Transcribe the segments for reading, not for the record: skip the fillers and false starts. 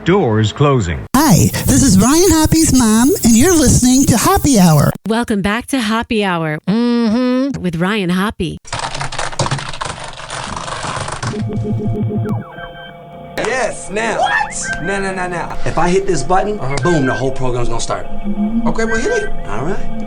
Doors closing. Hi, this is Ryan Hoppe's mom, and you're listening to Hoppe Hour. Welcome back to Hoppe Hour with Ryan Hoppe. Yes, now. What? Now. If I hit this button, boom, the whole program's gonna start. Okay, well, hit it. All right.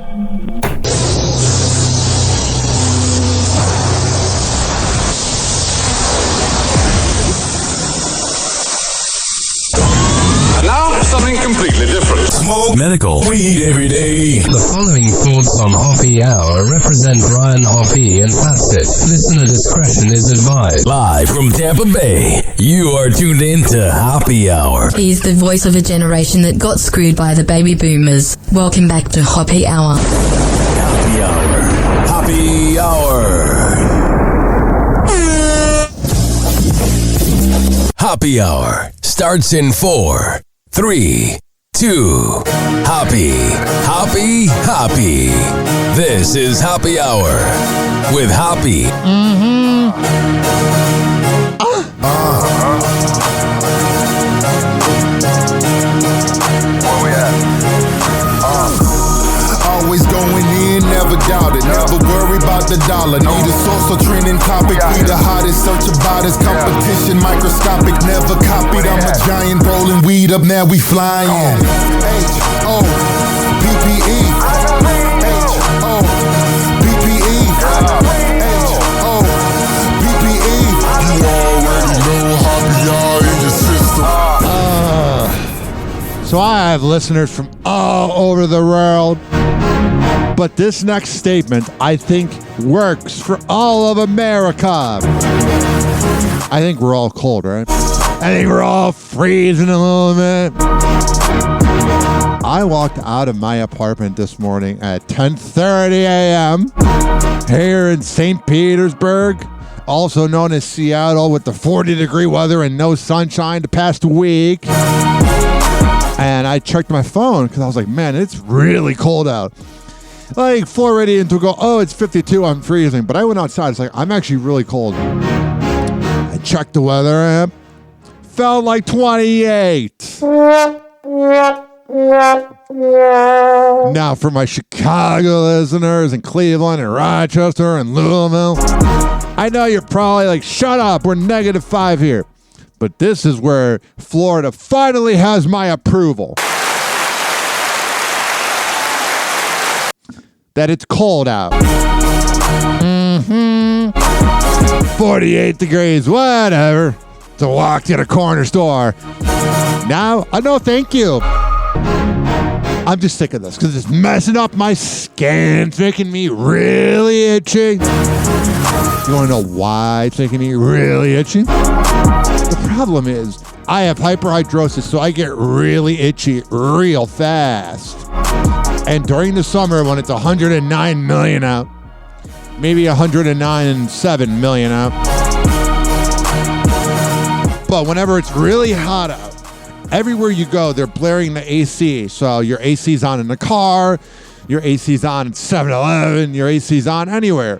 Now, something completely different. Smoke medical weed every day. The following thoughts on Hoppe Hour represent Ryan Hoppe and that's it. Listener discretion is advised. Live from Tampa Bay, you are tuned in to Hoppe Hour. He's the voice of a generation that got screwed by the baby boomers. Welcome back to Hoppe Hour. Hoppe Hour. Hoppe Hour. Hoppe Hour starts in 4, 3, 2. Hoppe. This is Hoppe Hour with Hoppe. Where we at? Always going in, never doubt it. Never worry about the dollar. Need a source or trending topic. We the hottest, search about us. Competition microscopic, never copied. I'm a giant rolling weed up, now we flying. H-O-P-P-E. H-O-P-P-E. H-O-P-P-E. You already know Hoppe Hour in your system. So I have listeners from all over the world. But this next statement, I think, works for all of America. I think we're all cold, right? I think we're all freezing a little bit. I walked out of my apartment this morning at 10:30 a.m. here in St. Petersburg, also known as Seattle, with the 40-degree weather and no sunshine the past week. And I checked my phone because I was like, man, it's really cold out. Like, Floridian to go, oh, it's 52, I'm freezing. But I went outside, it's like, I'm actually really cold. I checked the weather app. Felt like 28. Now, for my Chicago listeners and Cleveland and Rochester and Louisville, I know you're probably like, shut up, we're -5 here. But this is where Florida finally has my approval. That it's cold out. 48 degrees, whatever. To walk to the corner store. Now, no thank you. I'm just sick of this because it's messing up my skin. It's making me really itchy. You want to know why it's making me really itchy? The problem is I have hyperhidrosis, so I get really itchy real fast. And during the summer, when it's 109 million out, maybe 109.7 million out, but whenever it's really hot out, everywhere you go, they're blaring the AC. So your AC's on in the car, your AC's on at 7-Eleven, your AC's on anywhere.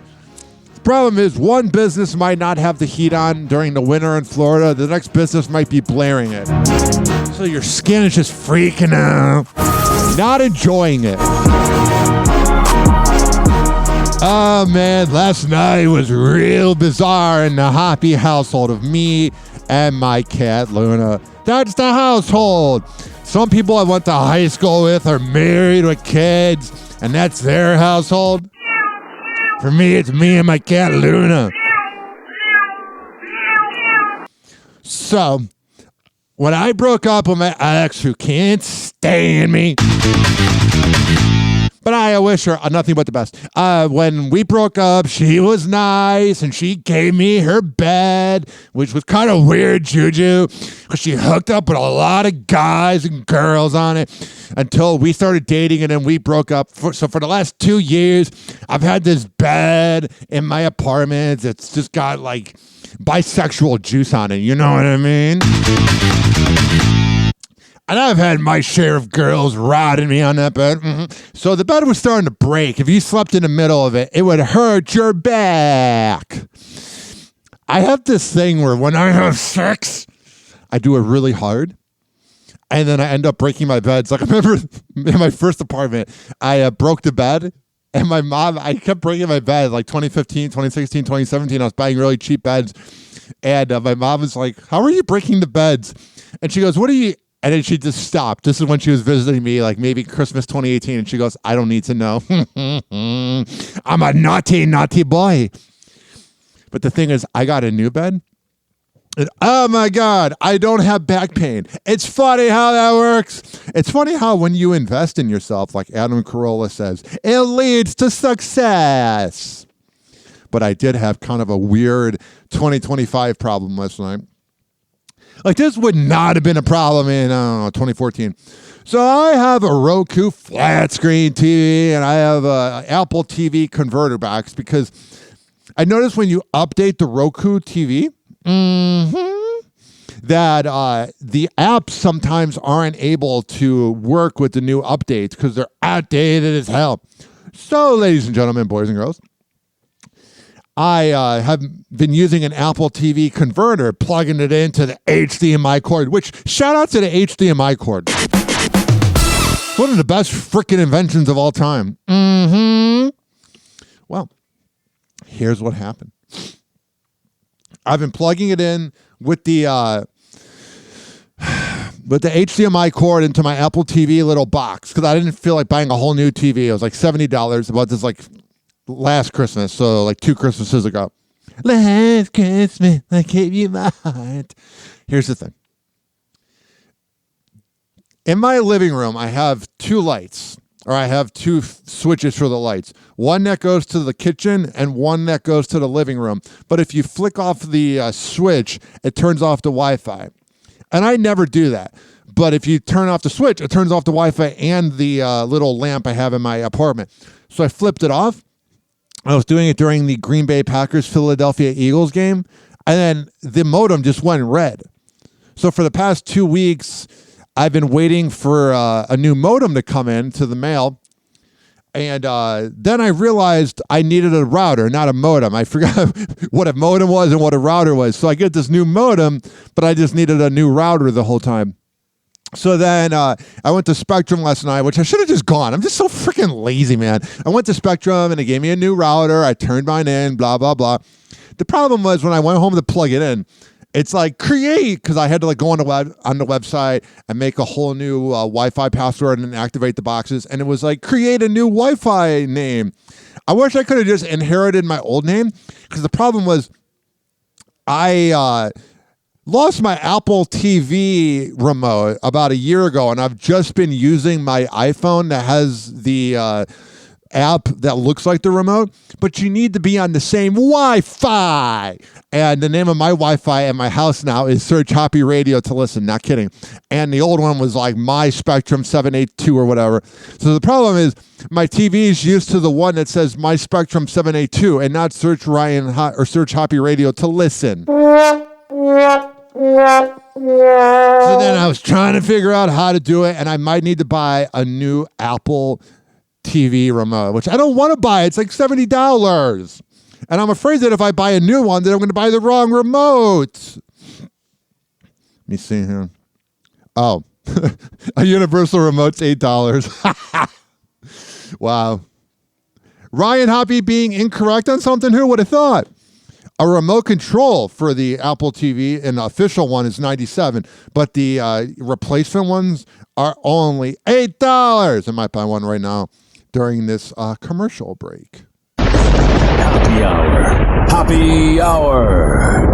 The problem is one business might not have the heat on during the winter in Florida. The next business might be blaring it. So your skin is just freaking out. Not enjoying it. Oh man, last night was real bizarre in the Hoppe household of me and my cat Luna. That's the household. Some people I went to high school with are married with kids, and that's their household. For me, it's me and my cat Luna. So, when I broke up with my ex who can't stand me, but I wish her nothing but the best. When we broke up, she was nice, and she gave me her bed, which was kind of weird juju, because she hooked up with a lot of guys and girls on it until we started dating, and then we broke up. So for the last 2 years, I've had this bed in my apartment that's just got, like, bisexual juice on it. You know what I mean? And I've had my share of girls riding me on that bed. So the bed was starting to break. If you slept in the middle of it, it would hurt your back. I have this thing where when I have sex, I do it really hard. And then I end up breaking my beds. Like I remember in my first apartment, I broke the bed. And my mom, I kept breaking my bed like 2015, 2016, 2017. I was buying really cheap beds. And my mom was like, how are you breaking the beds? And she goes, what are you? And then she just stopped. This is when she was visiting me, like maybe Christmas 2018. And she goes, I don't need to know. I'm a naughty, naughty boy. But the thing is, I got a new bed. And oh my God, I don't have back pain. It's funny how that works. It's funny how when you invest in yourself, like Adam Carolla says, it leads to success. But I did have kind of a weird 2025 problem last night. Like this would not have been a problem in 2014. So I have a Roku flat screen TV and I have a Apple TV converter box because I noticed when you update the Roku TV, that the apps sometimes aren't able to work with the new updates because they're outdated as hell. So, ladies and gentlemen, boys and girls, I have been using an Apple TV converter, plugging it into the HDMI cord, which shout out to the HDMI cord. One of the best freaking inventions of all time. Well, here's what happened. I've been plugging it in with the HDMI cord into my Apple TV little box because I didn't feel like buying a whole new TV. It was like $70. About this like last Christmas, so like 2 Christmases ago. Last Christmas, I gave you my heart. Here's the thing. In my living room, I have 2 lights. Or I have 2 switches for the lights. One that goes to the kitchen and one that goes to the living room. But if you flick off the switch, it turns off the Wi-Fi. And I never do that. But if you turn off the switch, it turns off the Wi-Fi and the little lamp I have in my apartment. So I flipped it off. I was doing it during the Green Bay Packers Philadelphia Eagles game. And then the modem just went red. So for the past 2 weeks, I've been waiting for a new modem to come in to the mail. And then I realized I needed a router, not a modem. I forgot what a modem was and what a router was. So I get this new modem, but I just needed a new router the whole time. So then I went to Spectrum last night, which I should have just gone. I'm just so freaking lazy, man. I went to Spectrum and they gave me a new router. I turned mine in, blah, blah, blah. The problem was when I went home to plug it in, it's like create, because I had to like go on the website and make a whole new Wi-Fi password and activate the boxes. And it was like create a new Wi-Fi name. I wish I could have just inherited my old name because the problem was I lost my Apple TV remote about a year ago, and I've just been using my iPhone that has the app that looks like the remote, but you need to be on the same Wi-Fi. And the name of my Wi-Fi at my house now is Search Hoppe Radio to listen. Not kidding. And the old one was like My Spectrum 782 or whatever. So the problem is my TV is used to the one that says My Spectrum 782 and not Search Search Hoppe Radio to listen. So then I was trying to figure out how to do it, and I might need to buy a new Apple TV remote, which I don't want to buy. It's like $70. And I'm afraid that if I buy a new one, that I'm going to buy the wrong remote. Let me see here. Oh, a universal remote's $8. Wow. Ryan Hoppe being incorrect on something? Who would have thought? A remote control for the Apple TV, an official one, is $97, but the replacement ones are only $8. I might buy one right now during this commercial break. Happy Hour. Happy Hour.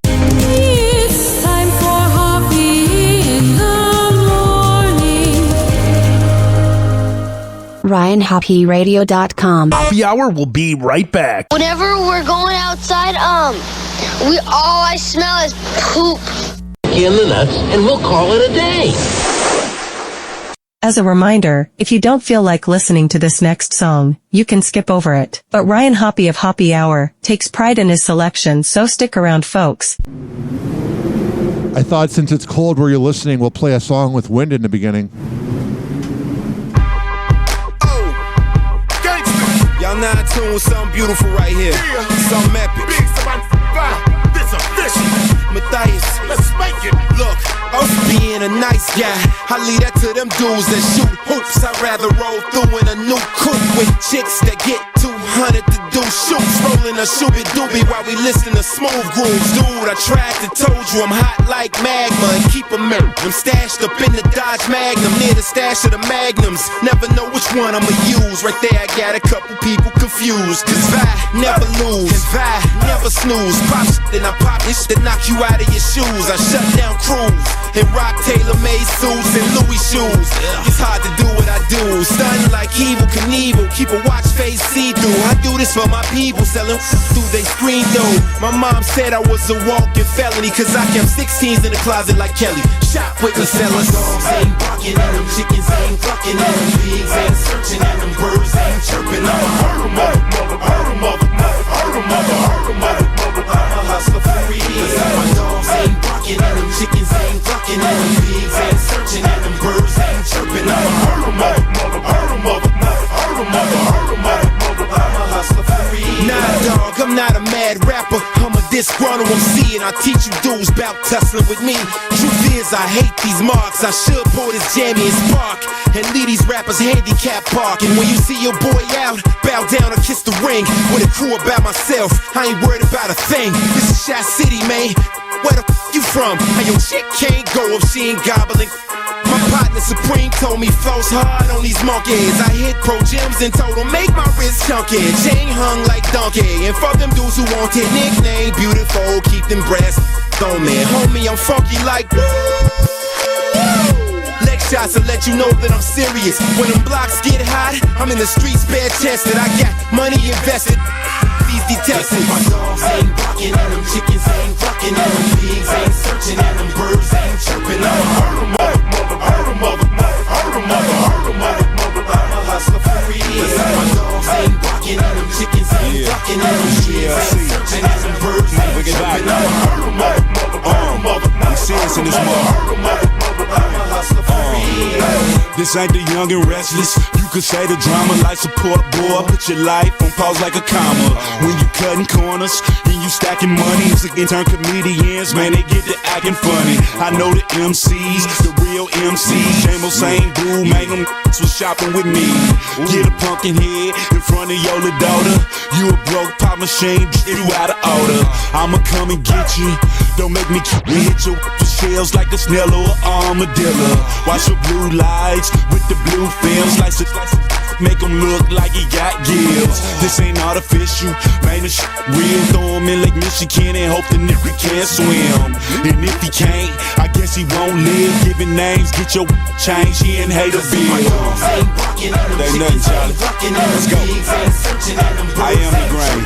It's time for Hoppe in the morning. RyanHoppeRadio.com. Happy Hour will be right back. Whenever we're going outside, all I smell is poop. In the nuts, and we'll call it a day. As a reminder, if you don't feel like listening to this next song, you can skip over it. But Ryan Hoppe of Happy Hour takes pride in his selection, so stick around, folks. I thought since it's cold where you're listening, we'll play a song with wind in the beginning. Y'all now in tune with something beautiful right here. Something epic. Big, somebody, this official. Matthias, let's make it. Look. being a nice guy. I leave that to them dudes that shoot hoops. I'd rather roll through in a new coupe with chicks that get 200 to do shoots. Rolling a shooby doobie while we listen to smooth grooves. Dude, I tried to told you I'm hot like magma and keep a mirror. I'm stashed up in the Dodge Magnum near the stash of the Magnums. Never know which one I'ma use. Right there I got a couple people confused. Cause I never lose and I never snooze. Pop shit then I pop this shit, knock you out of your shoes. I shut down crews and rock tailor-made suits and Louis shoes. It's hard to do what I do. Stunning like Evel Knievel, keep a watch face see-through. I do this for my people, selling through they screen though. My mom said I was a walking felony, cause I kept 16s in the closet like Kelly. Shop with the sellers. Dogs ain't barking at them, chickens ain't clucking at them, pigs ain't searching at them, birds ain't chirping. I'm a hurt 'em, hurt 'em, hurt 'em, hurt 'em, hurt 'em, hurt 'em. I'm a hustler for real. My dogs ain't barking at them, chickens ain't clucking at them, pigs ain't searching at them, birds ain't chirping. I'm a hurt 'em, hurt 'em, hurt 'em, hurt 'em, hurt 'em, hurt 'em. I'm a hustler for real. Nah, dog, I'm not a mad rapper. I'm a disgruntled MC, and I teach you dudes about tussling with me. Truth is, I hate these marks. I should pull this jammy and spark and leave these rappers handicap park. And when you see your boy out, bow down or kiss the ring. With a crew about myself, I ain't worried about a thing. This is Shot City, man. Where the f you from? How your chick can't go if she ain't gobbling. My partner Supreme told me flows hard on these monkeys. I hit Pro Gyms and told them make my wrist chunky. Chain hung like donkey. And for them dudes who want it, nickname beautiful, keep them breasts on me. Homie, I'm funky like woo. Leg shots to let you know that I'm serious. When them blocks get hot, I'm in the streets bare chested. I got money invested. These detectives. My dogs ain't barking at them, chickens ain't clucking at them, pigs ain't searching at them, birds ain't chirping. I'm a hurt 'em, hurt 'em, hurt 'em, hurt 'em, hurt 'em, hurt 'em. I'm a hustler for real. My dogs ain't barking at them, chickens ain't clucking at them, pigs ain't searching at them, birds ain't chirping. I'm a hurt 'em, hurt 'em, hurt 'em, I'm serious in this mother. This ain't the young and restless. You could say the drama like support boy. Put your life on pause like a comma. When you cutting corners and you stacking money, it's like turn comedians, man, they get to acting funny. I know the MCs, the real MCs. Same old same dude, man, them was shopping with me. Get a pumpkin head in front of your little daughter. You a broke pop machine, get you out of order. I'ma come and get you. Don't make me hit your shells like a snail or an armadillo. Watch your blue lights with the blue films, slice it, make him look like he got gills. This ain't artificial, man, this shit real. Throw him in Lake Michigan and hope the nigga can't swim. And if he can't, I guess he won't live. Giving names, get your change, he ain't hate a bill. They nothing, Charlie. Let's go. I am the grain.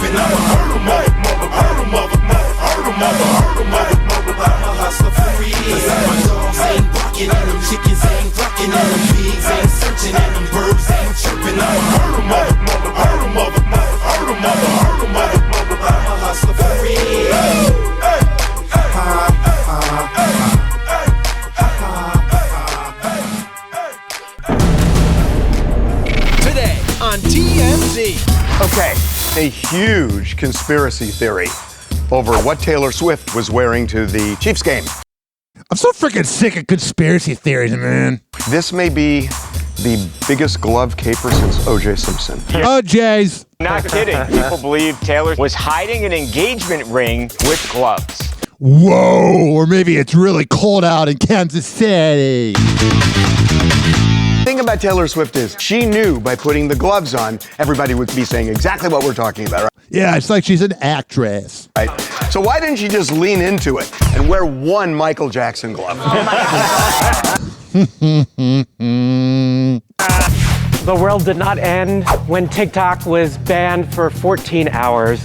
I'm a hustler for real. My dogs ain't barking at them, chickens ain't clucking at them, pigs ain't searching at them, birds ain't chirping. I'm a hurt 'em, hurt 'em, hurt 'em, hurt 'em, hurt 'em, hurt 'em. I'm a hustler for real. Today on TMZ. Okay, a huge conspiracy theory over what Taylor Swift was wearing to the Chiefs game. I'm so freaking sick of conspiracy theories, man. This may be the biggest glove caper since O.J. Simpson. OJ's. Not kidding. People believe Taylor was hiding an engagement ring with gloves. Whoa, or maybe it's really cold out in Kansas City. The thing about Taylor Swift is she knew by putting the gloves on, everybody would be saying exactly what we're talking about, right? Yeah, it's like she's an actress. Right. So why didn't she just lean into it and wear one Michael Jackson glove? The world did not end when TikTok was banned for 14 hours.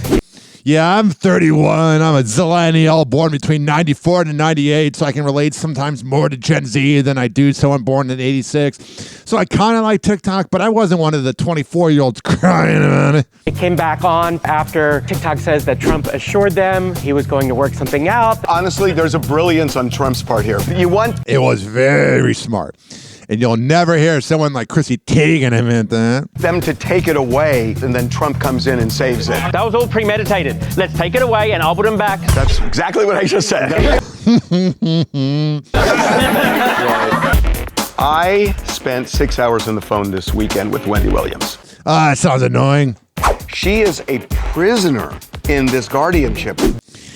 Yeah, I'm 31. I'm a zillennial born between 94 and 98, so I can relate sometimes more to Gen Z than I do someone born in 86. So I kind of like TikTok, but I wasn't one of the 24-year-olds crying about it. It came back on after TikTok says that Trump assured them he was going to work something out. Honestly, there's a brilliance on Trump's part here. It was very smart. And you'll never hear someone like Chrissy Teigen admit that. Them to take it away, and then Trump comes in and saves it. That was all premeditated. Let's take it away and I'll put him back. That's exactly what I just said. I spent 6 hours on the phone this weekend with Wendy Williams. That sounds annoying. She is a prisoner in this guardianship.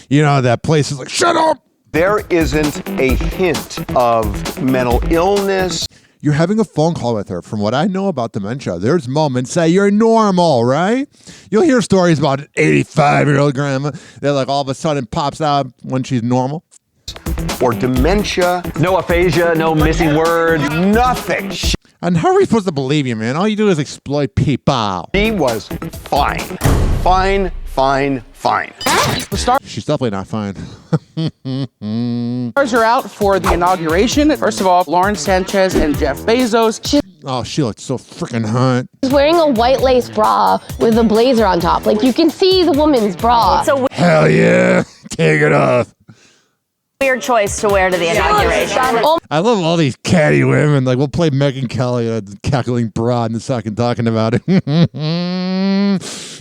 You know, that place is like, shut up! There isn't a hint of mental illness. You're having a phone call with her. From what I know about dementia, there's moments that you're normal, right? You'll hear stories about an 85-year-old grandma that like all of a sudden pops out when she's normal. Or dementia. No aphasia, no missing words. Nothing. And how are we supposed to believe you, man? All you do is exploit people. She was fine. Fine. She's definitely not fine. Stars are out for the inauguration. First of all, Lauren Sanchez and Jeff Bezos. Oh, she looks so freaking hot. She's wearing a white lace bra with a blazer on top. Like, you can see the woman's bra. So hell yeah. Take it off. weird choice to wear to the inauguration. I love all these catty women. Like, we'll play Megyn Kelly, a cackling broad, in a second talking about it.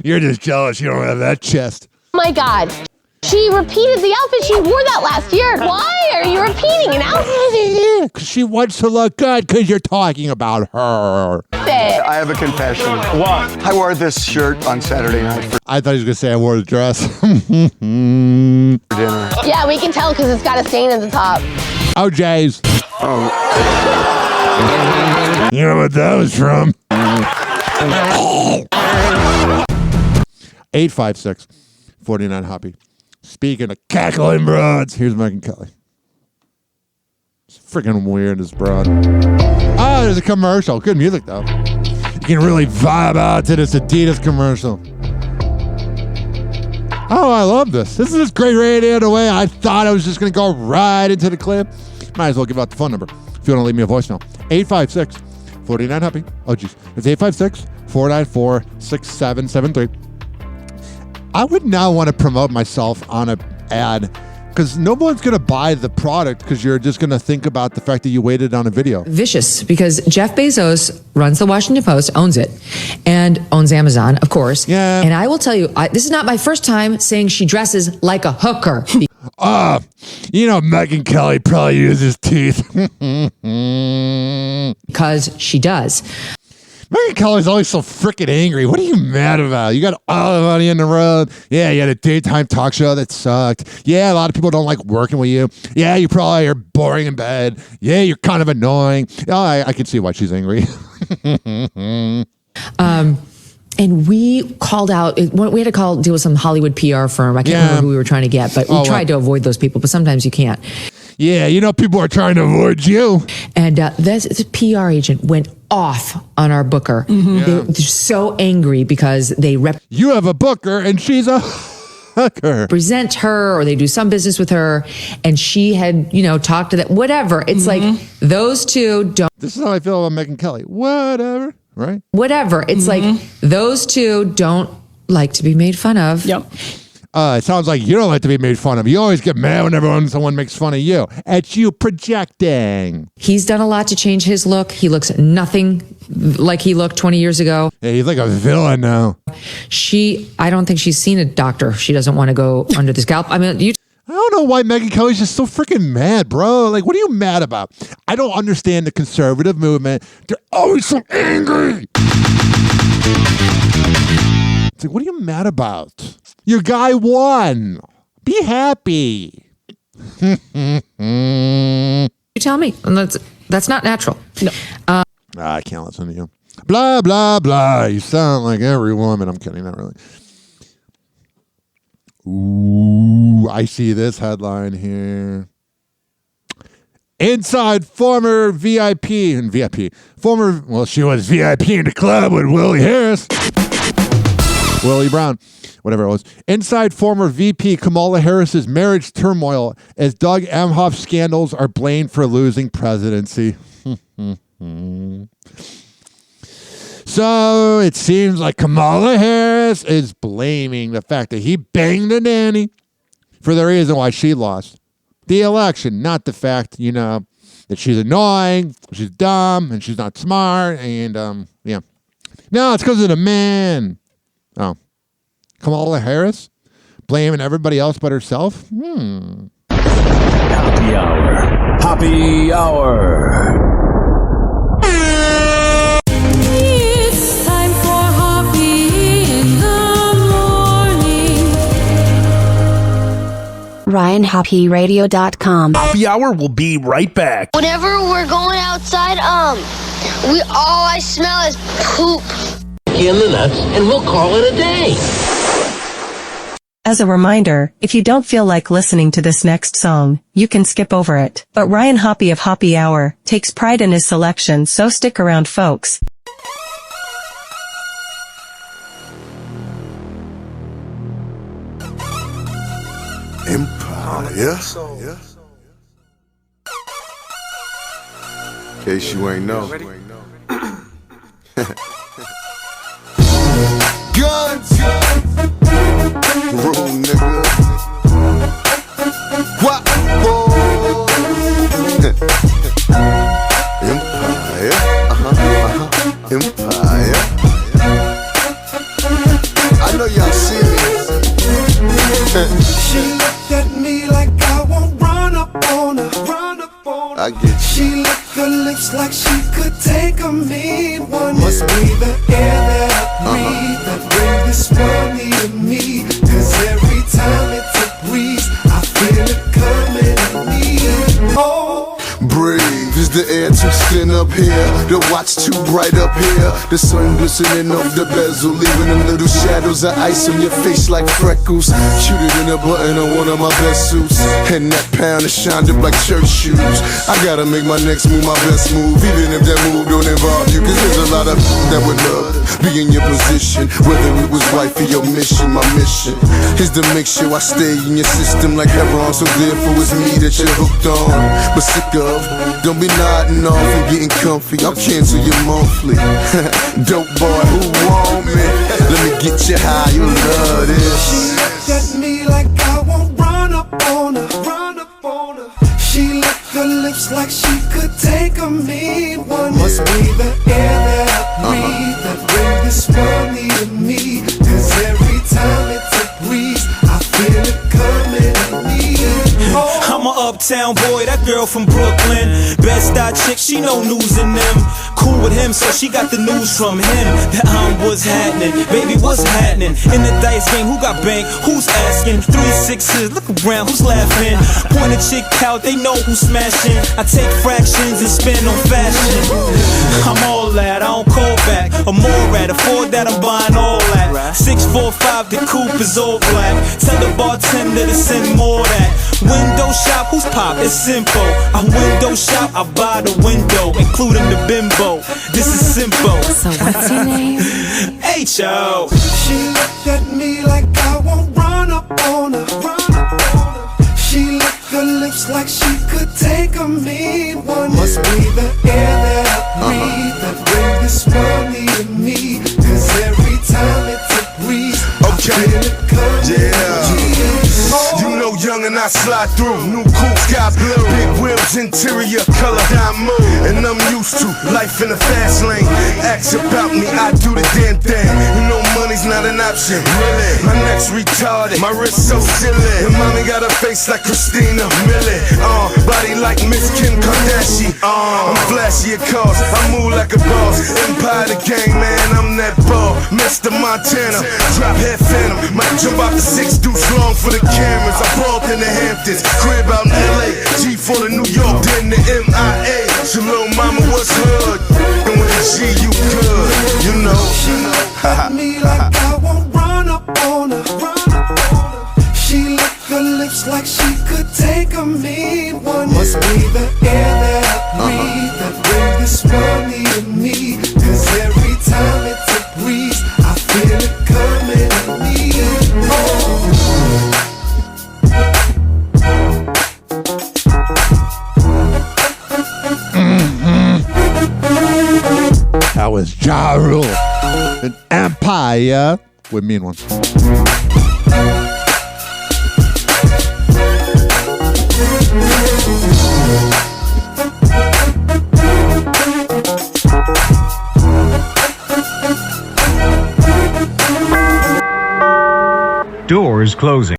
You're just jealous you don't have that chest. Oh my God. She repeated the outfit. She wore that last year. Why are you repeating an outfit? Because she wants to look good because you're talking about her. I have a confession. What? I wore this shirt on Saturday night for I thought he was going to say I wore the dress. dinner. Yeah, we can tell because it's got a stain at the top. Oh, Jays. Oh. You know what that was from? 856-49 Hoppe. Speaking of cackling broads, here's Megyn Kelly. It's freaking weird, this broad. Oh, there's a commercial. Good music, though. You can really vibe out to this Adidas commercial. Oh, I love this. This is just great radio the way I thought I was just going to go right into the clip. Might as well give out the phone number if you want to leave me a voicemail. 856-49 Hoppe. Oh, geez. It's 856-494-6773. I would now want to promote myself on an ad because no one's going to buy the product because you're just going to think about the fact that you waited on a video. Vicious, because Jeff Bezos runs the Washington Post, owns it, and owns Amazon, of course. Yeah. And I will tell you, this is not my first time saying she dresses like a hooker. You know, Megyn Kelly probably uses teeth. Because she does. Megyn Kelly's always so freaking angry. What are you mad about? You got all the money in the road. Yeah, you had a daytime talk show that sucked. Yeah, a lot of people don't like working with you. Yeah, you probably are boring in bed. Yeah, you're kind of annoying. Oh, I can see why she's angry. And we called out, we had to deal with some Hollywood PR firm. I can't remember who we were trying to get, but we tried to avoid those people, but sometimes you can't. Yeah, you know, people are trying to avoid you. And this PR agent went off on our booker. They're so angry because they you have a booker and she's a hooker. Represent her, or they do some business with her, and she had, talked to that, whatever. It's like those two don't. This is how I feel about Megyn Kelly. Whatever, right? Whatever. It's like those two don't like to be made fun of. Yep. It sounds like you don't like to be made fun of. You always get mad whenever someone makes fun of you. It's you projecting. He's done a lot to change his look. He looks nothing like he looked 20 years ago. Yeah, he's like a villain now. I don't think she's seen a doctor. She doesn't want to go under the scalp. I mean, I don't know why Megyn Kelly's just so freaking mad, bro. Like, what are you mad about? I don't understand the conservative movement. They're always so angry. It's like, what are you mad about? Your guy won. Be happy. You tell me. That's not natural. No. I can't listen to you. Blah, blah, blah. You sound like every woman. I'm kidding, not really. Ooh, I see this headline here. Inside former VIP. She was VIP in the club with Willie Brown, whatever it was. Inside former VP Kamala Harris's marriage turmoil as Doug Emhoff scandals are blamed for losing presidency. So it seems like Kamala Harris is blaming the fact that he banged a nanny for the reason why she lost the election, not the fact, that that she's annoying, she's dumb, and she's not smart, and yeah. No, it's because of the man. Oh. Kamala Harris? Blaming everybody else but herself? Happy Hour. Happy Hour. It's time for Hoppe in the morning. RyanHoppeRadio.com. Happy Hour will be right back. Whenever we're going outside, all I smell is poop. In the nuts, and we'll call it a day. As a reminder, if you don't feel like listening to this next song, you can skip over it. But Ryan Hoppe of Hoppe Hour takes pride in his selection, so stick around, folks. Empire. In case you ain't know. Guns! Room, nigga. What? Empire. Empire. I know y'all serious. She looked at me like I won't run up on her. I get you. She licked her lips like she could take a mean one. Must be the air that I breathe that brings this money to me. Cause every time it's a breeze, I feel it coming at me. Oh, Brave is the air too thin up here, the watch too bright up here, the sun glistening off the bezel, leaving them little shadows of ice on your face like freckles. Cuter than a button on one of my best suits, and that pound is shined up like church shoes. I gotta make my next move my best move, even if that move don't involve you, cause there's a lot of that would love be in your position, whether it was right for your mission. My mission is to make sure I stay in your system like heroin, so therefore it's me that you're hooked on, but sick of. Don't be nodding off and getting comfy, I'll cancel your monthly. Dope boy, who want me? Let me get you high, you love this. she looked at me like I won't run up on her. She licked her lips like she could take a mean one. Must be the air that I breathe that brings this money to me. Cause every time it's a breeze, I feel it coming at me. Oh. I'm a uptown boy, that girl from Brooklyn. Best eye chick, she know news in them. Cool with him, so she got the news from him. That what's happening, baby, what's happening? In the dice game, who got bank? Who's asking? 3 6s, look around, who's laughing? Point a chick out, they know who's smashing. I take fractions and spend on fashion. I'm all that, I don't call back. I'm more at a Ford that I'm buying all that. 645, the coupe is all black. Tell the bartender to send more of that. Window shop, who's pop? It's simple. I window shop, I buy the window, including the bimbo. This is simple. So what's your name? H.O. She looked at me like I won't run up on her. She licked her lips like she could take a mean one. Must be the air that I breathe that brings this money to me. Cause every time it's a breeze, I feel it coming. You know, young and I slide through. New coupe, sky blue, big wheels, interior color diamond. And I'm used to life in the fast lane. Ask about me, I do the damn thing. You know, money's not an option. Really, my neck's retarded, my wrist so silly. And mommy got a face like Christina Millie. Body like Miss Kim Kardashian. I'm flashy at cars, I move like a boss. Empire the gang, man, I'm that ball. Mr. Montana, drop head phantom. Might jump out the 6 deuce long for the cameras. I balled in the Hamptons, crib out in LA. G for the New York, then the MIA. Shalom, mama, what's hood? And with a G, you good, you know. She looked at me like I won't run up on her. She licked her lips like she could take a mean one. Must be the air that I breathe that brings this money to me. Cause every time it's a breeze, I feel it coming at me. Oh. That was Ja Rule, an Empire with mean ones. Hour is closing.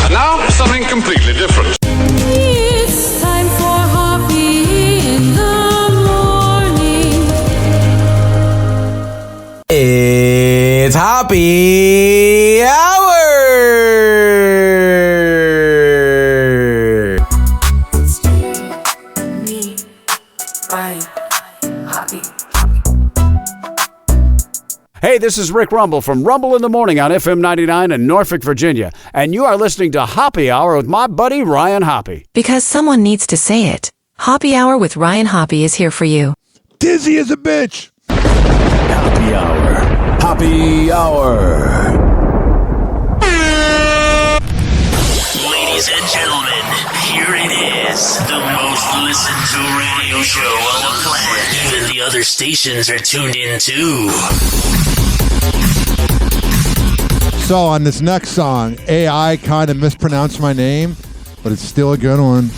And now, something completely different. It's time for Hoppe in the morning. It's Hoppe Hour. Hey, this is Rick Rumble from Rumble in the Morning on FM 99 in Norfolk, Virginia. And you are listening to Hoppe Hour with my buddy Ryan Hoppe. Because someone needs to say it. Hoppe Hour with Ryan Hoppe is here for you. Dizzy as a bitch. Hoppe Hour. Hoppe Hour. Ladies and gentlemen, here it is. The most listened to radio show on the planet. Even the other stations are tuned in too. So on this next song, AI kind of mispronounced my name, but it's still a good one.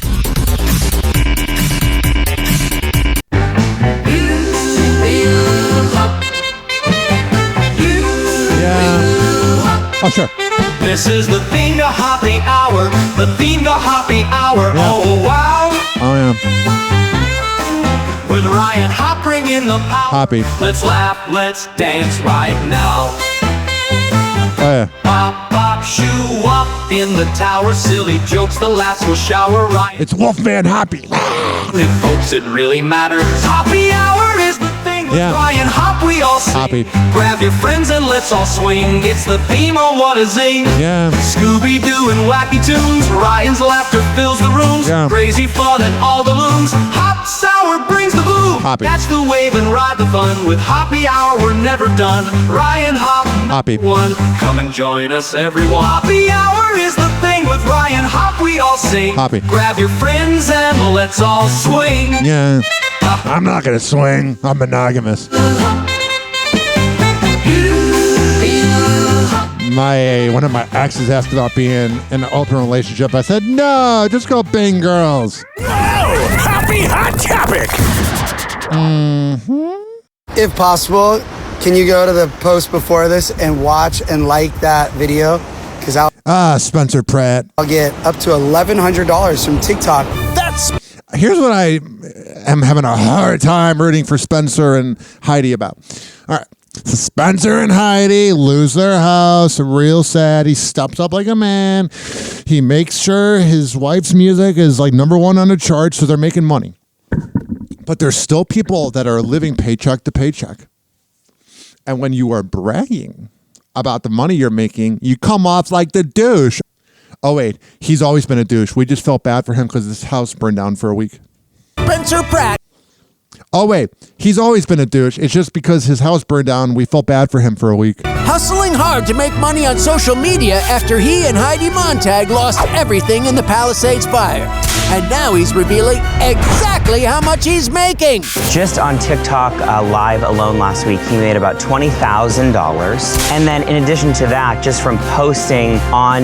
Yeah. Oh, sure. This is the theme to Hoppe Hour. The theme to Hoppe Hour. Yeah. Oh, wow. Oh, yeah. With Ryan Hoppe bringing the power. Hoppe. Let's laugh, let's dance right now. Oh, yeah. Pop, pop, shoo up in the tower. Silly jokes, the laughs will shower. Ryan. It's Wolfman Hoppe. If folks, it really matters. Hoppe Hour is the thing with Yeah. Ryan Hoppe. We all sing. Hoppe. Grab your friends and let's all swing. It's the theme of What a Zing. Yeah. Scooby-Doo and wacky tunes. Ryan's laughter fills the rooms. Yeah. Crazy fun and all the loons. Hop sour brings the boom. Hoppe. Catch the wave and ride the fun. With Hoppe Hour, we're never done. Ryan Hoppe. Hoppe. One. Come and join us, everyone. Hoppe Hour is the thing with Ryan Hoppe. We all sing. Hoppe. Grab your friends and let's all swing. Yeah. I'm not going to swing. I'm monogamous. One of my exes asked about being in an open relationship. I said, no, just go bang girls. Oh, happy hot topic. If possible, can you go to the post before this and watch and like that video? Because Spencer Pratt. I'll get up to $1,100 from TikTok. Here's what I am having a hard time rooting for Spencer and Heidi about. All right. So Spencer and Heidi lose their house. Real sad. He steps up like a man. He makes sure his wife's music is like #1 on the chart, so they're making money. But there's still people that are living paycheck to paycheck. And when you are bragging about the money you're making, you come off like the douche. Oh, wait. He's always been a douche. We just felt bad for him because his house burned down for a week. Spencer Pratt. Oh, wait. He's always been a douche. It's just because his house burned down, we felt bad for him for a week. Hustling hard to make money on social media after he and Heidi Montag lost everything in the Palisades fire. And now he's revealing exactly how much he's making. Just on TikTok live alone last week, he made about $20,000. And then in addition to that, just from posting on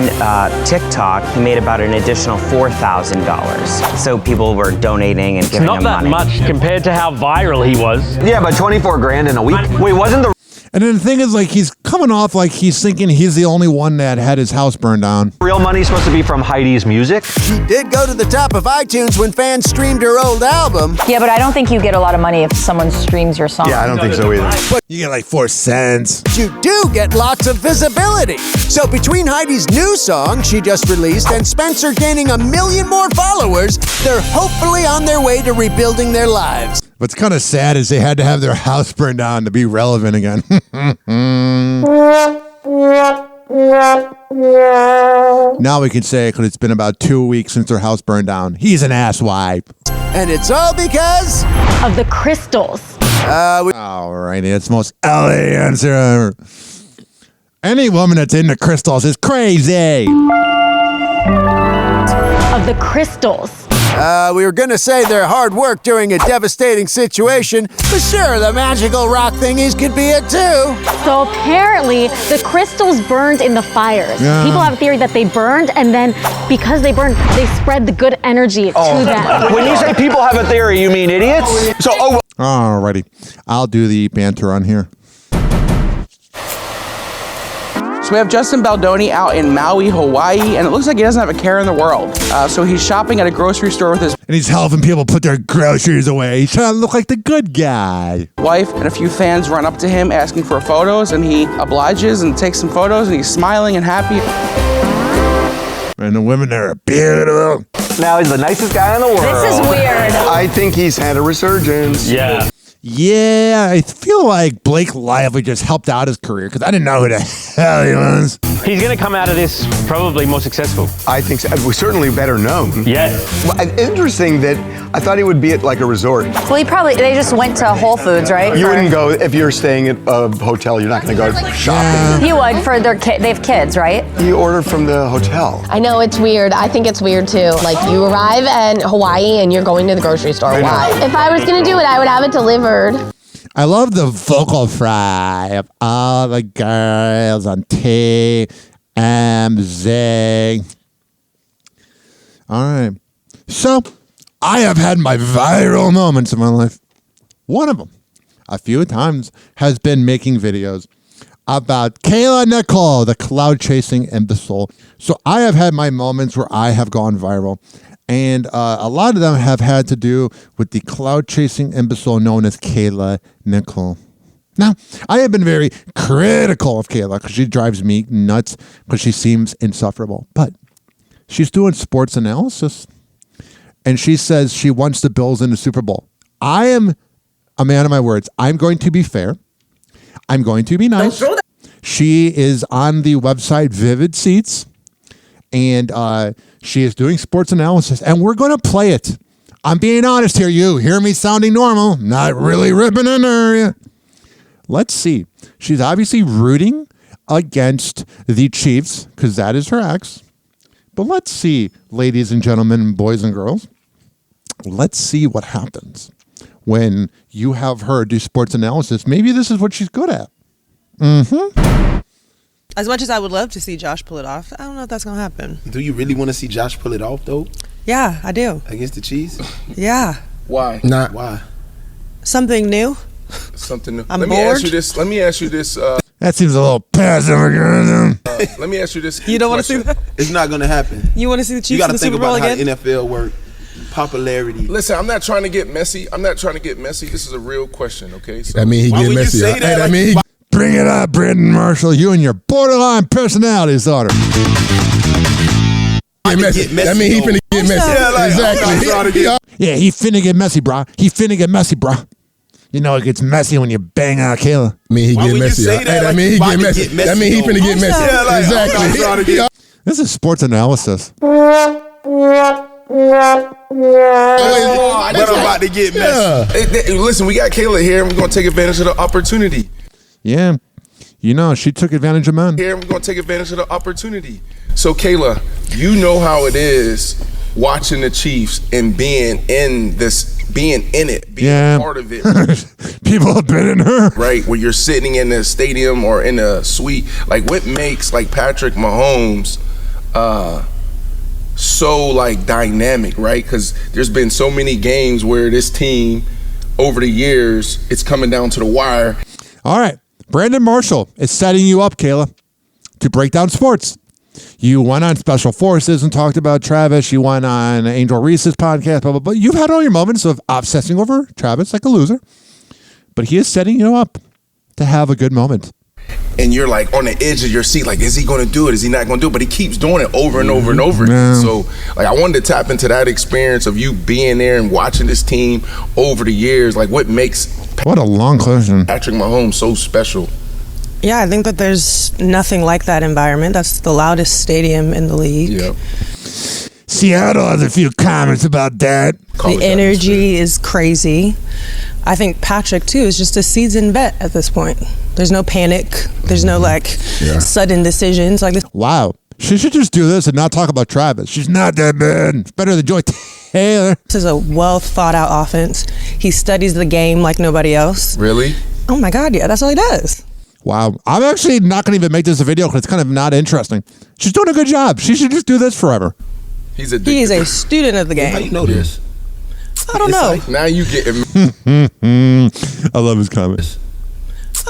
TikTok, he made about an additional $4,000. So people were donating and giving him money. Not that much compared to how viral he was. Yeah, but 24 grand in a week. Wait, wasn't the And then the thing is, like, he's coming off like he's thinking he's the only one that had his house burned down. real money supposed to be from Heidi's music? She did go to the top of iTunes when fans streamed her old album. Yeah, but I don't think you get a lot of money if someone streams your song. Yeah, I don't think so either. But you get like 4 cents. You do get lots of visibility. So between Heidi's new song she just released and Spencer gaining 1 million more followers, they're hopefully on their way to rebuilding their lives. What's kind of sad is they had to have their house burned down to be relevant again. Now we can say, because it's been about 2 weeks since their house burned down, he's an asswipe. And it's all because of the crystals. Alrighty, that's the most LA answer ever. Any woman that's into crystals is crazy. Of the crystals. We were gonna say their hard work during a devastating situation, but sure, the magical rock thingies could be it too. So apparently, the crystals burned in the fires. Yeah. People have a theory that they burned, and then because they burned, they spread the good energy to them. When you say people have a theory, you mean idiots? So, Alrighty. I'll do the banter on here. So we have Justin Baldoni out in Maui, Hawaii, and it looks like he doesn't have a care in the world. So he's shopping at a grocery store with his And he's helping people put their groceries away. He's trying to look like the good guy. wife, and a few fans run up to him asking for photos, and he obliges and takes some photos, and he's smiling and happy. And the women there are beautiful. now he's the nicest guy in the world. This is weird. I think he's had a resurgence. Yeah. Yeah, I feel like Blake Lively just helped out his career because I didn't know who the hell he was. He's going to come out of this probably more successful. I think so. We're certainly better known. Yeah. Well, interesting that I thought he would be at like a resort. Well, they just went to Whole Foods, right? You wouldn't go if you're staying at a hotel. You're not going to go shopping. He would for they have kids, right? You ordered from the hotel. I know it's weird. I think it's weird too. Like you arrive in Hawaii and you're going to the grocery store. Why? If I was gonna do it, I would have it delivered. I love the vocal fry of all the girls on TMZ. All right. So, I have had my viral moments in my life. One of them, a few times, has been making videos about Kayla Nicole, the cloud chasing imbecile. So, I have had my moments where I have gone viral. And a lot of them have had to do with the cloud chasing imbecile known as Kayla Nicole. Now, I have been very critical of Kayla because she drives me nuts because she seems insufferable. But she's doing sports analysis. And she says she wants the Bills in the Super Bowl. I am a man of my words. I'm going to be fair. I'm going to be nice. She is on the website Vivid Seats. And she is doing sports analysis, and we're going to play it. I'm being honest here. You hear me sounding normal, not really ripping in her. Let's see. She's obviously rooting against the Chiefs because that is her ex. But let's see, ladies and gentlemen, boys and girls. Let's see what happens when you have her do sports analysis. Maybe this is what she's good at. Mm-hmm. As much as I would love to see Josh pull it off, I don't know if that's going to happen. Do you really want to see Josh pull it off, though? Yeah, I do. Against the Chiefs? Yeah. Why? Not. Why? Something new. Something new. I'm Let bored. me ask you this. That seems a little passive. Let me ask you this. You don't want to see that? It's not going to happen. You want to see the Chiefs in the Super Bowl again? You got to think about how the NFL work. Popularity. Listen, I'm not trying to get messy. This is a real question, okay? So I mean, he get messy. Bring it up, Brandon Marshall. You and your borderline personality disorder. Get messy. That mean he finna get messy. Yeah, like, exactly. Yeah, he finna get messy, brah. You know it gets messy when you bang out Kayla. I mean, he get messy. That mean he get messy. That mean he finna get messy. Yeah, like, exactly. This is sports analysis. But I'm about to get messy. Listen, we got Kayla here, and we're going to take advantage of the opportunity. Yeah. You know, she took advantage of men. Here, we're going to take advantage of the opportunity. So, Kayla, you know how it is watching the Chiefs and being in it, being part of it. People have been in her. Right, where you're sitting in the stadium or in a suite. Like, what makes, like, Patrick Mahomes so, like, dynamic, right? Because there's been so many games where this team, over the years, it's coming down to the wire. All right. Brandon Marshall is setting you up, Kayla, to break down sports. You went on Special Forces and talked about Travis. You went on Angel Reese's podcast, blah, blah, blah. You've had all your moments of obsessing over Travis like a loser. But he is setting you up to have a good moment. And you're like on the edge of your seat, like, is he going to do it? Is he not going to do it? But he keeps doing it over and over and over again. So, like, I wanted to tap into that experience of you being there and watching this team over the years. Like, what makes what a long question. Patrick Mahomes so special? Yeah, I think that there's nothing like that environment. That's the loudest stadium in the league. Yep. Seattle has a few comments about that. The energy is crazy. I think Patrick, too, is just a seasoned vet at this point. There's no panic. There's no, sudden decisions. Like this. Wow. She should just do this and not talk about Travis. She's not that bad. It's better than Joy Taylor. This is a well thought out offense. He studies the game like nobody else. Really? Oh my God, yeah, that's all he does. Wow. I'm actually not going to even make this a video because it's kind of not interesting. She's doing a good job. She should just do this forever. He is a student of the game. How you know this? I don't know. Like, now you get him. I love his comments.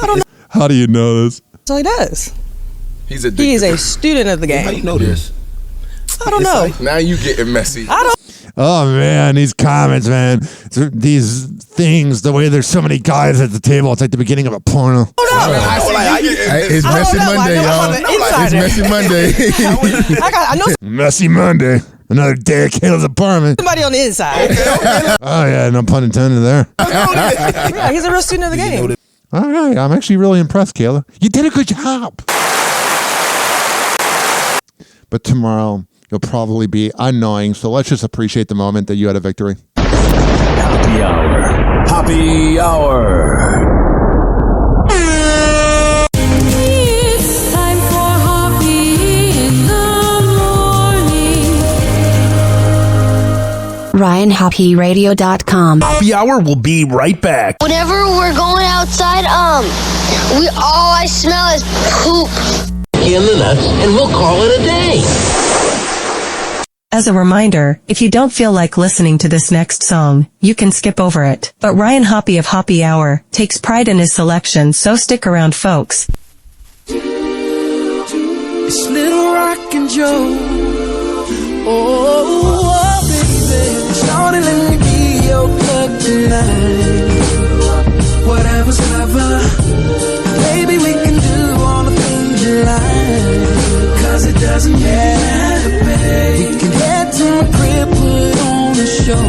I don't know. How do you know this? That's all he does. He is a student of the game. How you know this? I don't know. Like, now you getting messy. I don't. Oh man, these comments, man. These things, the way there's so many guys at the table, it's like the beginning of a porno. It's Messy Monday, y'all. It's Messy Monday. I know Messy Monday. Another day at Kayla's apartment. somebody on the inside. Oh yeah, no pun intended there. Yeah, he's a real student of the game. All right, I'm actually really impressed, Kayla. You did a good job. But tomorrow, you'll probably be annoying, so let's just appreciate the moment that you had a victory. Happy Hour. Happy Hour. It's time for Hoppe in the morning. RyanHoppeRadio.com. Happy Hour will be right back. Whenever we're going outside, all I smell is poop. In the nuts, and we'll call it a day. As a reminder, if you don't feel like listening to this next song, you can skip over it. But Ryan Hoppe of Hoppe Hour takes pride in his selection, so stick around, folks. It's little rock and Joe. Oh, baby. Shawty, let me be your plug tonight. Whatever's clever, baby, we can do all the things you like. 'Cause it doesn't matter, babe. We can head to my crib, put on a show.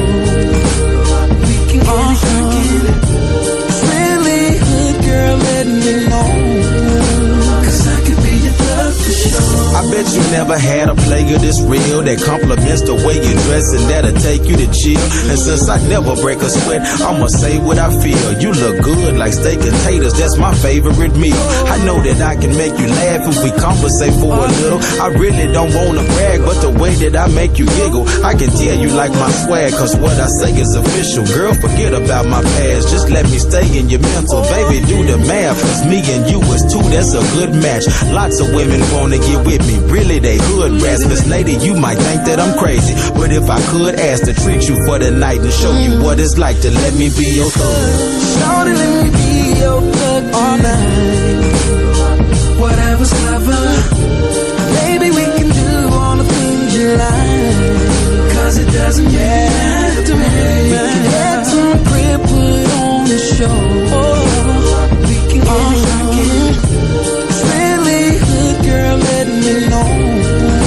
We can get it cracking. It's really good, girl, let me know. 'Cause I could be your thug for sure. I bet you never had a player this real that compliments the way you dress and that'll take you to chill. And since I never break a sweat, I'ma say what I feel. You look good like steak and taters, that's my favorite meal. I know that I can make you laugh if we conversate for a little. I really don't wanna brag, but the way that I make you giggle, I can tell you like my swag, 'cause what I say is official. Girl, forget about my past, just let me stay in your mental. Baby, do the math, 'cause me and you is two, that's a good match. Lots of women wanna get with me, really they hood rats. Miss Lady, you might think that I'm crazy, but if I could ask to treat you for the night and show you what it's like to let me be your thug. Shawty, let me be your thug all night. Whatever's clever, baby, we can do all the things you like. 'Cause it doesn't matter to me. We can head to my crib, put on a show. We can get it cracking. It's really good, girl, let me know.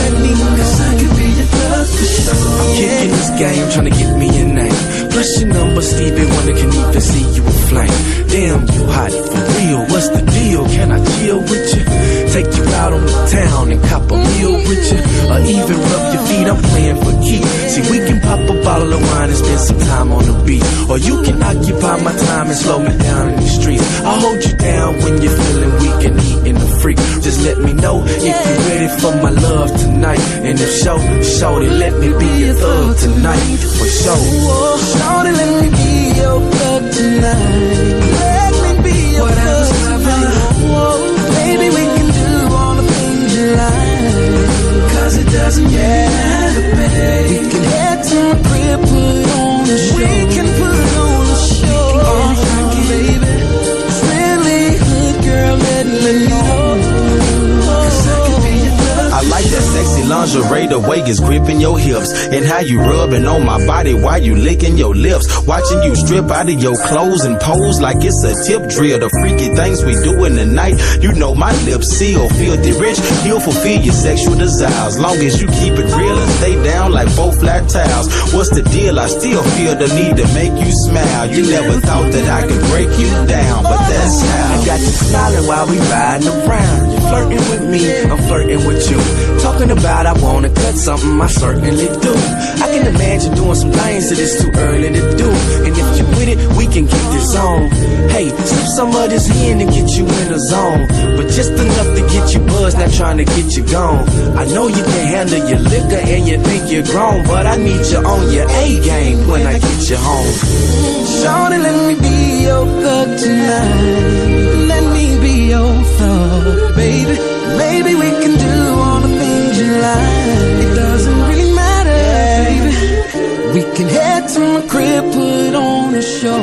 Let me know. 'Cause I could be your thug for sure. I'm kicking this game, trying to get me a name. Plus your number, Stevie Wonder can even see you a flame. Damn, you hot for real. What's the deal? Can I chill with you? Take you out on the town and cop a meal with you, or even rub your feet. I'm playing for keeps. See, we can pop a bottle of wine and spend some time on the beach, or you can occupy my time and slow me down in the streets. I'll hold you down when you're feeling weak and eating the freak. Just let me know if you're ready for my love tonight, and if so, shorty, let me be your thug tonight for sure. Shorty, let me be your thug tonight. Let me be your thug tonight. Baby, we can do all the things you like. 'Cause it doesn't matter, babe. We can head to my crib, put on a show. We can put on a show. Baby, it's really good, girl, let me know. 'Cause I could be your thug. I like that sexy lingerie, the way it's gripping your hips, and how you rubbing on my body while you licking your lips. Watching you strip out of your clothes and pose like it's a tip drill. The freaky things we do in the night, you know my lips seal, filthy rich. He'll fulfill your sexual desires, long as you keep it real and stay down like 4 flat tiles. What's the deal? I still feel the need to make you smile. You never thought that I could break you down, but that's how. I got you smiling while we riding around. You flirting with me, I'm flirting with you. Talking about I wanna cut something, I certainly do. I can imagine doing some things that it's too early to do. And if you with it, we can get this on. Hey, sip some of this hen and get you in the zone. But just enough to get you buzzed, not trying to get you gone. I know you can handle your liquor and you think you're grown, but I need you on your A game when I get you home. Shawty, let me be your thug tonight. Let me be your thug, baby. Maybe we can do all the things you like. It doesn't really matter, baby. We can head to my crib, put on a show.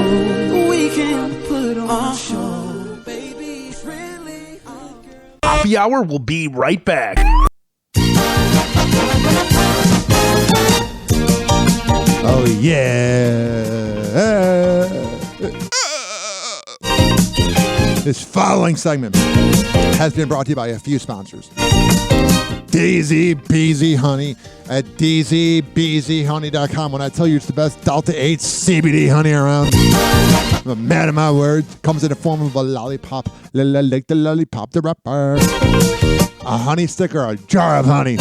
We can put on a show, baby. Really, Hoppe Hour will be right back. Oh, yeah. This following segment has been brought to you by a few sponsors. Daisy Beezy Honey at daisybeezyhoney.com. When I tell you it's the best Delta 8 CBD honey around, I'm a man of my words. Comes in the form of a lollipop, like the lollipop the rapper. A honey stick or a jar of honey.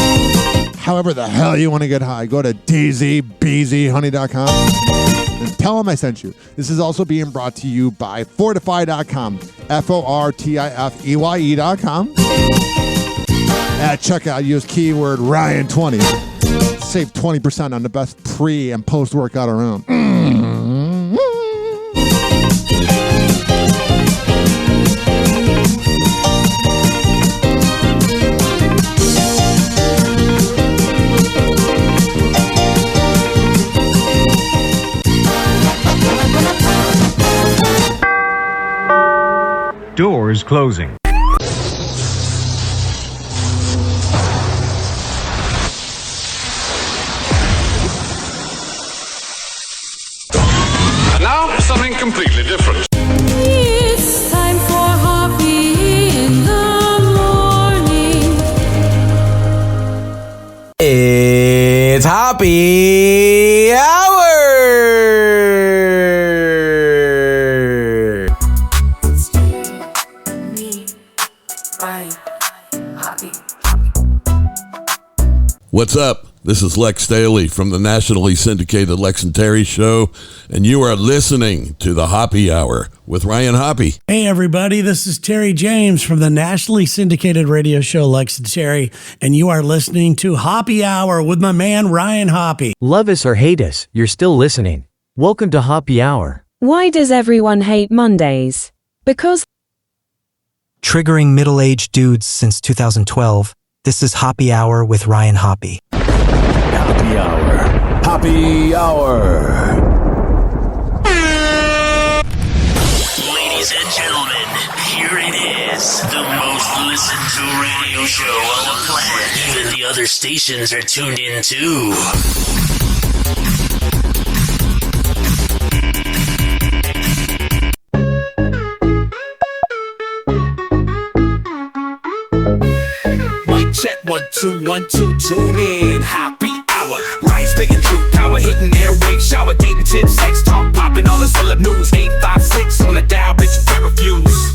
However the hell you want to get high, go to daisybeezyhoney.com and tell them I sent you. This is also being brought to you by Fortify.com, Fortifeye.com. At checkout, use keyword Ryan20. Save 20% on the best pre- and post-workout around. Doors closing. And now, something completely different. It's time for Hoppe in the morning. It's Hoppe Hour. What's up? This is Lex Staley from the nationally syndicated Lex and Terry Show, and you are listening to the Hoppe Hour with Ryan Hoppe. Hey, everybody. This is Terry James from the nationally syndicated radio show Lex and Terry, and you are listening to Hoppe Hour with my man Ryan Hoppe. Love us or hate us, you're still listening. Welcome to Hoppe Hour. Why does everyone hate Mondays? Because triggering middle-aged dudes since 2012. This is Hoppe Hour with Ryan Hoppe. Hoppe Hour. Hoppe Hour. Ladies and gentlemen, here it is. The most listened to radio show on the planet. Even the other stations are tuned in too. Check 1 2 1 2, tune in. Hoppe Hour. Ryan spitting truth power, hitting airwaves, shower, dating tips, sex talk, popping all the celeb news. 856 on the dial, bitch, you can't refuse.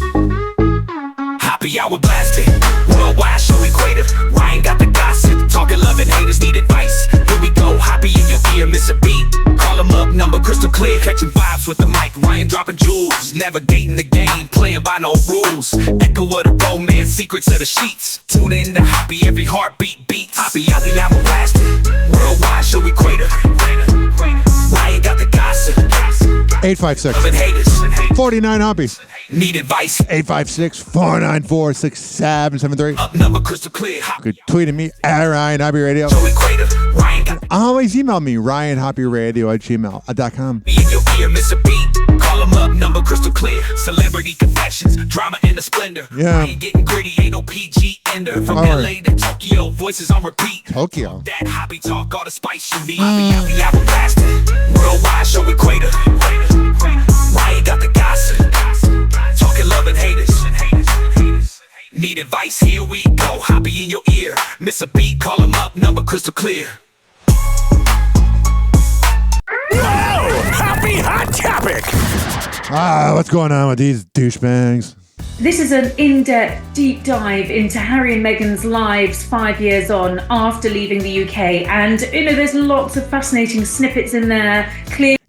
Hoppe Hour blasting, worldwide show equator. Ryan got the gossip, talking love and haters need advice. Here we go, Hoppe in your ear, miss a beat. Call him up, number crystal clear, catching vibes with the mic. Ryan dropping jewels, navigating the game, playing by no rules. Echo of the romance, secrets of the sheets. Tune in to Hoppe, every heartbeat beats. Hoppe Hour blasting, worldwide show equator. Ryan got the gossip. 856 49 Hoppies. Need advice. 856-494-6773. Up number crystal clear. You could tweet at me at Ryan Hoppe Radio. Always email me, RyanHoppeRadio@gmail.com. Be in your ear, miss a beat. Call him up, number crystal clear. Celebrity confessions, drama in the splendor. Yeah. Ryan getting gritty, ain't no PG ender. From LA to Tokyo, voices on repeat. Tokyo. That Hoppe talk, all the spice you need. Hoppe Hour blasting, worldwide show equator. Ryan got the gossip, talking love and haters. Need advice? Here we go. Hoppe in your ear. Miss a beat? Call him up. Number crystal clear. Wow! Hoppe Hot Topic! What's going on with these douchebags? This is an in-depth, deep dive into Harry and Meghan's lives 5 years on after leaving the UK. And, there's lots of fascinating snippets in there.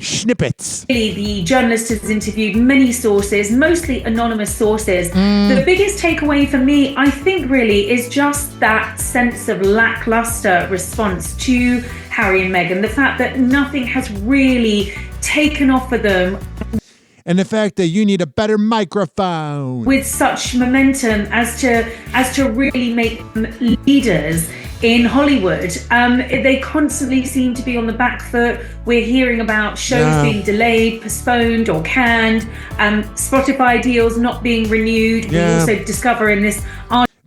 Snippets. The journalist has interviewed many sources, mostly anonymous sources. The biggest takeaway for me, I think, really, is just that sense of lackluster response to Harry and Meghan. The fact that nothing has really taken off for them. And the fact that you need a better microphone. With such momentum as to really make them leaders in Hollywood. They constantly seem to be on the back foot. We're hearing about shows being delayed, postponed, or canned. Spotify deals not being renewed. We also discover in this...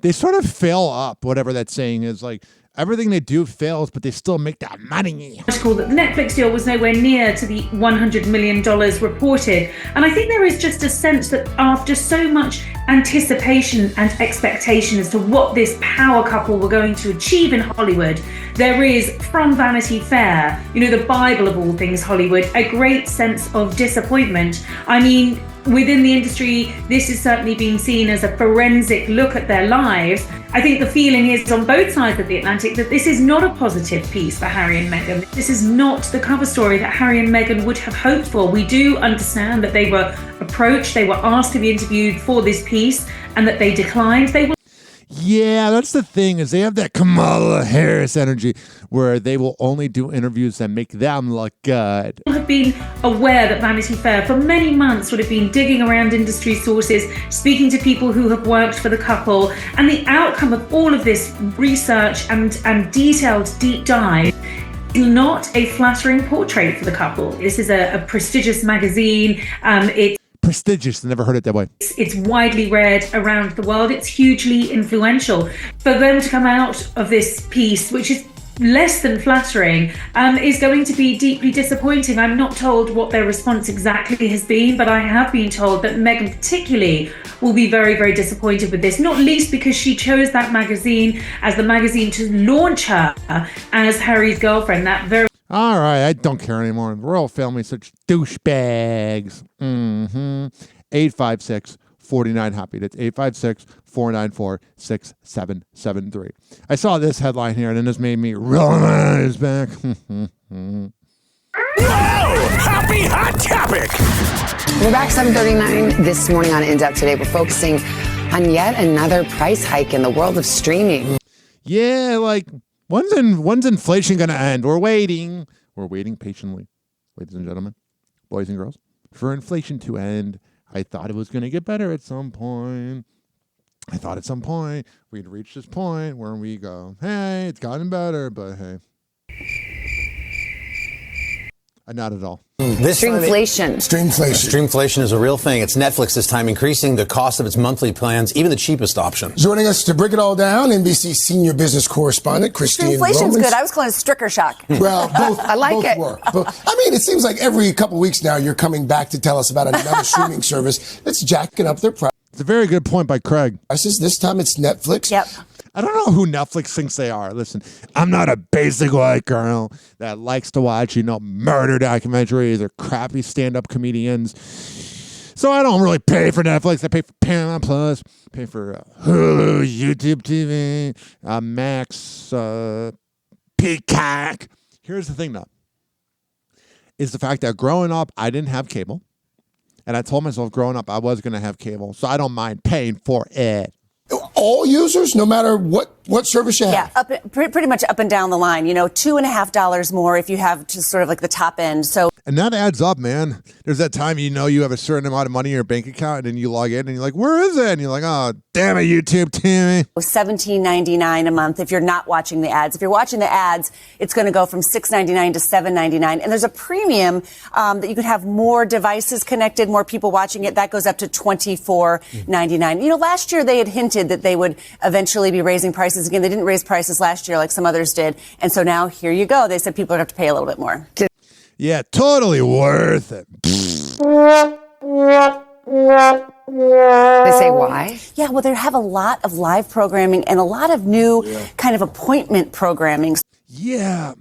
They sort of fill up, whatever that saying is. Like, everything they do fails, but they still make that money. Article that the Netflix deal was nowhere near to the $100 million reported. And I think there is just a sense that after so much anticipation and expectation as to what this power couple were going to achieve in Hollywood, there is, from Vanity Fair, the Bible of all things Hollywood, a great sense of disappointment. I mean, within the industry, this is certainly being seen as a forensic look at their lives. I think the feeling is on both sides of the Atlantic that this is not a positive piece for Harry and Meghan. This is not the cover story that Harry and Meghan would have hoped for. We do understand that they were approached, they were asked to be interviewed for this piece, and that they declined. Yeah, that's the thing, is they have that Kamala Harris energy where they will only do interviews that make them look good. Have been aware that Vanity Fair for many months would have been digging around industry sources, speaking to people who have worked for the couple, and the outcome of all of this research and detailed deep dive is not a flattering portrait for the couple. This is a prestigious magazine. It's prestigious, never heard it that way. It's widely read around the world. It's hugely influential. For them to come out of this piece, which is less than flattering, is going to be deeply disappointing. I'm not told what their response exactly has been, but I have been told that Meghan particularly will be very, very disappointed with this, not least because she chose that magazine as the magazine to launch her as Harry's girlfriend. All right, I don't care anymore. The royal family, such douchebags. 856-49-HOPPY. That's 856-494-6773. I saw this headline here, and then this made me roll my eyes back. Whoa! Happy hot topic! We're back 7:39 this morning on In Depth Today. We're focusing on yet another price hike in the world of streaming. Yeah, like... When's inflation going to end? We're waiting. We're waiting patiently, ladies and gentlemen, boys and girls, for inflation to end. I thought it was going to get better at some point. I thought at some point we'd reach this point where we go, hey, it's gotten better, but hey. Not at all. Streamflation. Streamflation is a real thing. It's Netflix this time increasing the cost of its monthly plans, even the cheapest option. Joining us to break it all down, NBC senior business correspondent Christine Romans. Streamflation's good. I was calling it sticker shock. Well, both, I like both it. work. But, I mean, it seems like every couple weeks now you're coming back to tell us about another streaming service that's jacking up their price. It's a very good point by Craig. This time it's Netflix. Yep. I don't know who Netflix thinks they are. Listen, I'm not a basic white girl that likes to watch, murder documentaries or crappy stand-up comedians. So I don't really pay for Netflix. I pay for Paramount Plus, pay for Hulu, YouTube TV, Max, Peacock. Here's the thing, though, is the fact that growing up, I didn't have cable. And I told myself growing up I was going to have cable, so I don't mind paying for it. All users, no matter what service you have? Yeah, pretty much up and down the line. $2.50 more if you have just sort of like the top end. And that adds up, man. There's that time you have a certain amount of money in your bank account, and then you log in, and you're like, where is it? And you're like, oh, damn it, YouTube TV. $17.99 a month if you're not watching the ads. If you're watching the ads, it's going to go from $6.99 to $7.99. And there's a premium that you could have more devices connected, more people watching it. That goes up to $24.99. Last year they had hinted that they would eventually be raising prices again. They didn't raise prices last year like some others did. And so now here you go. They said people are going to have to pay a little bit more. Yeah, totally worth it. They say why? Yeah, well, they have a lot of live programming and a lot of new kind of appointment programming. Yeah.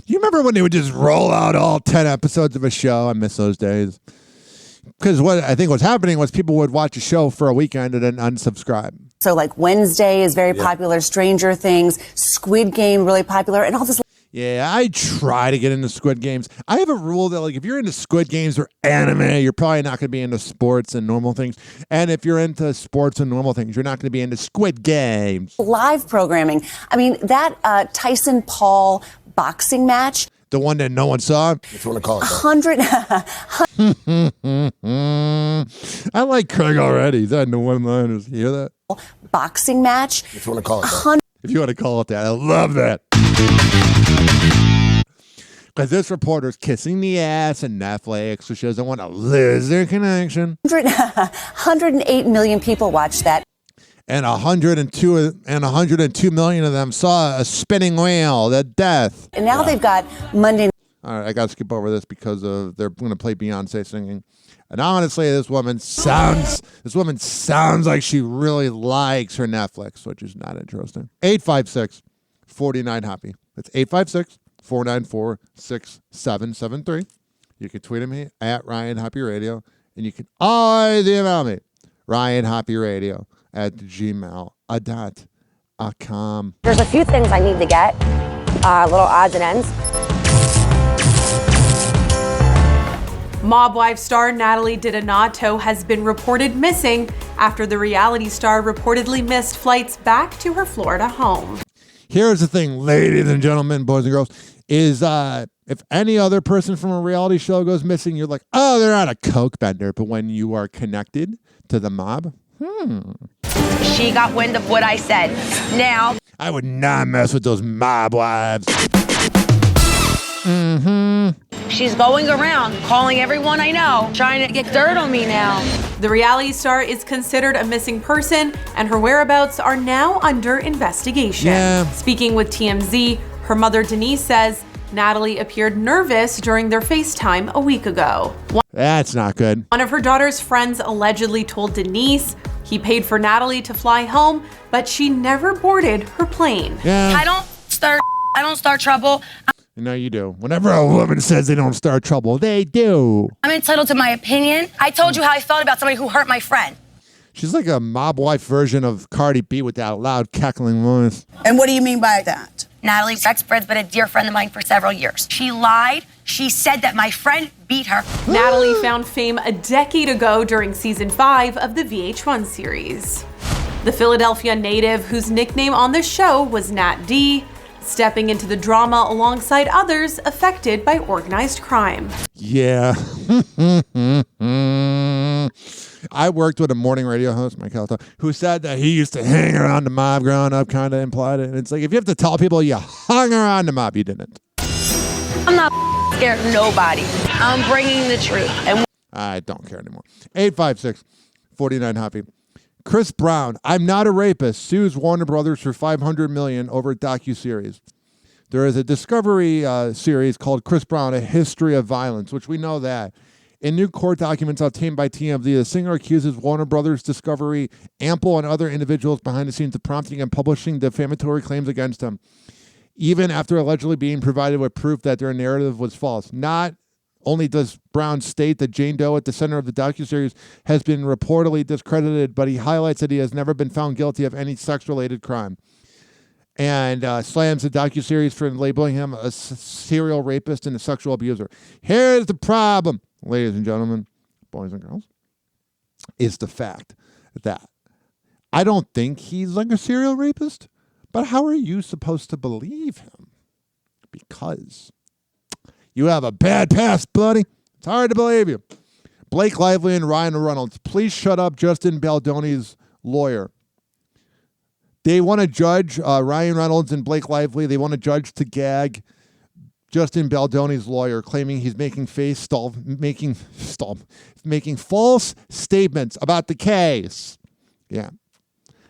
You remember when they would just roll out all 10 episodes of a show? I miss those days. Because what I think was happening was people would watch a show for a weekend and then unsubscribe. So like Wednesday is very popular, Stranger Things, Squid Game really popular, and all this. Yeah, I try to get into Squid Games. I have a rule that, like, if you're into Squid Games or anime, you're probably not going to be into sports and normal things. And if you're into sports and normal things, you're not going to be into Squid Games. Live programming. I mean, that Tyson-Paul boxing match. The one that no one saw? If you want to call it that. I like Craig already. He's had the one-liners. You hear that? Boxing match. If you want to call it that. If you want to call it that. I love that. Because this reporter's kissing the ass in Netflix, so she doesn't want to lose their connection. 108 million people watched that. And 102 million of them saw a spinning wheel, the death. And now they've got Monday. All right, I got to skip over this because of they're going to play Beyonce singing. And honestly, this woman sounds like she really likes her Netflix, which is not interesting. 856-49-HOPPY. That's 856-494-6773. You can tweet at me at Ryan Hoppe Radio, and you can always email me, ryanhopperadio@gmail.com. There's a few things I need to get, little odds and ends. Mob Wife star Natalie DiDonato has been reported missing after the reality star reportedly missed flights back to her Florida home. Here's the thing, ladies and gentlemen, boys and girls, is if any other person from a reality show goes missing, you're like, oh, they're not a coke bender. But when you are connected to the mob, She got wind of what I said. Now, I would not mess with those mob wives. She's going around calling everyone I know, trying to get dirt on me now. The reality star is considered a missing person, and her whereabouts are now under investigation. Yeah. Speaking with TMZ, her mother Denise says Natalie appeared nervous during their FaceTime a week ago. That's not good. One of her daughter's friends allegedly told Denise he paid for Natalie to fly home, but she never boarded her plane. Yeah. I don't start trouble. No, you do. Whenever a woman says they don't start trouble, they do. I'm entitled to my opinion. I told you how I felt about somebody who hurt my friend. She's like a mob wife version of Cardi B with that loud cackling voice. And what do you mean by that? Natalie's ex-friend's been a dear friend of mine for several years. She lied. She said that my friend beat her. Natalie found fame a decade ago during season 5 of the VH1 series. The Philadelphia native, whose nickname on the show was Nat D, stepping into the drama alongside others affected by organized crime. Yeah. I worked with a morning radio host, Mike Calta, who said that he used to hang around the mob growing up, kind of implied it. And it's like, if you have to tell people you hung around the mob, you didn't. I'm not scared of nobody. I'm bringing the truth. And I don't care anymore. 856-49-HOPPY. Chris Brown, I'm not a rapist, sues Warner Brothers for $500 million over docuseries. There is a Discovery series called Chris Brown, A History of Violence, which we know that. In new court documents obtained by TMZ, the singer accuses Warner Brothers, Discovery, Ample, and other individuals behind the scenes of prompting and publishing defamatory claims against him, even after allegedly being provided with proof that their narrative was false. Not only does Brown state that Jane Doe at the center of the docuseries has been reportedly discredited, but he highlights that he has never been found guilty of any sex-related crime, and slams the docuseries for labeling him a serial rapist and a sexual abuser. Here's the problem, ladies and gentlemen, boys and girls, is the fact that I don't think he's like a serial rapist, but how are you supposed to believe him? Because you have a bad past, buddy. It's hard to believe you. Blake Lively and Ryan Reynolds, please shut up Justin Baldoni's lawyer. They want to judge Ryan Reynolds and Blake Lively. They want to judge to gag Justin Baldoni's lawyer, claiming he's making false statements about the case. Yeah.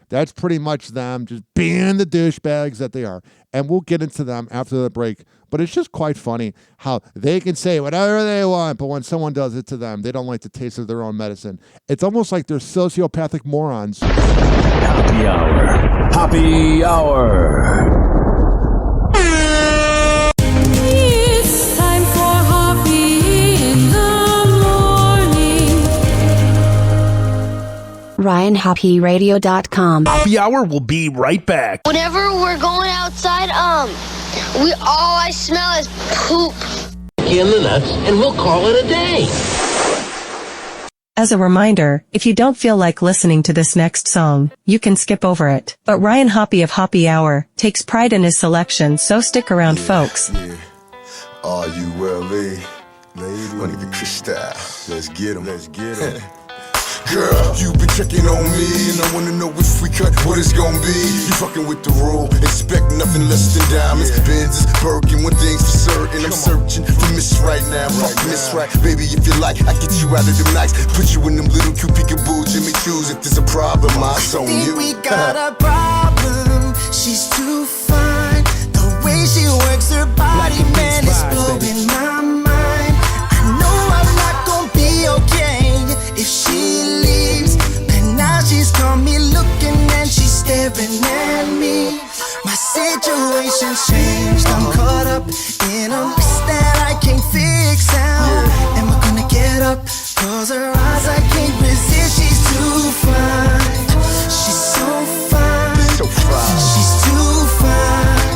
That's pretty much them just being the douchebags that they are. And we'll get into them after the break. But it's just quite funny how they can say whatever they want, but when someone does it to them, they don't like the taste of their own medicine. It's almost like they're sociopathic morons. Happy Hour. Happy Hour. It's time for Hoppe in the morning. RyanHoppeRadio.com. Happy Hour will be right back. Whenever we're going outside, all I smell is poop. In the nuts, and we'll call it a day. As a reminder, if you don't feel like listening to this next song, you can skip over it. But Ryan Hoppe of Hoppe Hour takes pride in his selection, so stick around, folks. R-U-L-E, money the crystal. Let's get 'em. Let's get 'em. Girl, you been checking on me, and I wanna know if we cut, what it's gonna be. You fucking with the rule, expect nothing less than diamonds. Benzes, Birkin, one thing's for certain. I'm searching for Miss Right now. Fuck Miss Right, baby, if you like, I get you out of them nights. Put you in them little cute peekaboo Jimmy Choos. If there's a problem, I's on you. We got a problem. She's too fine. The way she works her body, man, is blowing my mind. I know I'm not gonna be okay if she leaves. And now she's got me looking and she's staring at me. My situation's changed. I'm caught up in a mess that I can't fix out. Am I gonna get up? Cause her eyes I can't resist. She's too fine. She's so fine. So fine. She's too fine.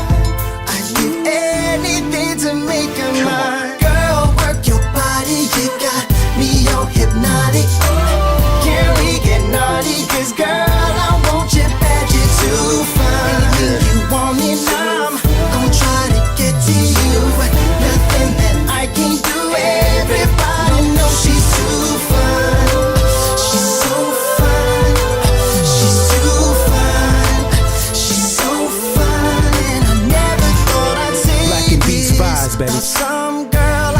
I'd give anything to make her mine. Girl, work your body. You got me all hypnotic. Can we get naughty? Cause girl, I want you bad. You're too fine. You want me now, I'm gonna try to get to you. Nothing that I can't do. Everybody knows she's too fine. She's so fine. She's too fine. She's so fine. And I never thought I'd say Black and Beats vibes, baby. about some girl.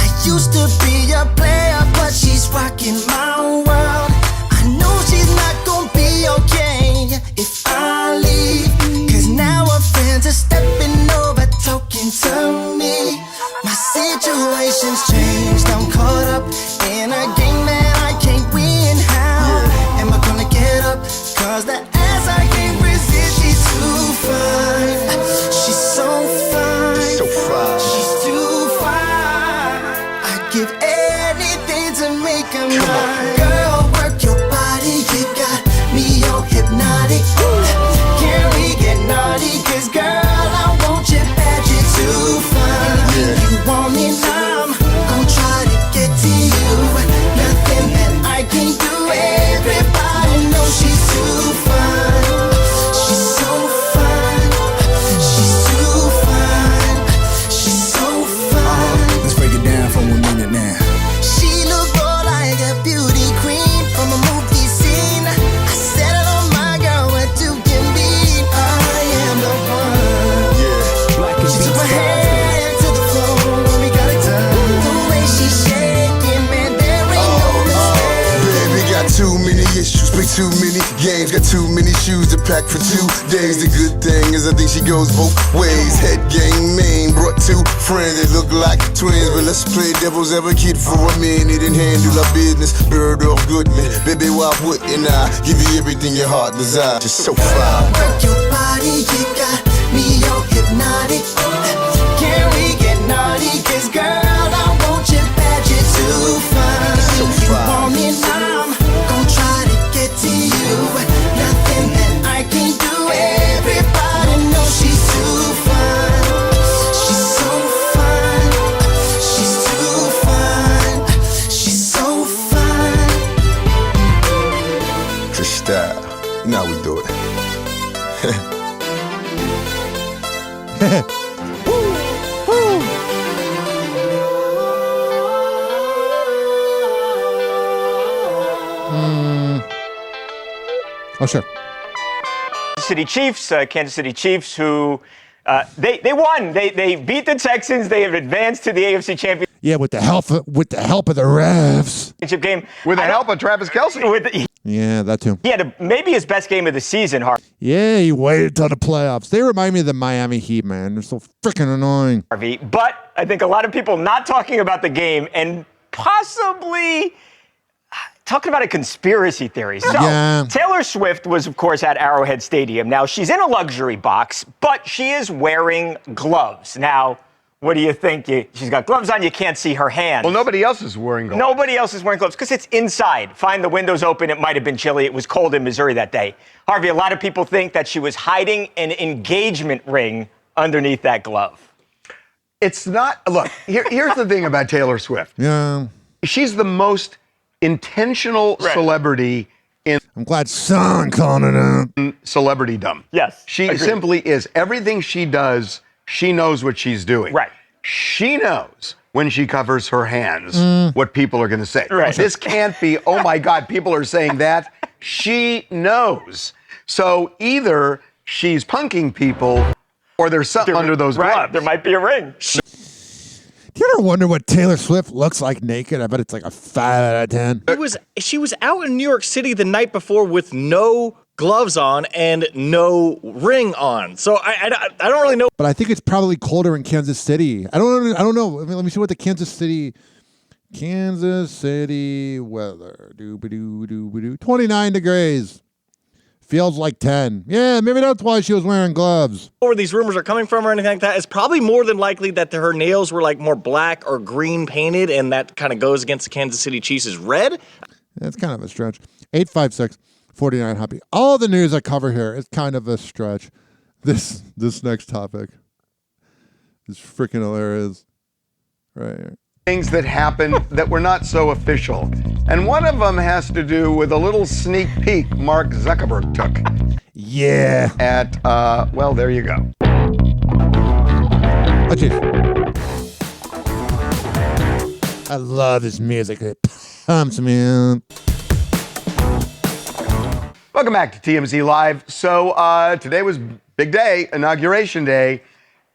I used to be a player, but she's rocking my world. I know she's not gonna be okay if I leave. Cause now her friends are stepping over, talking to me. My situation's changed. I'm caught up in a game that I can't win. How am I gonna get up? Cause the ass I can't resist. She's too fine. She's so fine. So fine. She's too fine. I'd give anything to make her mine. Girl, work your body. You got me all hypnotic. Can we get naughty? Cause girl, I want you bad. You're too fine. You want me now, I'm gonna try to get to you. Nothing that I can't do. Everybody knows she's too fine. She's so fine. She's too fine. She's so fine. Let's break it down for a minute now. She look more like a beauty queen from a movie scene. I settled on my girl, what you can be. I am the one. Black and She took Beats my vibes, baby. hand to the floor when we got it done. The way she's shaking, man, there ain't no mistake. Baby got too many issues, play too many games, got too many shoes to pack for 2 days. The good thing is I think she goes both ways. Head gang main, brought 2 friends that look like twins. But let's play devil's advocate for a minute and handle our business. Bird off Goodman, baby, why wouldn't I give you everything your heart desires? Just so fine. Work your body, you got me all hypnotic. Can we get naughty? Cause girl, I want you bad. You're too fine. So You fine. want me now, I'm gonna try to get to you. Nothing that I can't do. Everybody knows she's too fine. She's so fine. She's too fine. She's so fine. Crystal, now we do it. Oh, sure. Kansas City Chiefs, who they won. They beat the Texans. They have advanced to the AFC Championship Yeah, with the help of the refs. game. With the help of Travis Kelce. Yeah, that too. He had maybe his best game of the season, Harvey. Yeah, he waited till the playoffs. They remind me of the Miami Heat, man. They're so freaking annoying. But I think a lot of people not talking about the game and possibly talking about a conspiracy theory. So, Yeah. Taylor Swift was, of course, at Arrowhead Stadium. Now, she's in a luxury box, but she is wearing gloves. Now, What do you think? She's got gloves on. You can't see her hands. Well, nobody else is wearing gloves. Nobody else is wearing gloves because it's inside. Find the windows open. It might have been chilly. It was cold in Missouri that day. Harvey, a lot of people think that she was hiding an engagement ring underneath that glove. It's not. Look, here's the thing about Taylor Swift. Yeah. She's the most intentional celebrity in. I'm glad Son calling it out. Celebritydom. Yes. She agreed. simply is. Everything she does, she knows what she's doing. Right. She knows when she covers her hands what people are going to say. Right. This can't be, oh my God, people are saying that. She knows. So either she's punking people or there's something under those gloves. There might be a ring. Do you ever wonder what Taylor Swift looks like naked? I bet it's like a 5 out of 10. She was out in New York City the night before with no gloves on and no ring on. So I don't really know. But I think it's probably colder in Kansas City. I don't know. I mean, let me see what the Kansas City weather. 29 degrees. Feels like 10. Yeah, maybe that's why she was wearing gloves. Where these rumors are coming from or anything like that, it's probably more than likely that her nails were like more black or green painted, and that kind of goes against the Kansas City Chiefs' red. That's kind of a stretch. 856-49 Hoppe. All the news I cover here is kind of a stretch. This next topic is freaking hilarious. Right here. Things that happened that were not so official. And one of them has to do with a little sneak peek Mark Zuckerberg took. Yeah. At, well, there you go. Oh, geez. I love this music. It pumps me up. Welcome back to TMZ Live. So today was big day, Inauguration Day.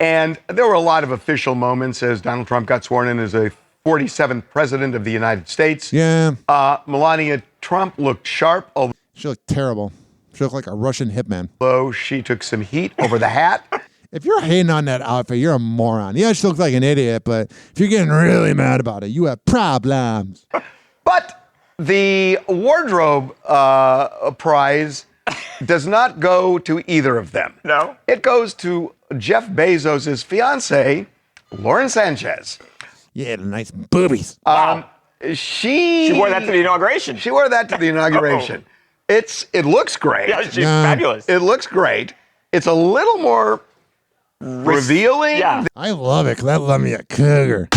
And there were a lot of official moments as Donald Trump got sworn in as a 47th president of the United States. Yeah. Melania Trump looked sharp. She looked terrible. She looked like a Russian hitman. Although she took some heat over the hat. If you're hating on that outfit, you're a moron. Yeah, she looked like an idiot, but if you're getting really mad about it, you have problems. But the wardrobe prize does not go to either of them. No. It goes to Jeff Bezos' fiancée, Lauren Sanchez. Yeah, the nice boobies. She wore that to the inauguration. She wore that to the inauguration. It looks great. Yeah, she's fabulous. It looks great. It's a little more revealing. Yeah. I love it because that love me a cougar.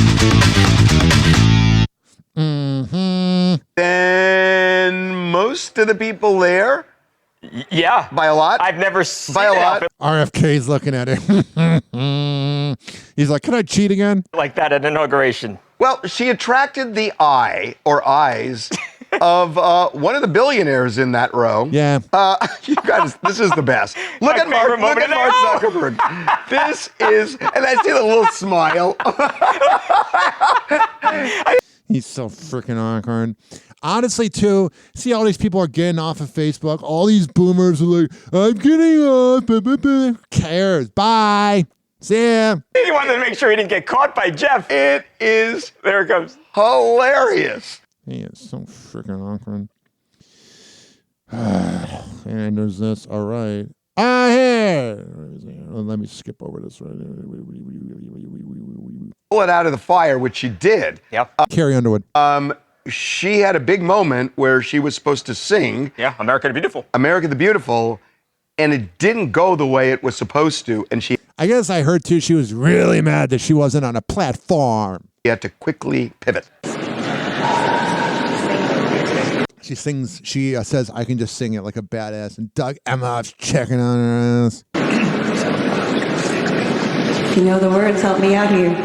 Mm-hmm. Then most of the people there. Yeah. By a lot? I've never seen by a lot. RFK's looking at it. He's like, can I cheat again? Like that at inauguration. Well, she attracted the eye or eyes of one of the billionaires in that row. Yeah. You guys, this is the best. Look at Mark Zuckerberg. This is, and I see the little smile. He's so freaking awkward. Honestly, too, see all these people are getting off of Facebook. All these boomers are like, I'm getting off. Who cares? Bye. See ya. He wanted to make sure he didn't get caught by Jeff. It is. There it comes. Hilarious. He is so freaking awkward. And there's this. All right. Here. Let me skip over this. Pull it out of the fire, which she did. Yep. Carrie Underwood. She had a big moment where she was supposed to sing. Yeah, America the Beautiful. America the Beautiful, and it didn't go the way it was supposed to. And I guess I heard too, she was really mad that she wasn't on a platform. She had to quickly pivot. She sings, she says, I can just sing it like a badass. And Doug Emhoff's checking on her ass. If you know the words, help me out here.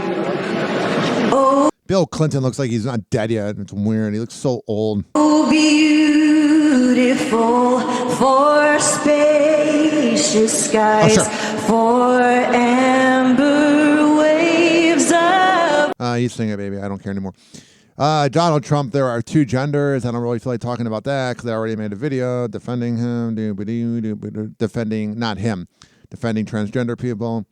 Oh. Bill Clinton looks like he's not dead yet. It's weird. He looks so old. Oh, beautiful for spacious skies, for amber waves of... You sing it, baby. I don't care anymore. Donald Trump, there are two genders. I don't really feel like talking about that because I already made a video defending him, defending transgender people.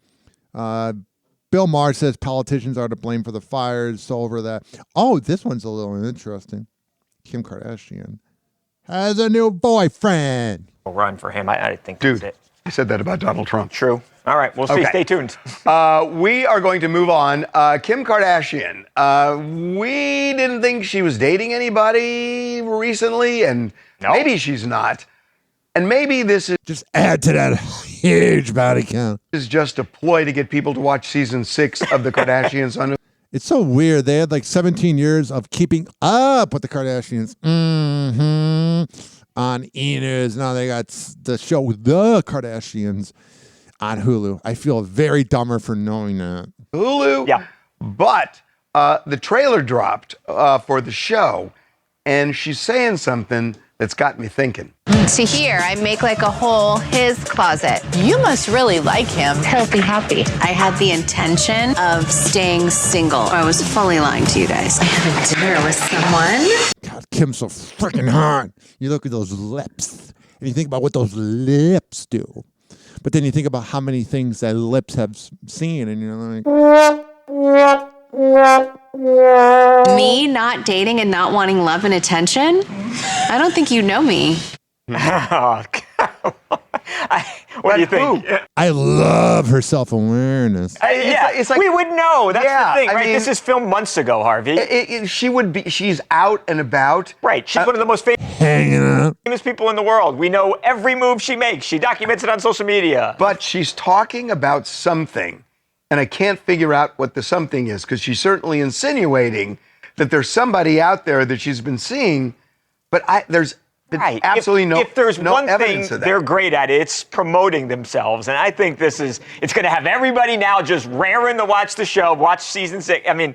Bill Maher says politicians are to blame for the fires. So over that. Oh, this one's a little interesting. Kim Kardashian has a new boyfriend. We'll run for him. I think Dude, that's it. I said that about Donald Trump. True. All right, we'll see. Okay. Stay tuned. We are going to move on. Kim Kardashian. We didn't think she was dating anybody recently, and maybe she's not. And maybe this is just add to that huge body count. Is just a ploy to get people to watch season 6 of the Kardashians on. It's so weird. They had like 17 years of keeping up with the Kardashians. On E! News. Now they got the show The Kardashians on Hulu. I feel very dumber for knowing that. Hulu? Yeah. But the trailer dropped for the show, and she's saying something that's got me thinking. To here, I make like a hole his closet. You must really like him. Healthy, happy. I had the intention of staying single. I was fully lying to you guys. I have a dinner with someone. God, Kim's so freaking hot. You look at those lips, and you think about what those lips do. But then you think about how many things that lips have seen, and you're like... Me not dating and not wanting love and attention? I don't think you know me. What do you think? I love her self-awareness. It's like we would know. That's the thing, right? I mean, this is filmed months ago, Harvey. She's out and about. Right. She's one of the most hanging out. famous people in the world. We know every move she makes. She documents it on social media. But she's talking about something, and I can't figure out what the something is, because she's certainly insinuating that there's somebody out there that she's been seeing, but there's absolutely no If there's one thing evidence of that. they're great at, it's promoting themselves. And I think it's going to have everybody now just raring to watch the show, watch season 6. I mean,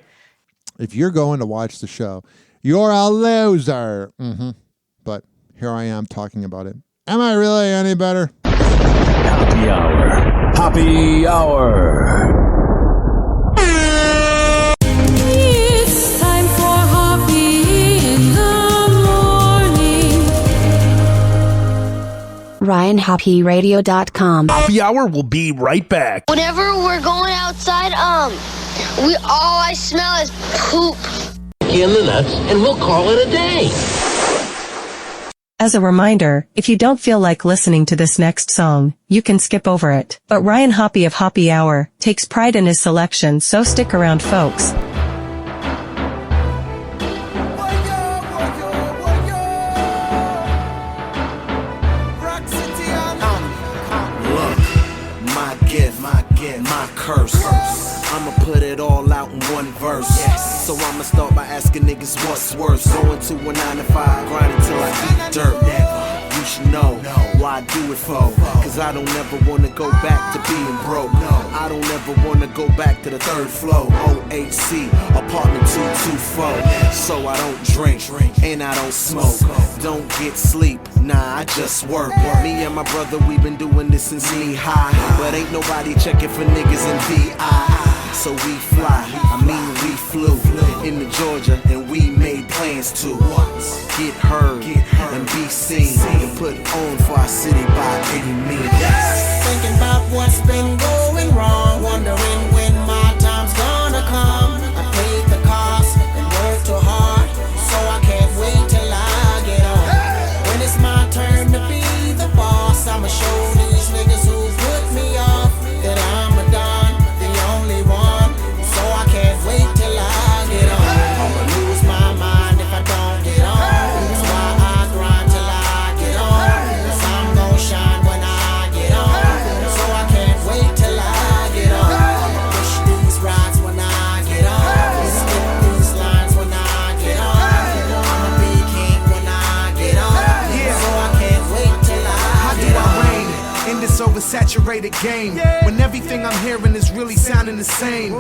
if you're going to watch the show, you're a loser. But here I am talking about it. Am I really any better? Happy Hour. Happy Hour. It's time for Hoppe in the morning. RyanHoppeRadio.com. Happy Hour will be right back. Whenever we're going outside, all I smell is poop. In the nuts, and we'll call it a day. As a reminder, if you don't feel like listening to this next song, you can skip over it. But Ryan Hoppe of Hoppe Hour takes pride in his selection, so stick around, folks. My curse. I'ma put it all out in one verse. Yes. So I'ma start by asking niggas what's worse. Going to a 9 to 5, grinding till I eat dirt. You should know why I do it for. Cause I don't ever wanna go back to being broke. I don't ever wanna go back to the 3rd floor. OHC, apartment 224. So I don't drink and I don't smoke. Don't get sleep, nah, I just work. Me and my brother, we've been doing this since knee high. But ain't nobody checking for niggas in VI. So we fly, we flew into Georgia and we made plans to get heard and be seen and put on for our city by any means. Thinking about what's been going wrong, wondering when my time's gonna come. I paid the cost and worked too hard, so I can't wait till I get on. When it's my turn to be the boss, I'ma show these niggas who put me off that I'm a don, the only one. So I can't wait till I get on. I'ma lose my mind if I don't get on. That's why I grind till I get on. Cause I'm gon' shine when I get on. So I can't wait till I get on. I'ma push these rides when I get on. Skip these lines when I get on. I'ma be king when I get on. So I can't wait till I get on. In this oversaturated game, when everything I'm hearing is really sounding the same.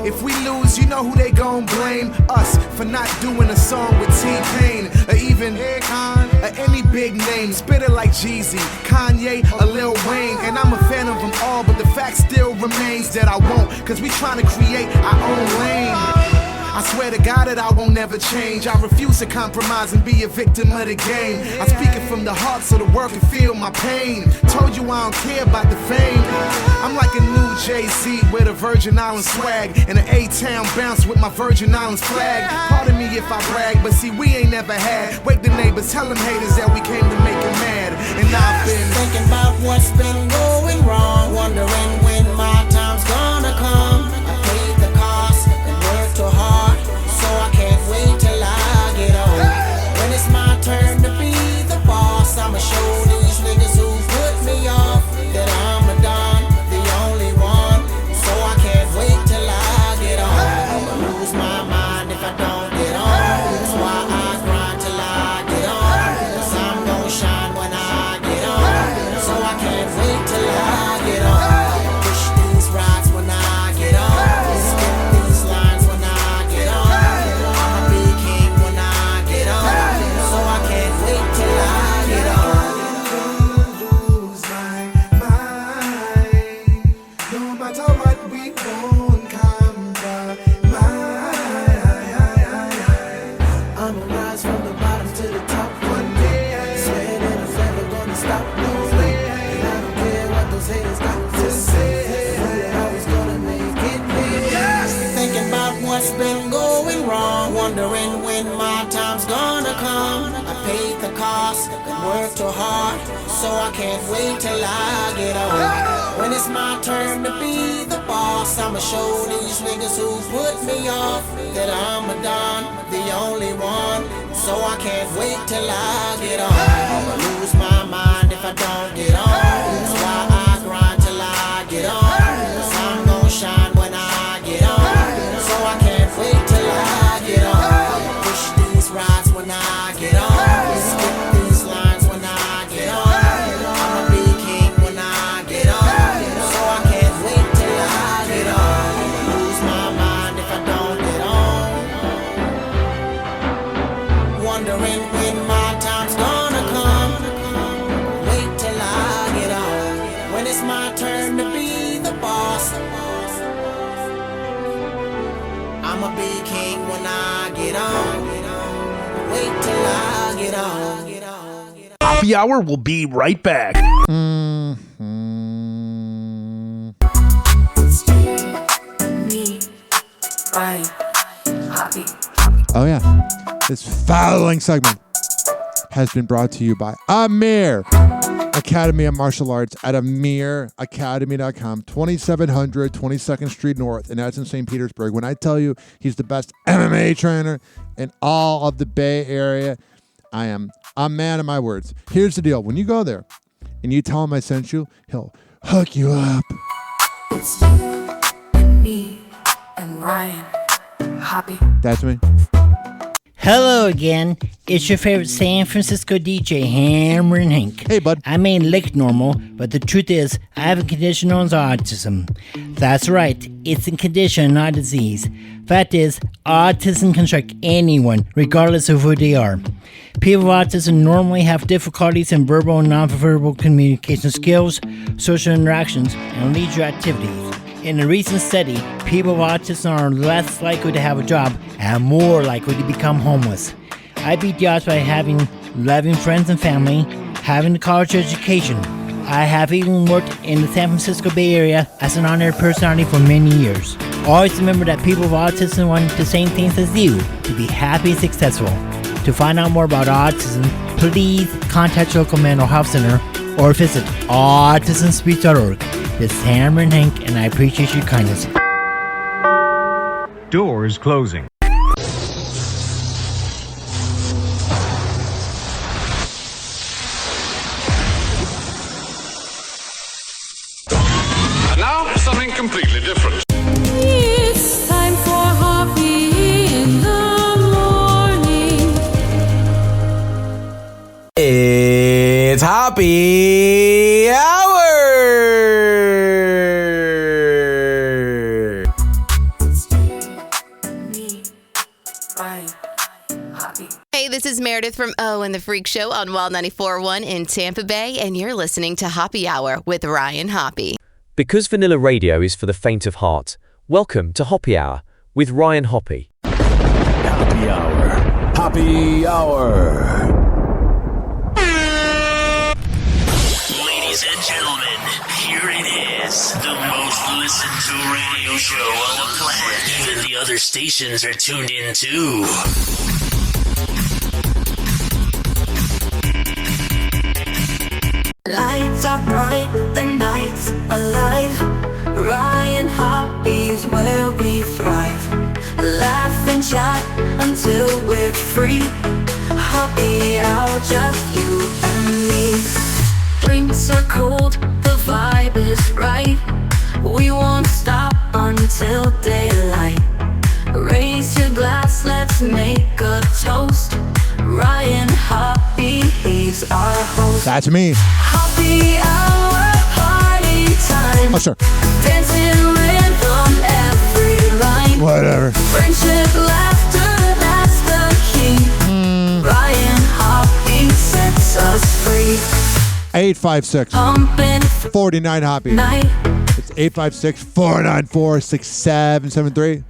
If we lose, you know who they gon' blame? Us for not doing a song with T-Pain, or even Akon, or any big name. Spit it like Jeezy, Kanye, or Lil Wayne. And I'm a fan of them all, but the fact still remains that I won't, cause we tryna create our own lane. I swear to God that I won't never change. I refuse to compromise and be a victim of the game. I speak it from the heart so the world can feel my pain. Told you I don't care about the fame. I'm like a new Jay-Z with a Virgin Islands swag and an A-Town bounce with my Virgin Islands flag. Pardon me if I brag, but see we ain't never had. Wake the neighbors, tell them haters that we came to make them mad. And I've been thinking about what's been going wrong, wondering when boss. Work too hard, so I can't wait till I get on. When it's my turn to be the boss, I'ma show these niggas who put me off that I'm a don, the only one. So I can't wait till I get on. I'ma lose my mind if I don't get on. That's why I grind till I get on. 'Cause I'm gon' shine when I get on. So I can't wait till I get on. I'ma push these rides when I get on. Skip these lines when I get on. I'ma be king when I get on. So I can't wait till I get on. I'ma lose my mind if I don't get on. Wondering when my time's gonna come. Wait till I get on. When it's my turn to be the boss, I'ma be king when I get on. Wait till I get on. Hoppe Hour will be right back. Oh, yeah. This fouling segment has been brought to you by Amir Academy of Martial Arts at amiracademy.com, 2700 22nd Street North, and that's in St. Petersburg. When I tell you he's the best MMA trainer in all of the Bay Area, I'm a man of my words. Here's the deal. When you go there and you tell him I sent you, he'll hook you up. It's you and me and Ryan Hoppe. That's me. Hello again. It's your favorite San Francisco DJ, Hammer and Hank. Hey, bud. I may look normal, but the truth is, I have a condition known as autism. That's right. It's a condition, not a disease. Fact is, autism can strike anyone, regardless of who they are. People with autism normally have difficulties in verbal and non-verbal communication skills, social interactions, and leisure activities. In a recent study, people with autism are less likely to have a job and more likely to become homeless. I beat the odds by having loving friends and family, having a college education. I have even worked in the San Francisco Bay Area as an honored personality for many years. Always remember that people with autism want the same things as you, to be happy and successful. To find out more about autism, please contact your local mental health center or visit autismspeech.org. This is Hammer and Hank, and I appreciate your kindness. Doors closing. And now, something completely different. It's time for Hoppe in the morning. It's Hoppe Hour! Hey, this is Meredith from O and the Freak Show on Wild 94.1 in Tampa Bay, and you're listening to Hoppe Hour with Ryan Hoppe. Because vanilla radio is for the faint of heart, welcome to Hoppe Hour with Ryan Hoppe. Hoppe Hour. Hoppe Hour. Ladies and gentlemen, here it is. The most listened to radio show on the planet. Even the other stations are tuned in too. Lights are bright, the night's alive. Ryan Hoppe's where we thrive. Laugh and chat until we're free. Hoppe Hour, just you and me. Drinks are cold, the vibe is right. We won't stop until daylight. Raise your glass, let's make a toast. Ryan Hoppe, he's our host. That's me. Hoppe Hour, party time. Oh, sure. Dancing rhythm, every line. Whatever. Friendship, laughter, that's the key. Ryan Hoppe sets us free. 856-49 Hoppe. It's 856-494-6773.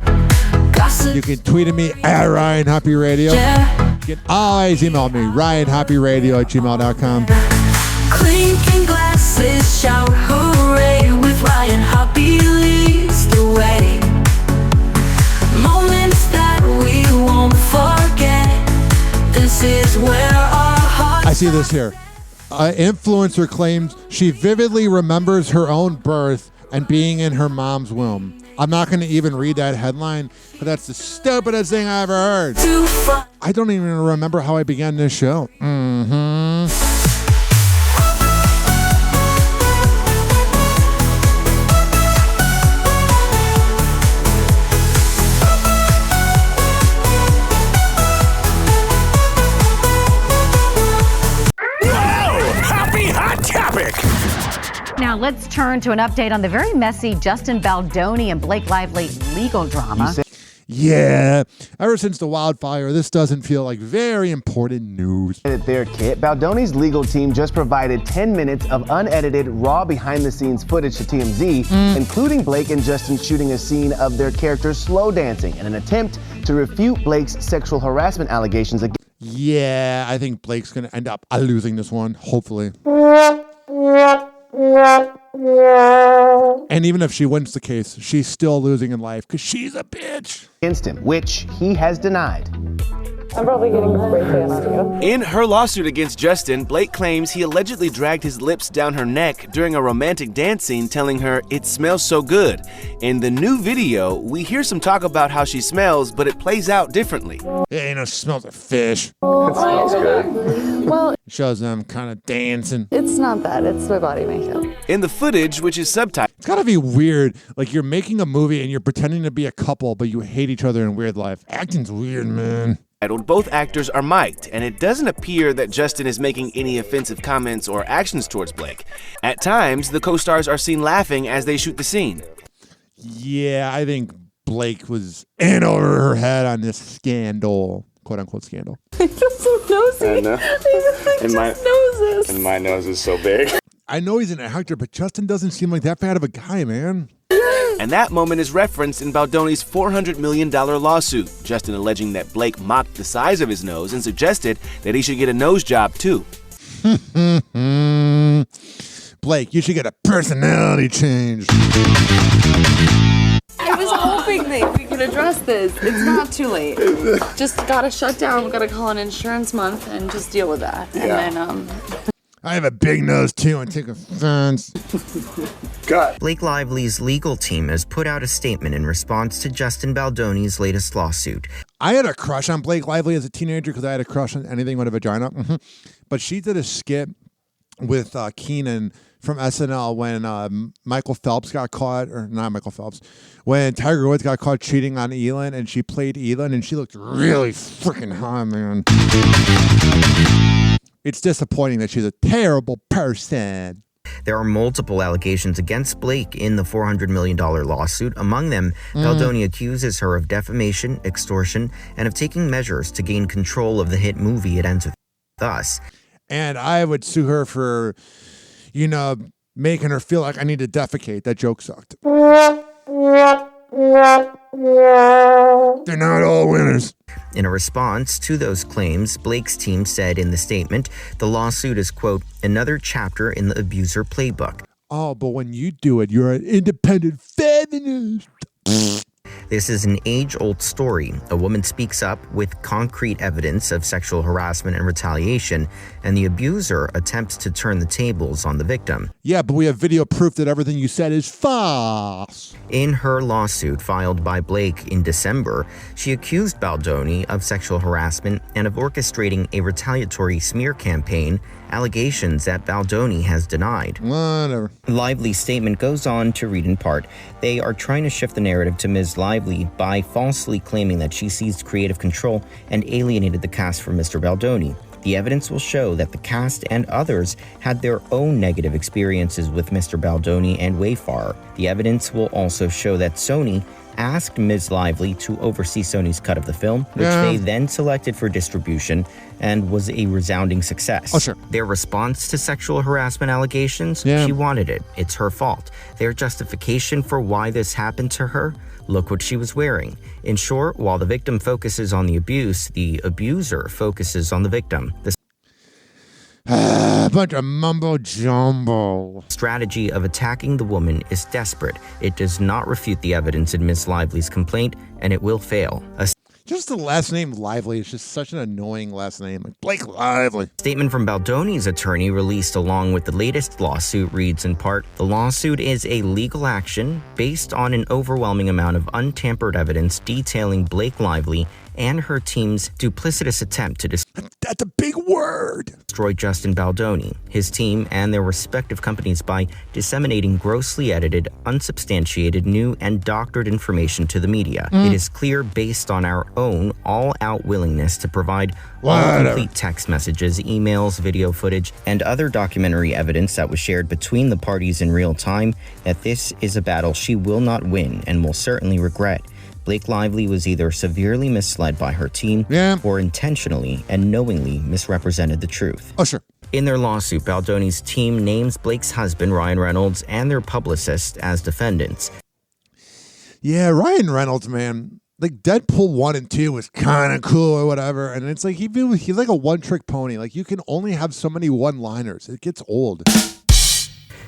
You can tweet at me at Ryan Hoppe Radio. You can always email me, ryanhopperadio@gmail.com. Clinking glasses, shout hooray with Ryan Hoppe leads the way. Moments that we won't forget. This is where our hearts see this here. Influencer claims she vividly remembers her own birth and being in her mom's womb. I'm not going to even read that headline, but that's the stupidest thing I ever heard. I don't even remember how I began this show. Now let's turn to an update on the very messy Justin Baldoni and Blake Lively legal drama. Yeah, ever since the wildfire, this doesn't feel like very important news. There, Kit. Baldoni's legal team just provided 10 minutes of unedited, raw behind-the-scenes footage to TMZ, including Blake and Justin shooting a scene of their characters slow dancing in an attempt to refute Blake's sexual harassment allegations against. Yeah, I think Blake's going to end up losing this one, hopefully. And even if she wins the case, she's still losing in life because she's a bitch. Against him, which he has denied. I'm probably getting spray tan on you. In her lawsuit against Justin, Blake claims he allegedly dragged his lips down her neck during a romantic dance scene, telling her, "It smells so good." In the new video, we hear some talk about how she smells, but it plays out differently. Yeah, she smells like fish. It smells good. Well, shows them kind of dancing. It's not that. It's my body makeup. In the footage, which is subtitled, it's gotta be weird. Like you're making a movie and you're pretending to be a couple, but you hate each other in weird life. Acting's weird, man. Both actors are mic'd, and it doesn't appear that Justin is making any offensive comments or actions towards Blake. At times, the co-stars are seen laughing as they shoot the scene. Yeah, I think Blake was in over her head on this scandal, quote-unquote scandal. I'm so nosy. I know. Noses. And my nose is so big. I know he's an actor, but Justin doesn't seem like that bad of a guy, man. And that moment is referenced in Baldoni's $400 million lawsuit, Justin alleging that Blake mocked the size of his nose and suggested that he should get a nose job too. Blake, you should get a personality change. I was hoping that we could address this. It's not too late. Just gotta shut down. We gotta call an insurance month and just deal with that. Yeah. And then, I have a big nose too and take offense. Blake Lively's legal team has put out a statement in response to Justin Baldoni's latest lawsuit. I had a crush on Blake Lively as a teenager because I had a crush on anything with a vagina. But she did a skit with Keenan from SNL when Michael Phelps got caught, or not Michael Phelps, when Tiger Woods got caught cheating on Elin, and she played Elin, and she looked really freaking hot, man. It's disappointing that she's a terrible person. There are multiple allegations against Blake in the $400 million lawsuit. Among them, Baldoni accuses her of defamation, extortion, and of taking measures to gain control of the hit movie it ends with us. And I would sue her for, making her feel like I need to defecate. That joke sucked. They're not all winners. In a response to those claims, Blake's team said in the statement, the lawsuit is, quote, another chapter in the abuser playbook. Oh, but when you do it, you're an independent feminist. This is an age-old story. A woman speaks up with concrete evidence of sexual harassment and retaliation, and the abuser attempts to turn the tables on the victim. Yeah, but we have video proof that everything you said is false. In her lawsuit filed by Blake in December, she accused Baldoni of sexual harassment and of orchestrating a retaliatory smear campaign, allegations that Baldoni has denied. Whatever. Lively's statement goes on to read in part, they are trying to shift the narrative to Ms. Lively by falsely claiming that she seized creative control and alienated the cast from Mr. Baldoni. The evidence will show that the cast and others had their own negative experiences with Mr. Baldoni and Wayfarer. The evidence will also show that Sony asked Ms. Lively to oversee Sony's cut of the film, which they then selected for distribution and was a resounding success. Oh, sure. Their response to sexual harassment allegations, she wanted it. It's her fault. Their justification for why this happened to her, look what she was wearing. In short, while the victim focuses on the abuse, the abuser focuses on the victim. A bunch of mumbo jumbo. Strategy of attacking the woman is desperate. It does not refute the evidence in Ms. Lively's complaint, and it will fail. Just the last name Lively is just such an annoying last name. Like Blake Lively. Statement from Baldoni's attorney released along with the latest lawsuit reads in part, the lawsuit is a legal action based on an overwhelming amount of untampered evidence detailing Blake Lively and her team's duplicitous attempt to That's a big word. Destroy Justin Baldoni, his team, and their respective companies by disseminating grossly edited, unsubstantiated, new, and doctored information to the media. It is clear based on our own all-out willingness to provide all complete text messages, emails, video footage, and other documentary evidence that was shared between the parties in real time that this is a battle she will not win and will certainly regret. Blake Lively was either severely misled by her team or intentionally and knowingly misrepresented the truth. Oh, sure. In their lawsuit, Baldoni's team names Blake's husband, Ryan Reynolds, and their publicist as defendants. Yeah, Ryan Reynolds, man. Like Deadpool 1 and 2 was kind of cool or whatever. And it's like he's like a one-trick pony. Like you can only have so many one-liners. It gets old.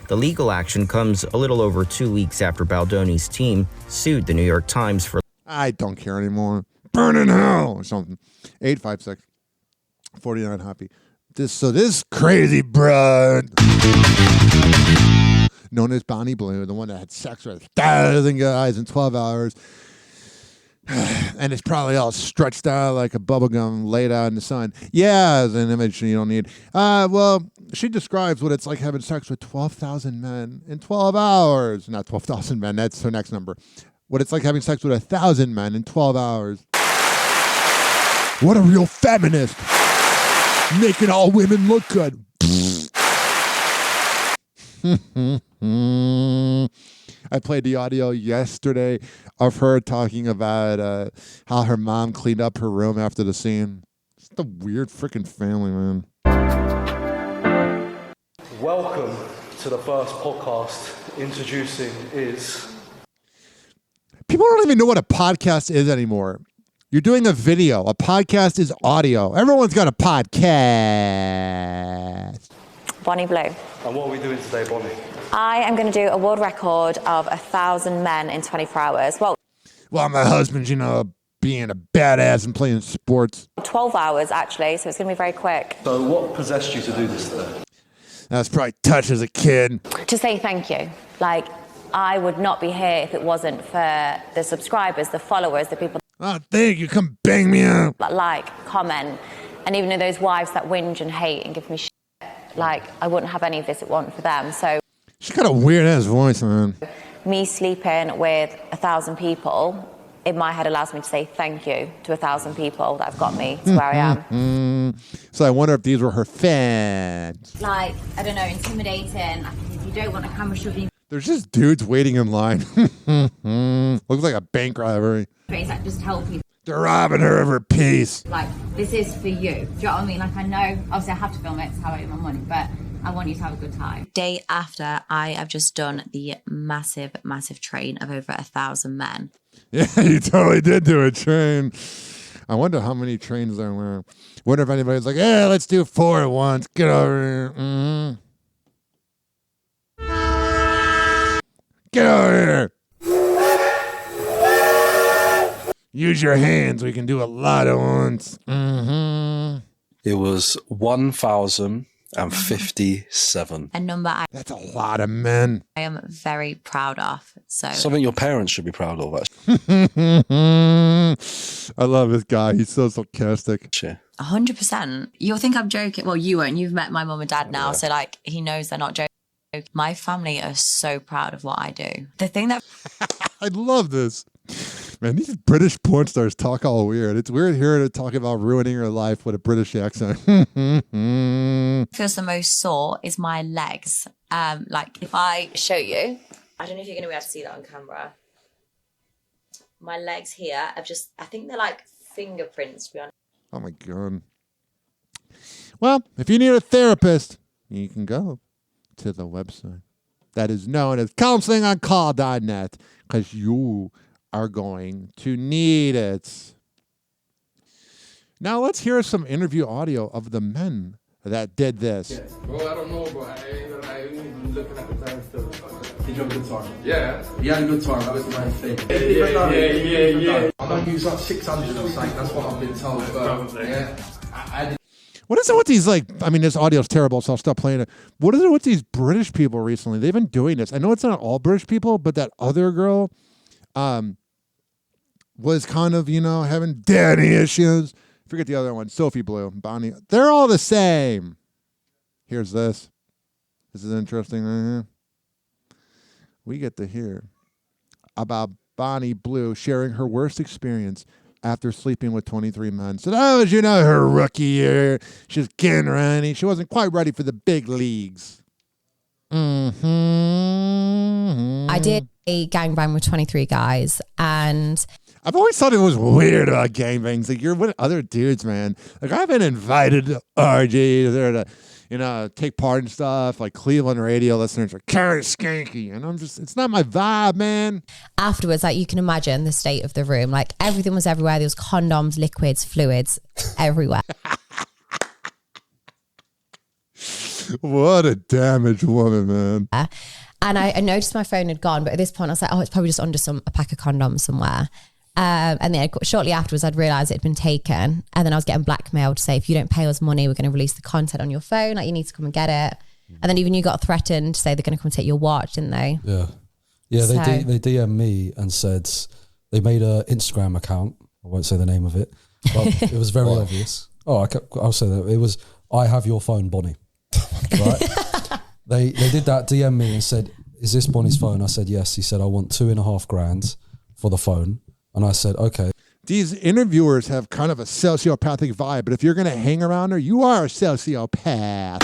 The legal action comes a little over 2 weeks after Baldoni's team sued the New York Times for I don't care anymore. Burn in hell or something. 856-49 Hoppe. This crazy broad, known as Bonnie Blue, the one that had sex with 1,000 guys in 12 hours, and it's probably all stretched out like a bubblegum laid out in the sun. Yeah, it's an image you don't need. Well, she describes what it's like having sex with 12,000 men in 12 hours. Not 12,000 men, that's her next number. What it's like having sex with 1,000 men in 12 hours. What a real feminist. Making all women look good. I played the audio yesterday of her talking about how her mom cleaned up her room after the scene. It's a weird freaking family, man. Welcome to the first podcast. Introducing is... People don't even know what a podcast is anymore. You're doing a video. A podcast is audio. Everyone's got a podcast. Bonnie Blue. And what are we doing today, Bonnie? I am going to do a world record of 1,000 men in 24 hours. Well, my husband's, being a badass and playing sports. 12 hours, actually, so it's going to be very quick. So what possessed you to do this today? That's probably touch as a kid. To say thank you. Like, I would not be here if it wasn't for the subscribers, the followers, the people Oh, thank you. Come bang me up. that like, comment, and even those wives that whinge and hate and give me shit. Like, I wouldn't have any of this if it wasn't for them. So She's got a weird-ass voice, man. me sleeping with 1,000 people in my head allows me to say thank you to 1,000 people that have got me to where I am. So I wonder if these were her fans. Like, I don't know, intimidating. If you don't want a camera shoving There's just dudes waiting in line. Looks like a bank robbery. face, that just help you. They're robbing her of her peace. Like, this is for you. Do you know what I mean? Like, I know, obviously I have to film it, it's how I earn my money, but I want you to have a good time. Day after, I have just done the massive train of over 1,000 men. Yeah, you totally did do a train. I wonder how many trains there were. Wonder if anybody's like, yeah, let's do 4 at once. Get over here. Get over here. Use your hands. We can do a lot at once. It was 1,057. A number That's a lot of men. I am very proud of. So Something your parents should be proud of, actually. I love this guy. He's so sarcastic. 100%. You'll think I'm joking. Well, you won't. You've met my mum and dad now, so like he knows they're not joking. My family are so proud of what I do. The thing that I love this. Man, these British porn stars talk all weird. It's weird hearing her talk about ruining her life with a British accent. feels the most sore is my legs. Like if I show you, I don't know if you're going to be able to see that on camera. My legs here have just, I think they're like fingerprints, to be honest. Oh my God. Well, if you need a therapist, you can go to the website that is known as counselingoncall.net because you are going to need it. Now let's hear some interview audio of the men that did this. Well, I don't know, but I ain't looking at the time still. Did you have a good time? Yeah. You had a good time, that was the main thing. Yeah. I'm going to use like 600 or something, that's what I've been told. But, Probably. yeah. I did. What is it with these, like, I mean, this audio's terrible, so I'll stop playing it. What is it with these British people recently? They've been doing this. I know it's not all British people, but that other girl was kind of, having daddy issues. Forget the other one. Sophie Blue, Bonnie. They're all the same. Here's this. This is interesting right here. We get to hear about Bonnie Blue sharing her worst experience after sleeping with 23 men. So that was, her rookie year. She was getting ready. She wasn't quite ready for the big leagues. Mm-hmm. I did a gangbang with 23 guys, and I've always thought it was weird about gangbangs. Like, you're with other dudes, man. Like, I've been invited to RGs there to, take part in stuff. Like, Cleveland radio listeners are kind of skanky. And I'm just, it's not my vibe, man. afterwards, like, you can imagine the state of the room. Like, everything was everywhere. There was condoms, liquids, fluids everywhere. What a damaged woman, man. And I noticed my phone had gone, but at this point I was like, oh, it's probably just under a pack of condoms somewhere. And then shortly afterwards, I'd realised it had been taken. And then I was getting blackmailed to say, if you don't pay us money, we're going to release the content on your phone. Like, you need to come and get it. And then even you got threatened to say they're going to come and take your watch, didn't they? Yeah. Yeah, they DM'd me and said they made an Instagram account. I won't say the name of it, but it was very obvious. Oh, I'll say that. It was, I have your phone, Bonnie. Right? They did that, DM me and said, is this Bonnie's phone? I said, yes. He said, I want $2,500 for the phone. And I said, okay. These interviewers have kind of a sociopathic vibe, but if you're going to hang around her, you are a sociopath.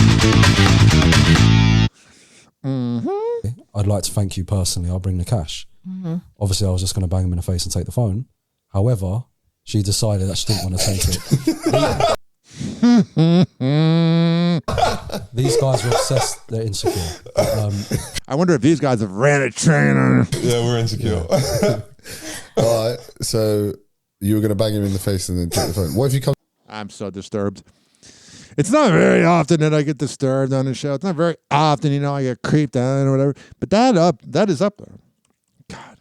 Mm-hmm. I'd like to thank you personally. I'll bring the cash. Mm-hmm. Obviously, I was just going to bang him in the face and take the phone. However, she decided that she didn't want to take it. These guys are obsessed. They're insecure. I wonder if these guys have ran a train on her. Yeah, we're insecure. All right, so you were going to bang him in the face and then take the phone. What if you come? I'm so disturbed. It's not very often that I get disturbed on the show. It's not very often, I get creeped on or whatever. But that is up there. God,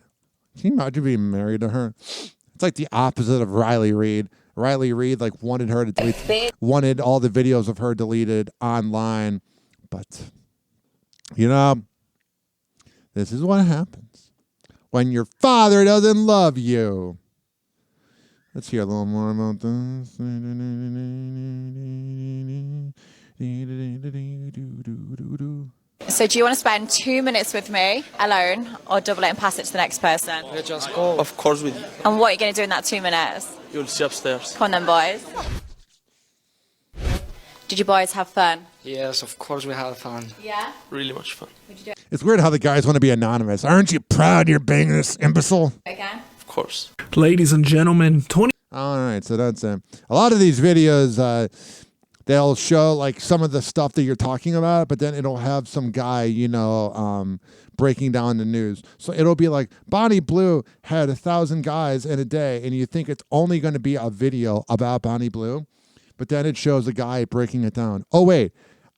can you imagine being married to her? It's like the opposite of Riley Reid. Riley Reid wanted her to delete, wanted all the videos of her deleted online. But, this is what happens when your father doesn't love you. Let's hear a little more about this. So do you want to spend 2 minutes with me alone or double it and pass it to the next person? Yeah, just go. Of course we do. And what are you going to do in that 2 minutes? You'll see upstairs. Come on then, boys. Did you boys have fun? Yes, of course we had fun. Yeah? Really much fun. It's weird how the guys want to be anonymous. Aren't you proud you're banging this imbecile? Again? Of course. Ladies and gentlemen, 20. All right, so that's a lot of these videos, they'll show some of the stuff that you're talking about, but then it'll have some guy, breaking down the news. So it'll be like, Bonnie Blue had 1,000 guys in a day, and you think it's only going to be a video about Bonnie Blue, but then it shows a guy breaking it down. Oh, wait,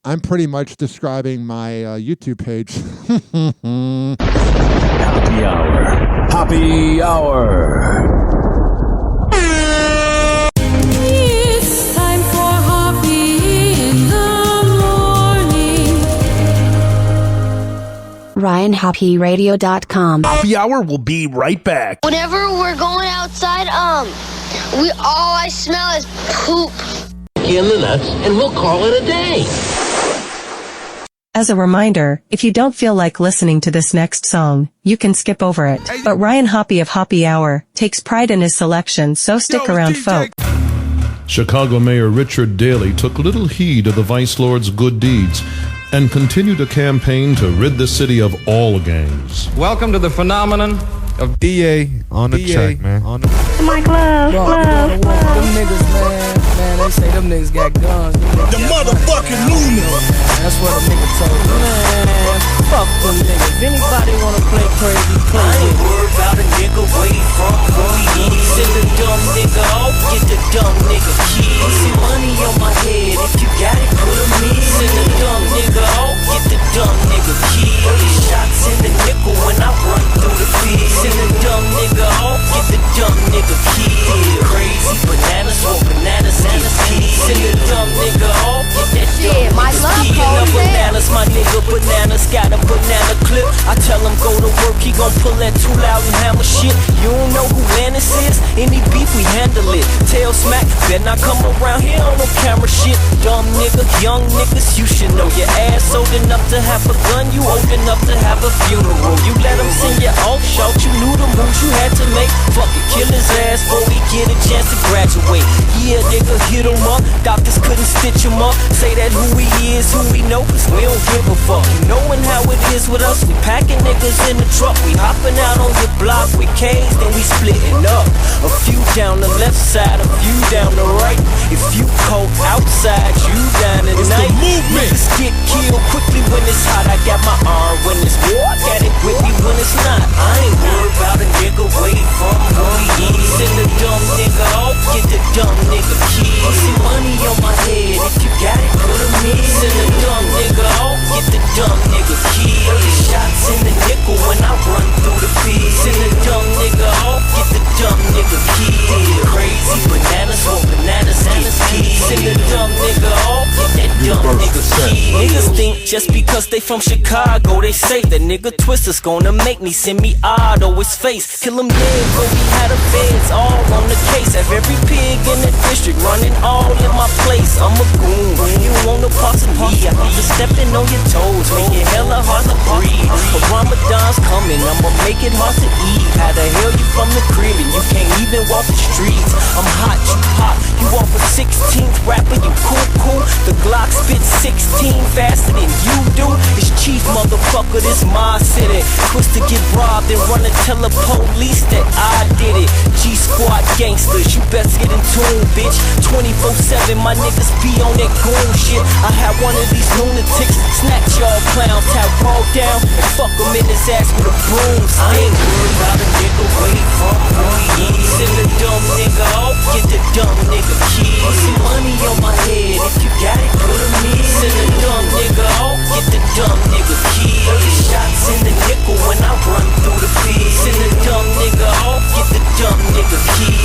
I'm pretty much describing my YouTube page. Happy Hour. Happy Hour. It's time for Hoppe in the morning. RyanHoppeRadio.com. Happy Hour will be right back. Whenever we're going outside, all I smell is poop. In the nuts, and we'll call it a day. As a reminder, if you don't feel like listening to this next song, you can skip over it. But Ryan Hoppe of Hoppe Hour takes pride in his selection, so stick around, folks. Chicago Mayor Richard Daley took little heed of the Vice Lord's good deeds and continued a campaign to rid the city of all gangs. Welcome to the phenomenon of DA on the track, man. My glove, glove. Them niggas, man, they say them niggas got guns. The motherfucking luminary. That's what a nigga told me. Man, fuck them niggas. Anybody wanna play crazy, play. I ain't worried about a nigga where he from, who he is. Send the dumb nigga off, get the dumb nigga key. See money on my head, if you got it, put 'em in. Send the dumb nigga off, get the dumb nigga key. Shots in the nigga got a banana clip. I tell him go to work, he gon' pull that too loud and hammer shit. You don't know who Lannis is? Any beef, we handle it. Tail smack, better not come around here on no camera shit. Dumb nigga, young niggas, you should know your ass old enough to have a gun, you old enough to have a funeral. You let him sing you off, shout, you knew the moves you had to make. Fuck it, kill his ass before he get a chance to graduate. Yeah, nigga, hit him up, doctors couldn't stitch him up. Say that who he is, who we know, cause we don't give a fuck. Knowing how it is with us, we packing niggas in the truck. We hopping out on your block, we caged, then we splitting up. A few down the left side, a few down the right. If you cold outside, you down at night. Niggas get killed quickly when it's hot. I got my arm when it's war, I got it with me when it's not. I ain't worried about a nigga waiting from who he is. Send the dumb nigga off, get the dumb nigga key. See money on my head, if you got it, put him in. Send the dumb nigga off, get the dumb nigga key. Shots in the nickel when I run through the field. Send the dumb nigga off, get the dumb nigga key. Crazy bananas, for bananas get key. Send the dumb nigga off, get that dumb nigga key. Niggas think just because they from Chicago, they say that nigga Twister's gonna make me send me odd or his face. Kill him dead, bro, we had the feds all on the case. Have every pig in the district running all in my place. I'm a goon, you want no parts of me. I be stepping on your toes, make it hella hard to breathe. But Ramadan's coming, I'ma make it hard to eat. How the hell you from the crib and you can't even walk the streets? I'm hot, you hot, you off a 16th rapper, you cool. The Glock spit 16 faster than you do. It's chief, motherfucker, this my city. Twister get robbed and run and tell the police that I did it. G-Squad gangsters, you best get in tune, bitch. 24/7, my niggas be on that goon shit. I had one of these lunatics snatch y'all clowns, tap Paul down and fuck him in his ass with a broomstick. I ain't worried about a nigga waiting for who he is. Send the dumb nigga off, get the dumb nigga key. Some money on my head, if you got it, put him in. Send the dumb nigga off, get the dumb nigga key. Shots in the nickel when I run through the field. Send the dumb nigga off, get the dumb nigga key.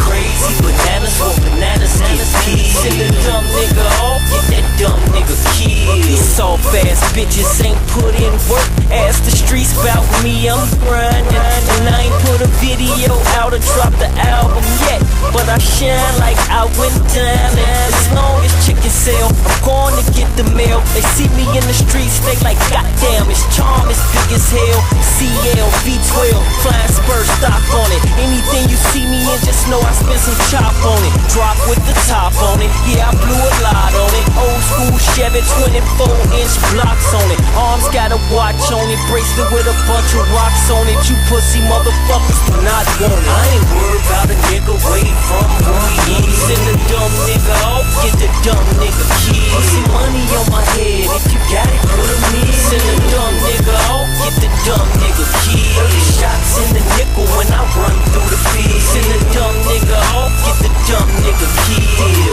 Crazy bananas, for bananas get key. Send the dumb nigga off, get that dumb nigga key. These soft ass bitches ain't put in work. Ask the streets about me, I'm grinding. And I ain't put a video out or dropped the album yet, but I shine like I went down. As long as chicken sell, I'm going to get the mail. They see me in the streets, they like, goddamn, his charm is big as hell. CL, V12, flying spur stock on it. Anything you see me in, just know I spent some chop on it. Drop with the top on it, yeah, I blew a lot on it. Old school Chevy, 24-inch blocks on it. Arms got a watch on it, bracelet with a bunch of rocks on it. You pussy motherfuckers do not want it. I ain't worried about a nigga waiting from who he is. Send the dumb nigga off, get the dumb nigga key. See money on my head, if you got it, put him in. Send the dumb nigga off, get the dumb nigga key. Shots in the nickel when I run through the field. Send the dumb nigga off, get the dumb nigga key.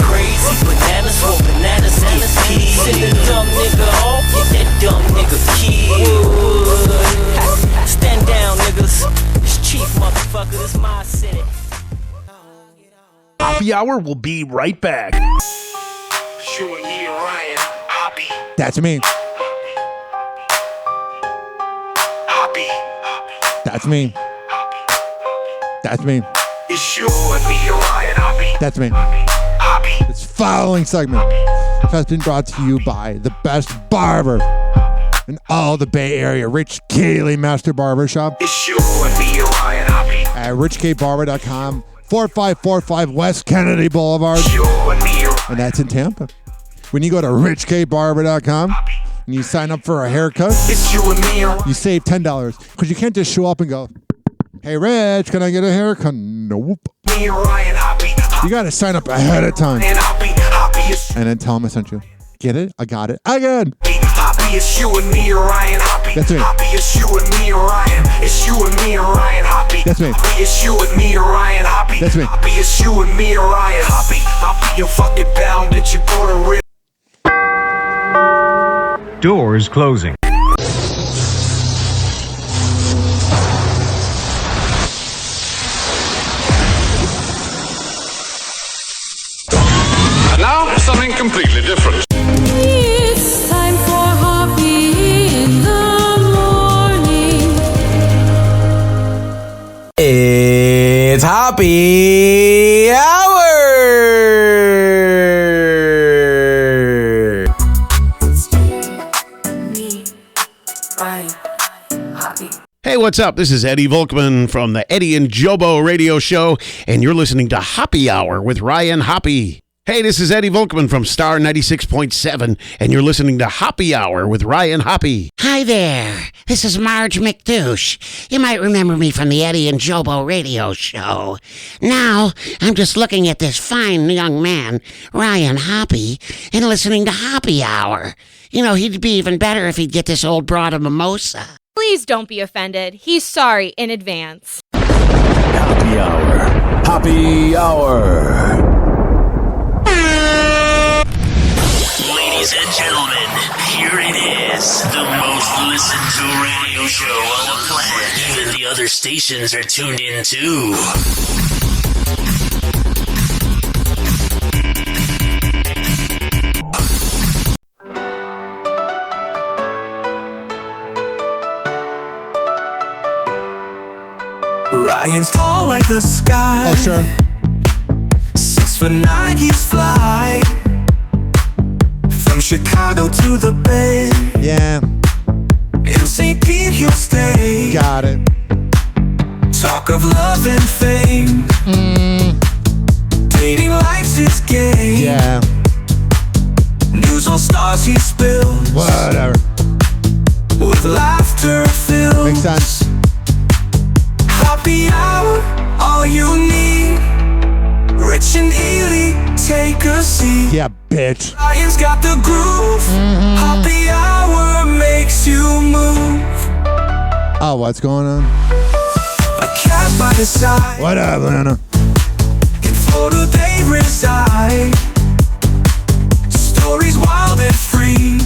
Crazy bananas, for bananas get key. Send the dumb nigga off, get that dumb nigga key. Stand down, niggas. It's chief, motherfucker, this my city. Hoppe Hour will be right back. Sure, me and Ryan Hoppe. That's me. Hoppe. That's me. That's me. It's you and me and Ryan Hoppe. That's me. Hoppe. This following segment has been brought to you by the best barber in all the Bay Area, Rich Cayley Master Barbershop. It's you and me and Ryan Hoppe. At richkbarber.com, 4545 West Kennedy Boulevard. And that's in Tampa. When you go to richkbarber.com and you sign up for a haircut, it's you and me. You save $10 because you can't just show up and go, "Hey Rich, can I get a haircut?" Nope. Me and Ryan Hoppe. You got to sign up ahead of time And Hoppe. and then tell them I sent you. Get it? I got it. Again. Hoppe, it's you and me and Ryan Hoppe. That's me. Hoppe, it's you and me and Ryan. It's you and me and Ryan Hoppe. That's me. Hoppe, it's you and me and Ryan Hoppe. That's me. Hoppe, it's you and me and Ryan Hoppe. Hoppe, you fucking bound that you're gonna rip. Doors closing. Now, something completely different. It's time for Hoppe in the Hoppe Hour. Hey, what's up? This is Eddie Volkman from the Eddie and Jobo radio show, and you're listening to Hoppe Hour with Ryan Hoppe. Hey, this is Eddie Volkman from Star 96.7, and you're listening to Hoppe Hour with Ryan Hoppe. Hi there, this is Marge McDouche. You might remember me from the Eddie and Jobo radio show. Now, I'm just looking at this fine young man, Ryan Hoppe, and listening to Hoppe Hour. You know, he'd be even better if he'd get this old broad a mimosa. Please don't be offended. He's sorry in advance. Hoppe Hour. Hoppe Hour. Ladies and gentlemen, here it is. The most listened to radio show on the planet. Even the other stations are tuned in too. Ryan's tall like the sky. Oh, sure. 6'9", he's fly. From Chicago to the Bay. Yeah. In St. Pete he'll stay. Got it. Talk of love and fame. Dating life's his game. Yeah. News on stars he spills. Whatever. With laughter filled. Makes sense. Hoppe Hour, all you need. Rich and Ely, take a seat. Yeah, bitch. Ryan's got the groove. Hoppe Hour makes you move. Oh, what's going on? A cat by the side. What up, Lana? In Florida they reside. Stories wild and free.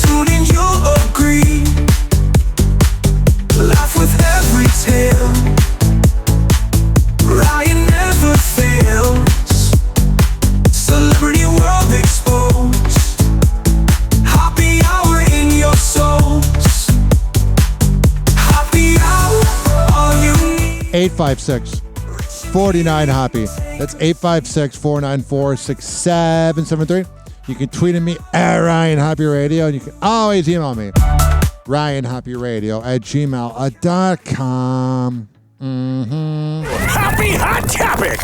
Tune in, you'll agree. Laugh with every tale. Ryan never fails. Celebrity world exposed. Hoppe Hour in your souls. Hoppe Hour, all you need. 856-49-HOPPE. That's 856-494-6773. You can tweet at me at Ryan Hoppe Radio, and you can always email me. RyanHoppeRadio@gmail.com. Happy Hot Topic.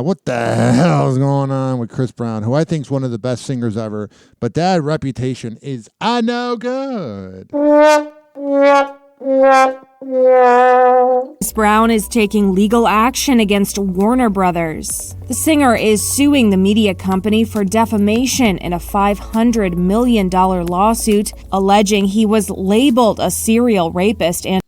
What the hell is going on with Chris Brown, who I think is one of the best singers ever, but that reputation is no good. Chris Brown is taking legal action against Warner Brothers. The singer is suing the media company for defamation in a $500 million lawsuit, alleging he was labeled a serial rapist and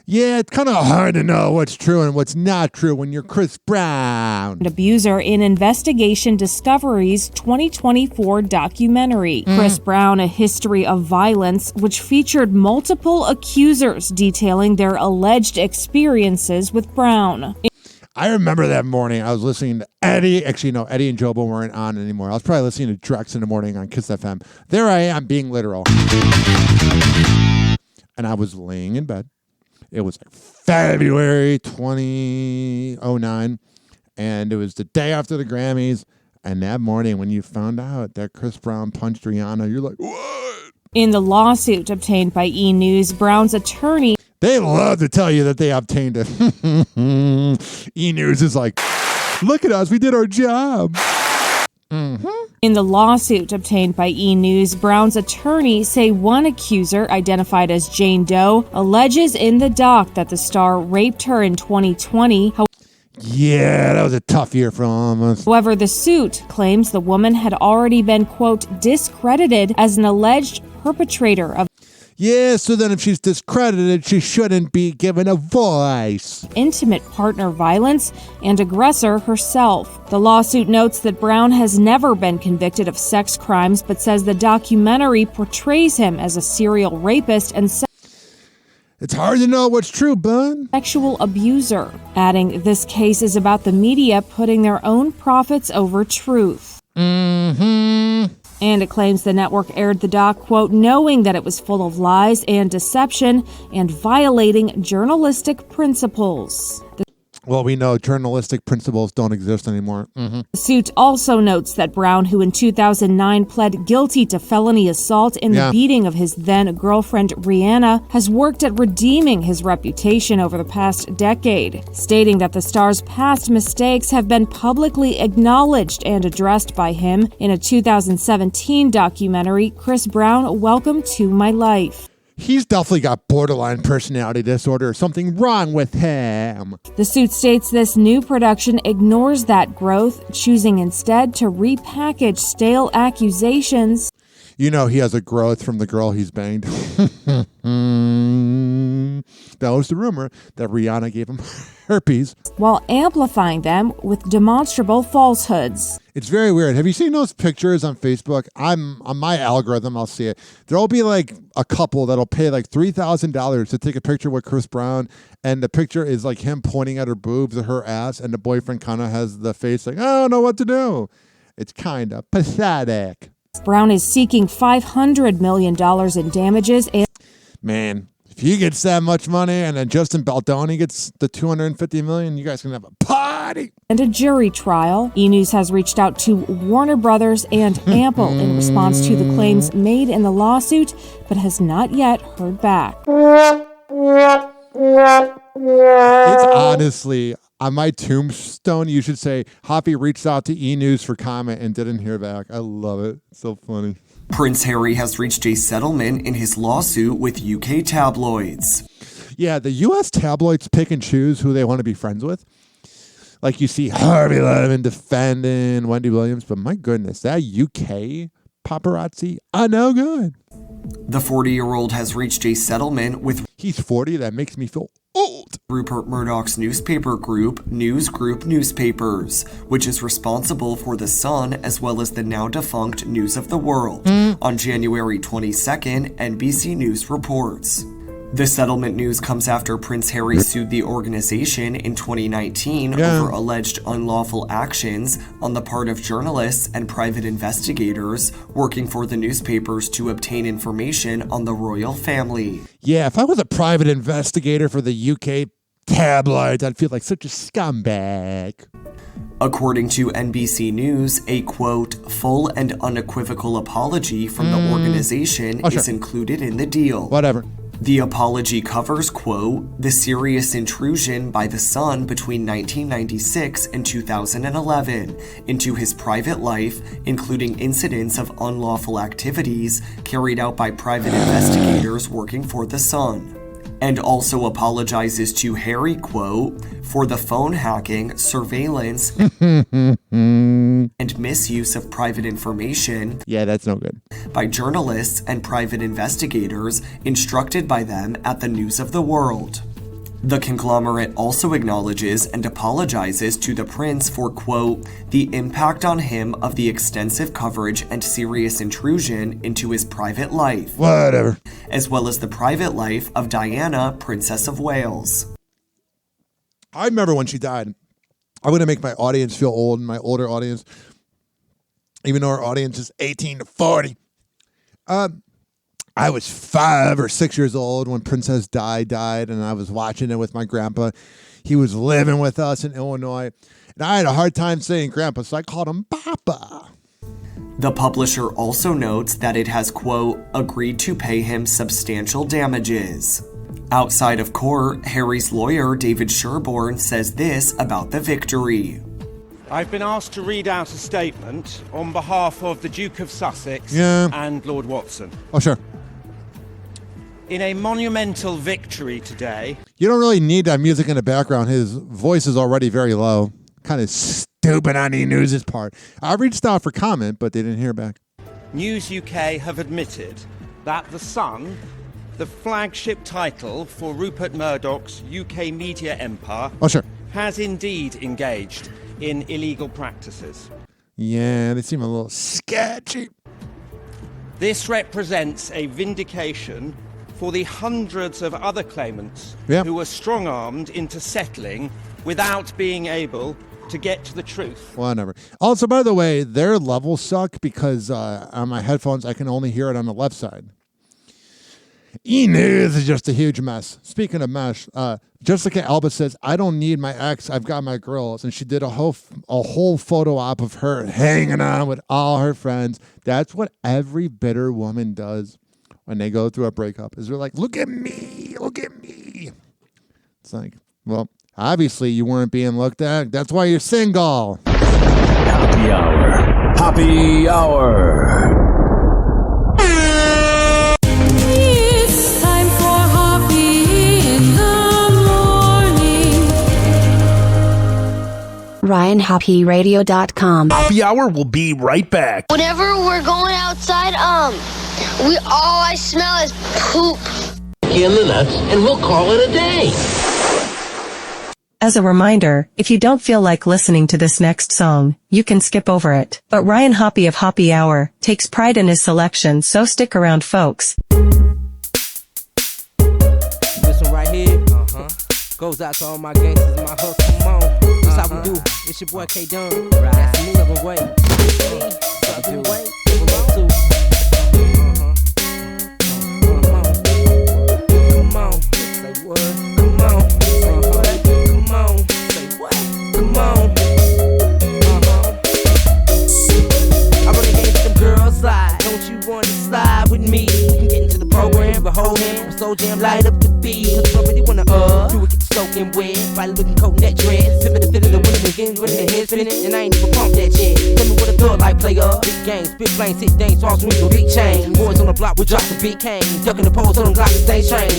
Yeah, it's kind of hard to know what's true and what's not true when you're Chris Brown. An abuser in Investigation Discovery's 2024 documentary. Chris Brown, A History of Violence, which featured multiple accusers detailing their alleged experiences with Brown. I remember that morning I was listening to Eddie. Actually, no, Eddie and Jobo weren't on anymore. I was probably listening to Drex in the morning on Kiss FM. There I am being literal. And I was laying in bed. It was like February 2009, and it was the day after the Grammys. And that morning, when you found out that Chris Brown punched Rihanna, you're like, what? In the lawsuit obtained by E! News, Brown's attorney... They love to tell you that they obtained it. E! News is like, look at us, we did our job. In the lawsuit obtained by E! News, Brown's attorney say one accuser, identified as Jane Doe, alleges in the doc that the star raped her in 2020. Yeah, that was a tough year for all of us. However, the suit claims the woman had already been, quote, discredited as an alleged perpetrator of Yeah, so then if she's discredited, she shouldn't be given a voice. Intimate partner violence and aggressor herself. The lawsuit notes that Brown has never been convicted of sex crimes, but says the documentary portrays him as a serial rapist and it's hard to know what's true, bud. Sexual abuser, adding this case is about the media putting their own profits over truth. And it claims the network aired the doc, quote, knowing that it was full of lies and deception and violating journalistic principles. Well, we know journalistic principles don't exist anymore. The suit also notes that Brown, who in 2009 pled guilty to felony assault in the beating of his then-girlfriend Rihanna, has worked at redeeming his reputation over the past decade, stating that the star's past mistakes have been publicly acknowledged and addressed by him in a 2017 documentary, Chris Brown, Welcome to My Life. He's definitely got borderline personality disorder or something wrong with him. The suit states this new production ignores that growth, choosing instead to repackage stale accusations. You know he has a growth from the girl he's banged. That was the rumor that Rihanna gave him herpes. While amplifying them with demonstrable falsehoods. It's very weird. Have you seen those pictures on Facebook? On my algorithm, I'll see it. There'll be like a couple that'll pay like $3,000 to take a picture with Chris Brown, and the picture is like him pointing at her boobs or her ass, and the boyfriend kind of has the face like, I don't know what to do. It's kind of pathetic. Brown is seeking $500 million in damages. Man, if he gets that much money and then Justin Baldoni gets the $250 million, you guys can have a party. And a jury trial. E! News has reached out to Warner Brothers and Ample in response to the claims made in the lawsuit, but has not yet heard back. It's honestly, on my tombstone, you should say, Hoppe reached out to E! News for comment and didn't hear back. I love it. It's so funny. Prince Harry has reached a settlement in his lawsuit with UK tabloids. Yeah, the U.S. tabloids pick and choose who they want to be friends with. Like you see Harvey Levin defending Wendy Williams, but my goodness, that UK paparazzi are no good. The 40-year-old has reached a settlement with... He's 40? That makes me feel old. Rupert Murdoch's newspaper group, News Group Newspapers, which is responsible for The Sun as well as the now-defunct News of the World. On January 22nd, NBC News reports. The settlement news comes after Prince Harry sued the organization in 2019 over alleged unlawful actions on the part of journalists and private investigators working for the newspapers to obtain information on the royal family. Yeah, if I was a private investigator for the UK tabloids, I'd feel like such a scumbag. According to NBC News, a quote, full and unequivocal apology from the organization is included in the deal. Whatever. The apology covers, quote, the serious intrusion by The Sun between 1996 and 2011 into his private life, including incidents of unlawful activities carried out by private investigators working for The Sun. And also apologizes to Harry, quote, for the phone hacking, surveillance, and misuse of private information. Yeah, that's no good. By journalists and private investigators instructed by them at the News of the World. The conglomerate also acknowledges and apologizes to the prince for, quote, the impact on him of the extensive coverage and serious intrusion into his private life. Whatever. As well as the private life of Diana, Princess of Wales. I remember when she died. I'm going to make my audience feel old, my older audience, even though our audience is 18 to 40. I was 5 or 6 years old when Princess died, and I was watching it with my grandpa. He was living with us in Illinois, and I had a hard time saying grandpa, so I called him Papa. The publisher also notes that it has, quote, agreed to pay him substantial damages. Outside of court, Harry's lawyer, David Sherborne, says this about the victory. I've been asked to read out a statement on behalf of the Duke of Sussex and Lord Watson. Oh, sure. In a monumental victory today... You don't really need that music in the background. His voice is already very low. Kind of stupid on E! News' part. I reached out for comment, but they didn't hear back. News UK have admitted that The Sun, the flagship title for Rupert Murdoch's UK media empire, has indeed engaged in illegal practices. Yeah, they seem a little sketchy. This represents a vindication for the hundreds of other claimants who were strong-armed into settling without being able to get to the truth. Whatever. Also, by the way, their levels suck because on my headphones, I can only hear it on the left side. E-News is just a huge mess. Speaking of mess, Jessica Alba says, I don't need my ex, I've got my girls. And she did a whole photo op of her hanging on with all her friends. That's what every bitter woman does when they go through a breakup, is they're like, look at me, look at me. It's like, well, obviously you weren't being looked at. That's why you're single. Happy Hour. Happy Hour. It's time for Hoppe in the morning. RyanHoppeRadio.com. Happy Hour will be right back. Whenever we're going outside, all I smell is poop. In the nuts, and we'll call it a day. As a reminder, if you don't feel like listening to this next song, you can skip over it. But Ryan Hoppe of Hoppe Hour takes pride in his selection, so stick around, folks. This one right here, goes out to all my gangsters and my hooks. Come on, that's how we do. It's your boy K Dunn. That's the new living way. Living way. Living way too. Come on, say what? Come on, say what? Come on, say what? Come on. I run the game to them girls' side. Don't you want to slide with me? We can get into the program, but hold hand. I'm so damn light up the beat. Cause I really wanna do it, get soaking wet. Body looking coat neck dress. Fit the winning again, winning the head spinning. And I ain't even pumped that yet. Tell me what a thug like player. Big game, spit flame, sit dance, falls swing with big chain. Boys on the block, we drop the big cane. Ducking the poles, on them glocks, stay strain.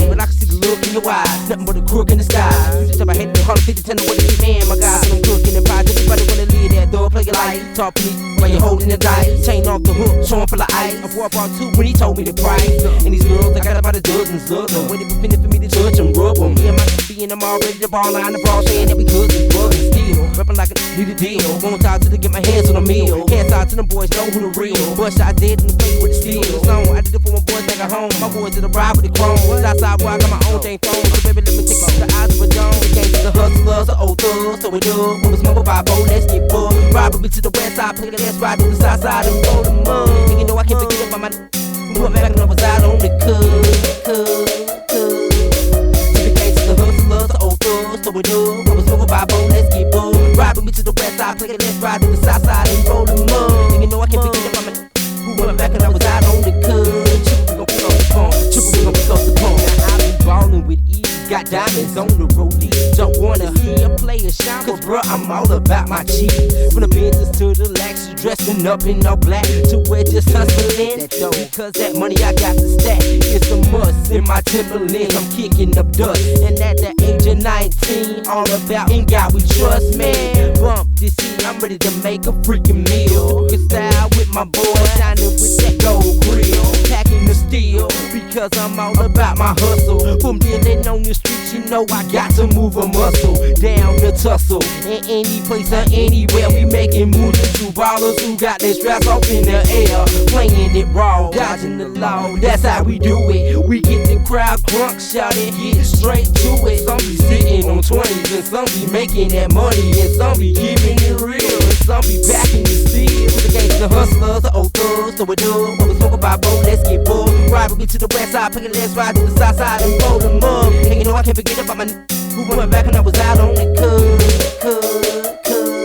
But I can see the look in your eyes. Nothing but a crook in the sky. You just tell my head to call a 50, tell me what it is, man. My guys, I'm cooking and pies. Everybody wanna leave that door, play it like talk to me while you're holding the dice. Chain off the hook, showing full of ice. I brought two when he told me the price. And these girls, I got about a dozens. Look, the way they pretended for me to judge them, rub them. Me and my B and I'm already the ball line, the ball saying that we cousins, bugging still. Rapping like I need a deal. Won't talk till they get my hands on a meal. Hands out to them boys, know who the real. Bust I did in the play with the steel. Song, I did it for my boys back at home. My boys did a ride with the chrome. Outside boy, I got my own thing phone. So baby, let me take you to the eyes of a dome. The game to the hustlers, the old thugs, so we do. When we smoke a Bible, let's get full. Robbery to the west side, play the let's ride to the south side and roll the mud. And you know I can't forget about my went back when I was out on the the hustlers, the old thugs, so we do. When we smoke a Bible, let's get bull. Ride with me to the west side, play it, let's ride to the south side and roll the mud. And you know I can't forget about my who went back when I was out on the Triple, we gon' pick up the phone. Triple, we gon' pick up the phone. Now I be ballin' with ease. Got diamonds on the rollie. Don't wanna see a player shine, cause bruh, I'm all about my cheese. From the Benzes to the Lexus, dressing up in all black, to where just hustling. Because that money I got to stack, it's a must in my Timberlands. I'm kicking up dust, and at the age of 19, all about in God we trust, man. Bump this heat, I'm ready to make a freaking meal. Cooking style with my boys, shining with that gold grill, packing the steel, because I'm all about my hustle. From dealing on the streets, you know I got to move a muscle down the tussle. In any place or anywhere, we making moves with two ballers who got their straps off in the air, playing it raw, dodging the law. That's how we do it. We get the crowd drunk, shouting, get straight to it. Some be sitting on 20s, and some be making that money, and some be keeping it real, and some be backing the steel. The gangs, the hustlers, the old thugs, so we do. When we smoke about boat, let's get bull. Ride with me to the west side, pick it, let's ride to the south side and roll them up. And you know I can't forget about my who went back when I was out on the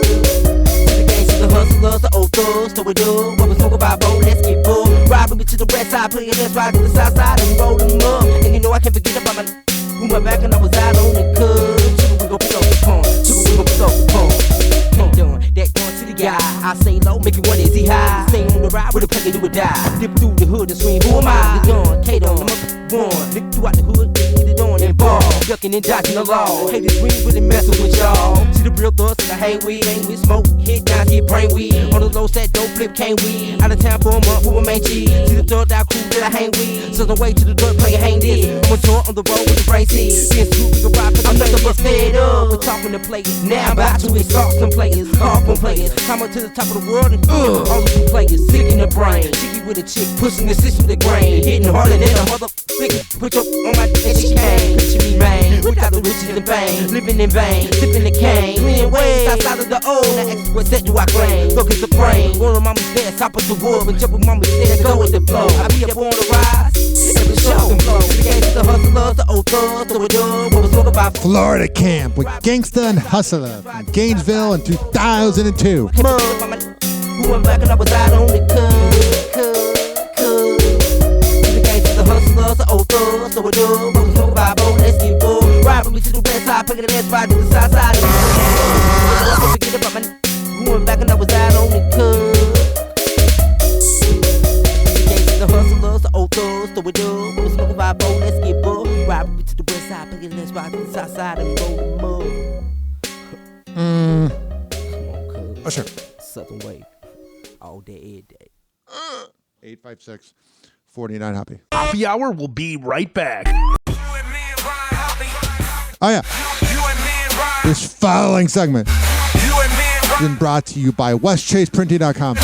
The gangs, the hustlers, the old thugs, so we do. When we smoke about boat, let's get bull. Ride with me to the west side, pick it, let's ride to the south side and roll them up. And you know I can't forget about my who went back when I was out on the Triple, we gon' pick up the phone. Triple, we gon' pick up the phone. Ain't doing that going to the guy. I say low, make you wonder is he high. Stay on the ride with a play, do or die. Dip through the hood and scream, who am I? The Don, K-Don, the motherfucker. Lick you out the hood, get it on and ball. Ducking and dodging the law. Haters, we ain't really messing with y'all. See the real thugs that I hang with. Hang with smoke, hit down, get brain weed. On the low set, don't flip, can't we? Out of town for a month, who a main cheese. See the thug out crew that I hang with. So the way to the dirt, play a hang this. I'm a tour on the road with the brain seeds. Being true, we can rock, cause I'm nothing but fed up. We're talking to players, now I'm about to exhaust some players. Hard from players, climb up to the top of the world and all of you players, sick in the brain. Chicky with a chick, pushing the system to grain. Hitting harder than a motherfucker. Put your on my cane. Picture me, man, without the riches and fame. Living in vain, sipping the cane. Million ways outside of the old. Now ask what set do I claim? Look at the brain. One of mama's stairs, top of the wood. But jump with mama's stairs, go with the flow. I be up on the rise, every show and flow. The gangsters, the hustlers, the old thugs, so we do what was talk about. Florida Camp with Gangsta and Hustler from Gainesville in 2002. Who went back and I was out on the the gangsters, the hustlers, the old thugs, so we do what we talk about. Let's get bored. Ride with me to the west side, picking the ass right to the south side. Don't forget about my who went back and I was out on the the gangsters, the hustlers, the old thugs, so we do what we talk about. Let's get bored. Ride with me to the west side, picking the ass right to the south side and roll the mud. Oh, sure. Southern Wave. All day, every day. 856-49 Hoppe. Hoppe Hour will be right back. Oh, yeah. This following segment has been brought to you by WestChasePrinting.com.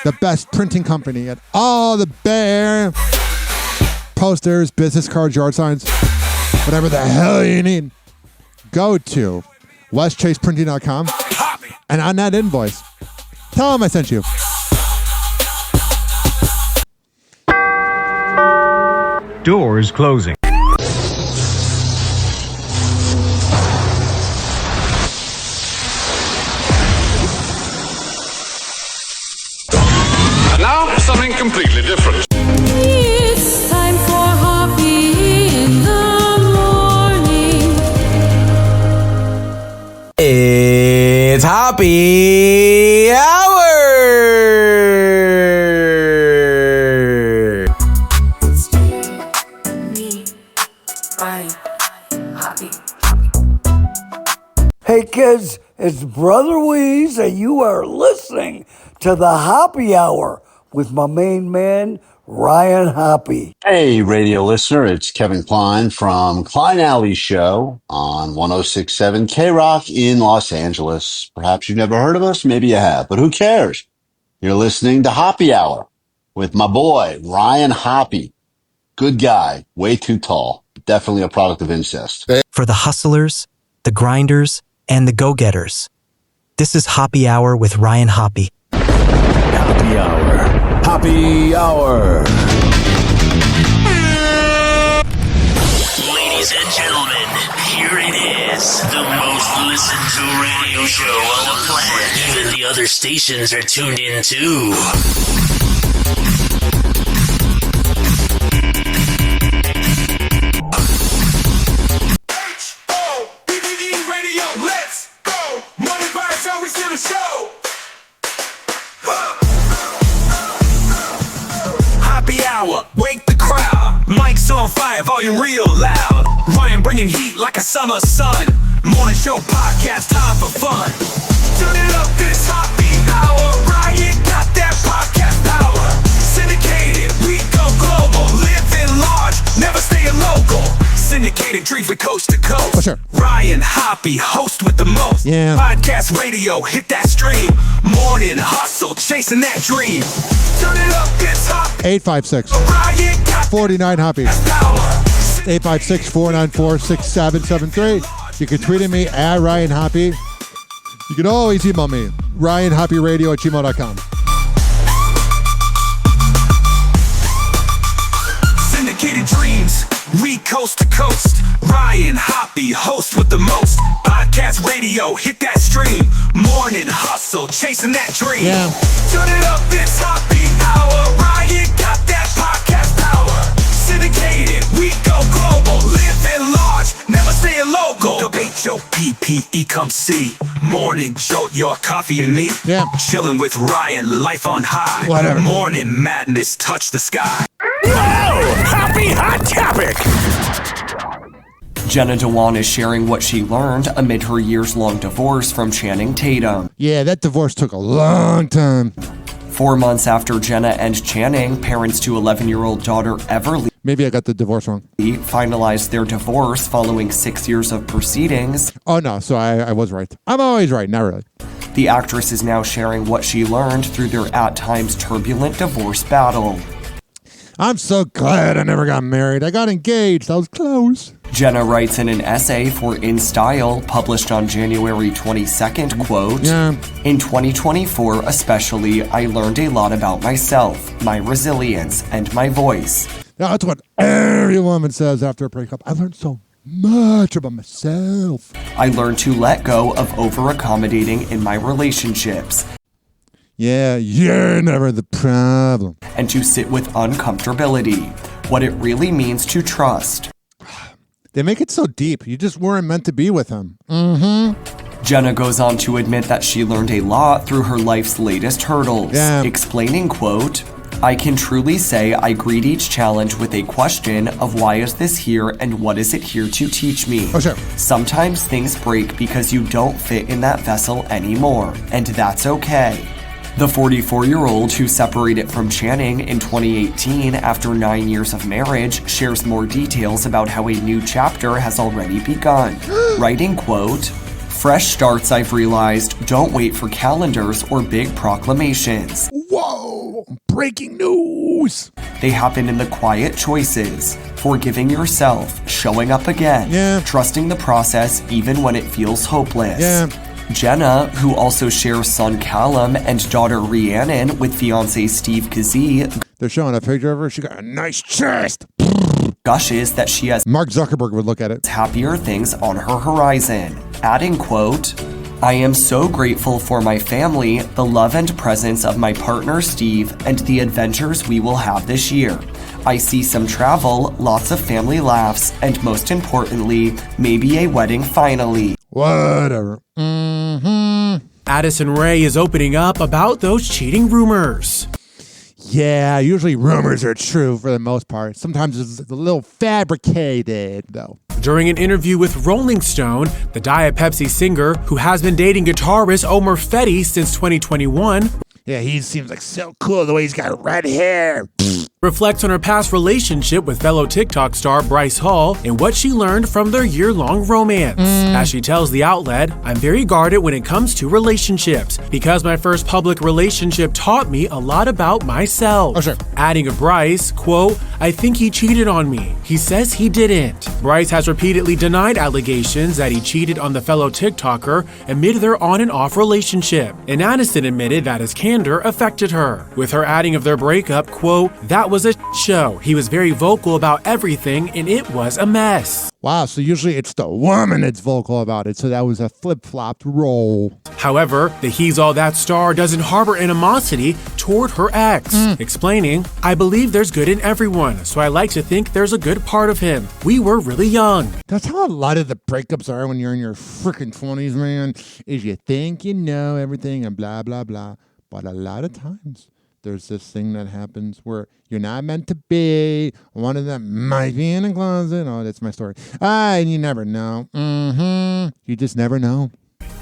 The best printing company at all the Bay posters, business cards, yard signs, whatever the hell you need. Go to WestChasePrinting.com. And on that invoice, tell them I sent you. Doors closing. And now, something completely different. It's time for Hoppe in the morning. It's Hoppe Hour! It's me, Ryan Hoppe. Hey kids, it's Brother Weeze, and you are listening to the Hoppe Hour with my main man, Ryan Hoppe. Hey, radio listener, it's Kevin Klein from Klein Alley Show on 106.7 K-Rock in Los Angeles. Perhaps you've never heard of us, maybe you have, but who cares? You're listening to Hoppe Hour with my boy, Ryan Hoppe. Good guy, way too tall, definitely a product of incest. For the hustlers, the grinders, and the go-getters. This is Hoppe Hour with Ryan Hoppe. Hoppe Hour. Hoppe Hour. Ladies and gentlemen, here it is. The most listened to radio show on the planet. Even the other stations are tuned in too. Radio, let's go. Money vibes, always in the show. Hoppe Hour, wake the crowd. Mic's on fire, volume real loud. Ryan bringing heat like a summer sun. Morning show podcast, time for fun. Turn it up, this Hoppe Hour. Ryan got that podcast power. Syndicated, we go global. Living large, never staying local. Syndicated, dream for coast to coast. Oh, sure. Ryan Hoppe, host with the most. Yeah. Podcast radio, hit that stream. Morning hustle, chasing that dream. Turn it up, it's Hoppe. 856-49 Hoppe. 856-494-6773. You can tweet at me at Ryan Hoppe. You can always email me, RyanHoppeRadio@gmail.com. Syndicated dreams, we coast to coast. Ryan Hoppe, host with the most. Podcast radio, hit that stream. Morning hustle, chasing that dream. Yeah. Turn it up, it's Hoppe Hour. Ryan got that podcast power. Syndicated, we go global. Living large, never staying local. The H-O-P-P-E, come see. Morning jolt, your coffee and me. Yeah. Chilling with Ryan, life on high. Whatever. Morning madness, touch the sky. Oh, Hoppe Hot Topic. Jenna Dewan is sharing what she learned amid her years-long divorce from Channing Tatum. Yeah, that divorce took a long time. 4 months after Jenna and Channing, parents to 11-year-old daughter Everly, maybe I got the divorce wrong, finalized their divorce following 6 years of proceedings. Oh no, so I was right. I'm always right, not really. The actress is now sharing what she learned through their at times turbulent divorce battle. I'm so glad I never got married. I got engaged. I was close. Jenna writes in an essay for In Style, published on January 22nd, quote, In 2024 especially, I learned a lot about myself, my resilience, and my voice. That's what every woman says after a breakup. I learned so much about myself. I learned to let go of over-accommodating in my relationships. Yeah, you're never the problem. And to sit with uncomfortability, what it really means to trust. They make it so deep. You just weren't meant to be with him. Jenna goes on to admit that she learned a lot through her life's latest hurdles, explaining, quote, I can truly say I greet each challenge with a question of why is this here and what is it here to teach me? Oh, sure. Sometimes things break because you don't fit in that vessel anymore, and that's okay. The 44-year-old who separated from Channing in 2018 after 9 years of marriage shares more details about how a new chapter has already begun, writing, quote, Fresh starts, I've realized, don't wait for calendars or big proclamations. Whoa! Breaking news! They happen in the quiet choices, forgiving yourself, showing up again, trusting the process even when it feels hopeless. Jenna, who also shares son Callum and daughter Rhiannon with fiancé Steve Kazee, they're showing a picture of her. She got a nice chest. Gushes that she has Mark Zuckerberg would look at it. Happier things on her horizon, adding, quote, I am so grateful for my family, the love and presence of my partner Steve, and the adventures we will have this year. I see some travel, lots of family laughs, and most importantly, maybe a wedding finally. Whatever. Addison Rae is opening up about those cheating rumors. Yeah, usually rumors are true for the most part. Sometimes it's a little fabricated, though. During an interview with Rolling Stone, the Diet Pepsi singer, who has been dating guitarist Omer Fetty since 2021, yeah, he seems like so cool the way he's got red hair. Reflects on her past relationship with fellow TikTok star Bryce Hall and what she learned from their year-long romance. As she tells the outlet, I'm very guarded when it comes to relationships because my first public relationship taught me a lot about myself. Oh, sure. Adding of Bryce, quote, I think he cheated on me. He says he didn't. Bryce has repeatedly denied allegations that he cheated on the fellow TikToker amid their on and off relationship. And Addison admitted that his candor affected her, with her adding of their breakup, quote, that was a show. He was very vocal about everything and it was a mess. Wow, so usually it's the woman that's vocal about it, so that was a flip-flopped role. However, the He's All That star doesn't harbor animosity toward her ex, explaining, I believe there's good in everyone, so I like to think there's a good part of him. We were really young. That's how a lot of the breakups are when you're in your freaking 20s, man, is you think you know everything and blah, blah, blah. But a lot of times, there's this thing that happens where you're not meant to be. One of them might be in a closet. Oh, that's my story. And you never know. You just never know.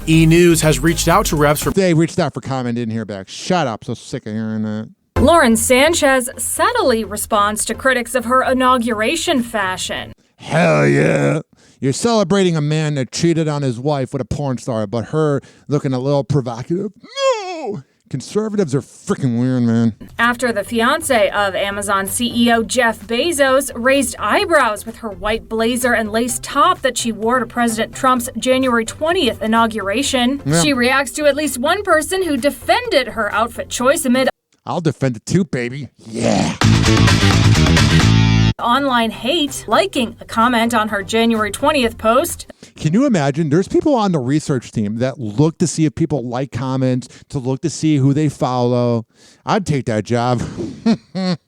E! News has reached out to reps for... They reached out for comment, didn't hear back. Shut up. So sick of hearing that. Lauren Sanchez subtly responds to critics of her inauguration fashion. Hell yeah. You're celebrating a man that cheated on his wife with a porn star, but her looking a little provocative. No! Conservatives are freaking weird, man. After the fiancé of Amazon CEO Jeff Bezos raised eyebrows with her white blazer and lace top that she wore to President Trump's January 20th inauguration, she reacts to at least one person who defended her outfit choice amid I'll defend it too, baby. Yeah. online hate, liking a comment on her January 20th post. Can you imagine? There's people on the research team that look to see if people like comments, to look to see who they follow. I'd take that job.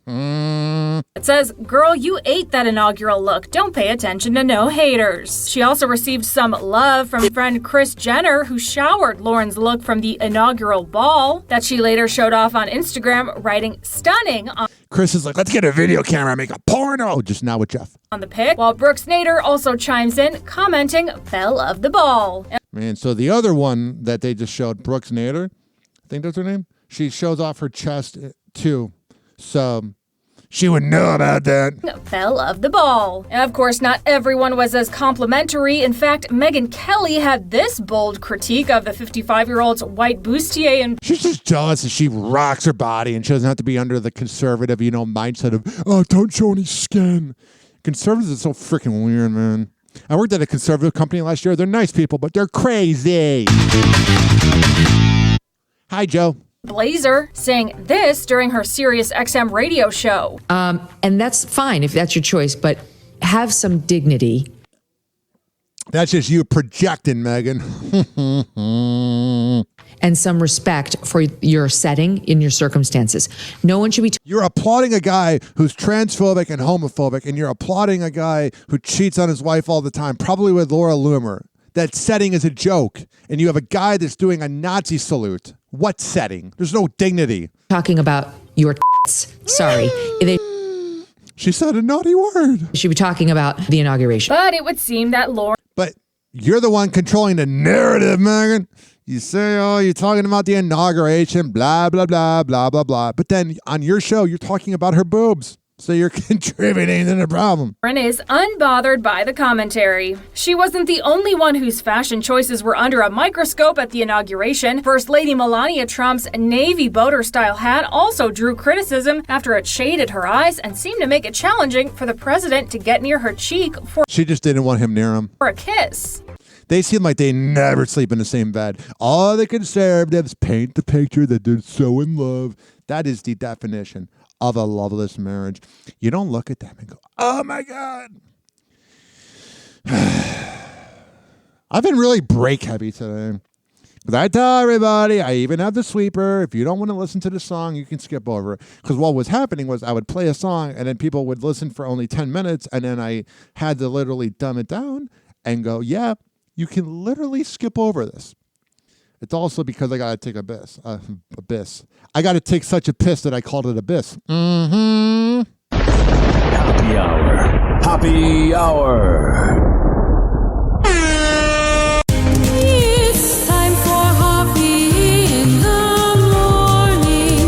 It says, girl, you ate that inaugural look. Don't pay attention to no haters. She also received some love from friend Kris Jenner, who showered Lauren's look from the inaugural ball that she later showed off on Instagram, writing stunning on Kris is like, let's get a video camera and make a porno. Just now with Jeff. On the pic, while Brooks Nader also chimes in, commenting, belle of the ball. Man, so the other one that they just showed, Brooks Nader, I think that's her name, She shows off her chest too. So she would know about that. Fell of the ball. Of course, not everyone was as complimentary. In fact, Megyn Kelly had this bold critique of the 55-year-old's white bustier and she's just jealous that she rocks her body and she doesn't have to be under the conservative, mindset of, oh, don't show any skin. Conservatives are so freaking weird, man. I worked at a conservative company last year. They're nice people, but they're crazy. Hi, Joe. blazer, saying this during her Sirius XM radio show. And that's fine if that's your choice, but have some dignity. That's just you projecting, Megyn. And some respect for your setting in your circumstances. No one should be... You're applauding a guy who's transphobic and homophobic, and you're applauding a guy who cheats on his wife all the time, probably with Laura Loomer. That setting is a joke, and you have a guy that's doing a Nazi salute. What setting? There's no dignity. Talking about your sorry. She said a naughty word. Should be talking about the inauguration. But it would seem that Laura... But you're the one controlling the narrative, Megyn. You say, oh, you're talking about the inauguration, blah, blah, blah, blah, blah, blah. But then on your show, you're talking about her boobs. So you're contributing to the problem. Lauren is unbothered by the commentary. She wasn't the only one whose fashion choices were under a microscope at the inauguration. First Lady Melania Trump's navy boater-style hat also drew criticism after it shaded her eyes and seemed to make it challenging for the president to get near her cheek She just didn't want him near him. for a kiss. They seem like they never sleep in the same bed. All the conservatives paint the picture that they're so in love. That is the definition of a loveless marriage. You don't look at them and go, oh my God. I've been really break heavy today. Because I tell everybody, I even have the sweeper. If you don't want to listen to the song, you can skip over it. Because what was happening was I would play a song and then people would listen for only 10 minutes. And then I had to literally dumb it down and go, yeah, you can literally skip over this. It's also because I got to take abyss. I got to take such a piss that I called it abyss. Mm-hmm. Happy hour. Happy hour. It's time for Hoppe in the morning.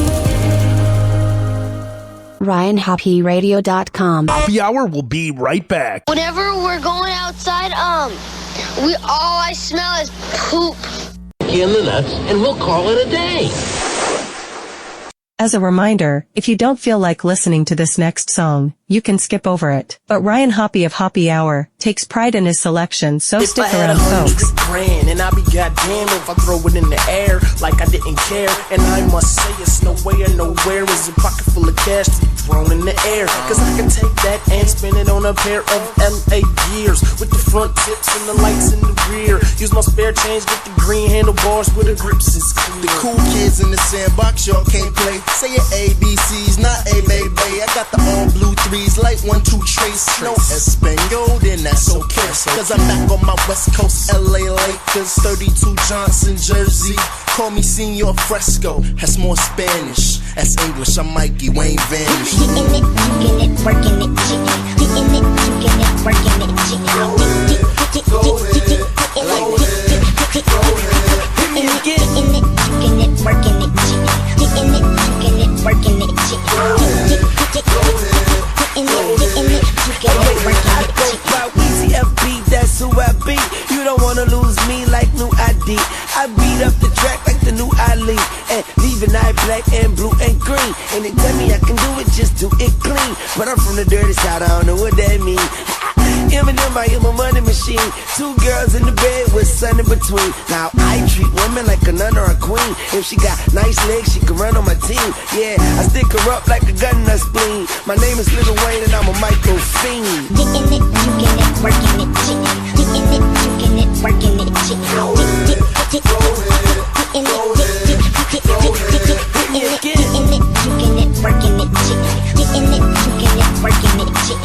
RyanHoppeRadio.com. Happy hour will be right back. Whenever we're going outside, all I smell is poop. In the nuts, and we'll call it a day. As a reminder, if you don't feel like listening to this next song, you can skip over it. But Ryan Hoppe of Hoppe Hour takes pride in his selection, so stick around, folks. Grand, and I'll be goddamn if I throw it in the air like I didn't care. And I must say it's no way or nowhere is a pocket full of cash to be thrown in the air. Cause I can take that and spin it on a pair of LA gears with the front tips and the lights in the rear. Use my spare change, get the green handlebars where the grips is clear. The cool kids in the sandbox, y'all can't play. Say it ABCs, not A, baby. I got the all blue threes, like 1, 2 trace. No Espanol, then that's okay. Cause I'm back on my West Coast, LA Lakers, 32 Johnson jersey. Call me Senor Fresco, that's more Spanish. That's English, I'm Mikey Wayne Vanish. Getting it, juking it, working it, chicken. Getting it, juking it, working it, chicken. Go ahead, getting it, juking it, working it, chicken. Getting it, juking it, working it, chicken. Getting it, juking it, working it, chicken. Weezy FB, that's who I be. You don't wanna lose me like new ID. I beat up the track like the new Ali. And leaving eye black and blue and green. And they tell me I can do it, just do it clean. But I'm from the dirty side, I don't know what that mean. Eminem, I am a money machine. 2 girls in the bed with sun in between. Now I treat women like a nun or a queen. If she got nice legs, she can run on my team. Yeah, I stick her up like a gun in her spleen. My name is Lil Wayne and I'm a micro fiend. Getting it, juking it, working it, chicken. Getting it, juking it, working it, chicken. Getting it, juking it, working it, chicken. Getting it, juking it, working it, chicken.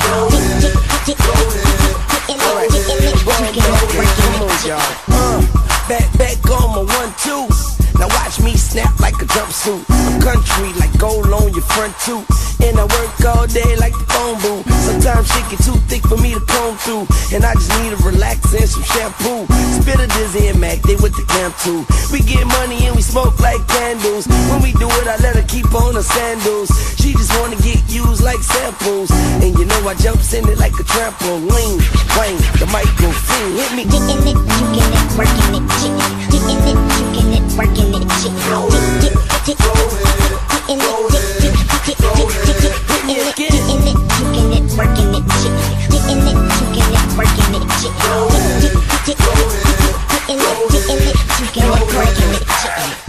Back on my 1, 2. Now watch me snap like a jump suit. I'm country like gold on your front tooth. And I work all day like the phone booth. Sometimes shit get too thick for me to comb through. And I just need a relax and some shampoo. Spit a dizzy and Mac, they with the camp too. We get money and we smoke like candles. When we do it, I let her keep on her sandals. She just wanna get used like samples. And you know I jumps in it like a trampoline. Wang, the microphone hit me. Getting it, juking it, working it, shit. Getting it, juking it, working it, shit.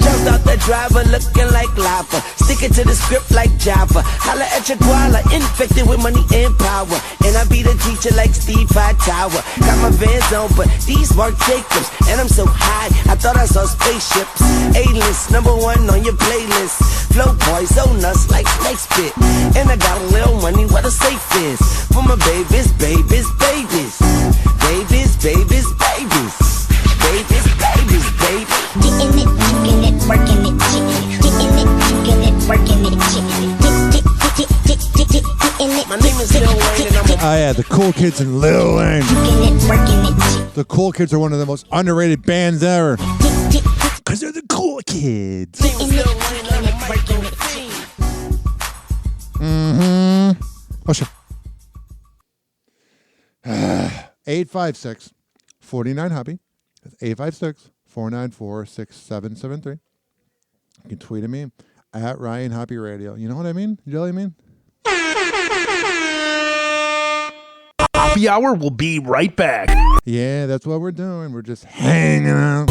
Jumped out the driver looking like lava. Sticking to the script like Java. Holla at your guala, infected with money and power. And I be the teacher like Steve Tower. Got my Vans on, but these Marc Jacobs. And I'm so high, I thought I saw spaceships. A-list, number one on your playlist. Flow boys, so nuts like snake spit. And I got a little money where the safe is. For my babies, babies, babies. Babies, babies, babies. Babies, babies, babies. Getting it, juking it, working it, shit. Getting it, juking it, working it, shit. My name is Lil Wayne and I'm Oh yeah, the Cool Kids and Lil Wayne. The Cool Kids are one of the most underrated bands ever. Cause they're the Cool Kids. Mm-hmm. Oh shit. 856-49-HOPPY. That's 856-494-6773. You can tweet at me at Ryan Hoppe Radio. You know what I mean? You know what I mean? Happy Hour will be right back. Yeah, that's what we're doing. We're just hanging out.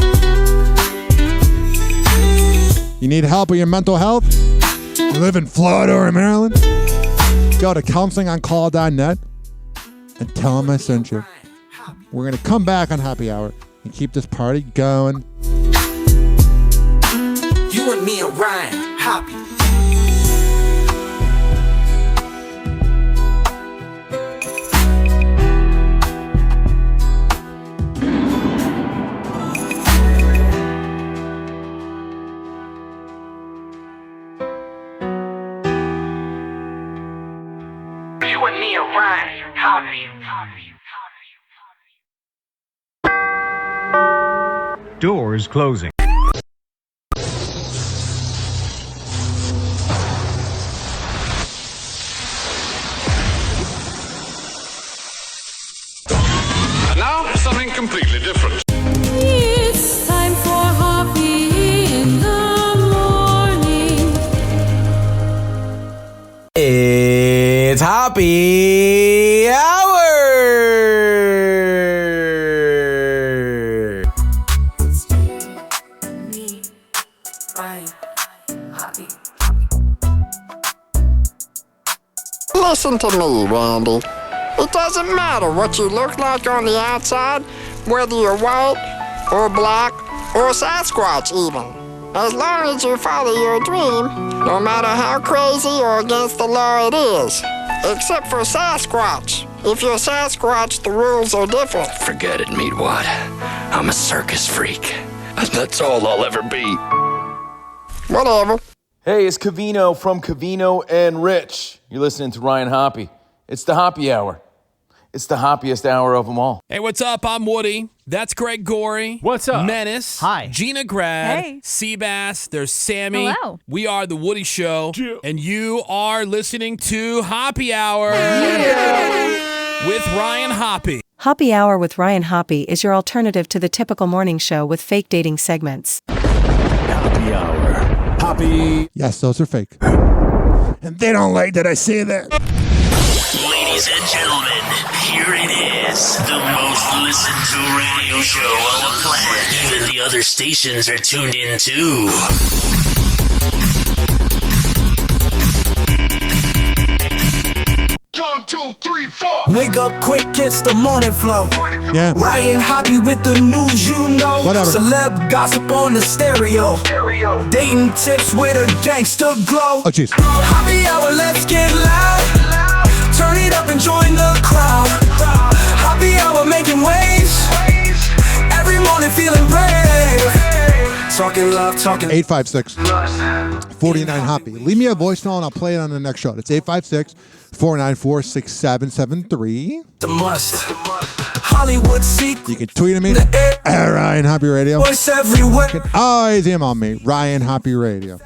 You need help with your mental health? You live in Florida or Maryland? Go to counselingoncall.net and tell them I sent you. We're going to come back on Happy Hour and keep this party going. You and me and Ryan Hoppe. You and me and Ryan Hoppe. Doors closing. And now, something completely different. It's time for Hoppe in the morning. It's Happy Hour! Listen to me, Randy. It doesn't matter what you look like on the outside, whether you're white, or black, or Sasquatch even. As long as you follow your dream, no matter how crazy or against the law it is. Except for Sasquatch. If you're Sasquatch, the rules are different. Forget it, Meatwad. I'm a circus freak. And that's all I'll ever be. Whatever. Hey, it's Cavino from Cavino and Rich. You're listening to Ryan Hoppe. It's the Happy Hour. It's the happiest hour of them all. Hey, what's up? I'm Woody. That's Greg Gorey. What's up? Menace. Hi. Gina Grad. Hey. Seabass. There's Sammy. Hello. We are The Woody Show. Yeah. And you are listening to Happy Hour with Ryan Hoppe. Happy Hour with Ryan Hoppe is your alternative to the typical morning show with fake dating segments. Happy Hour. Happy. Yes, those are fake. And they don't like that I say that. Ladies and gentlemen, here it is. The most listened to radio show on the planet. Even the other stations are tuned in too. 1, 2, 3, 4. Wake up quick, it's the morning flow. Yeah. Ryan Hoppe with the news, you know. Whatever. Celeb gossip on the stereo. Dating tips with a gangster glow. Oh, jeez. Happy Hour, let's get loud. Turn it up and join the crowd. Happy Hour making waves. Every morning feeling brave. Talking love, talking 856 49 Hoppe. Leave me a voicemail and I'll play it on the next show. It's 856-494-6773. The must. Hollywood secret. You can tweet at me at Ryan Hoppe Radio. Voice everywhere. You can always email me, Ryan Hoppe Radio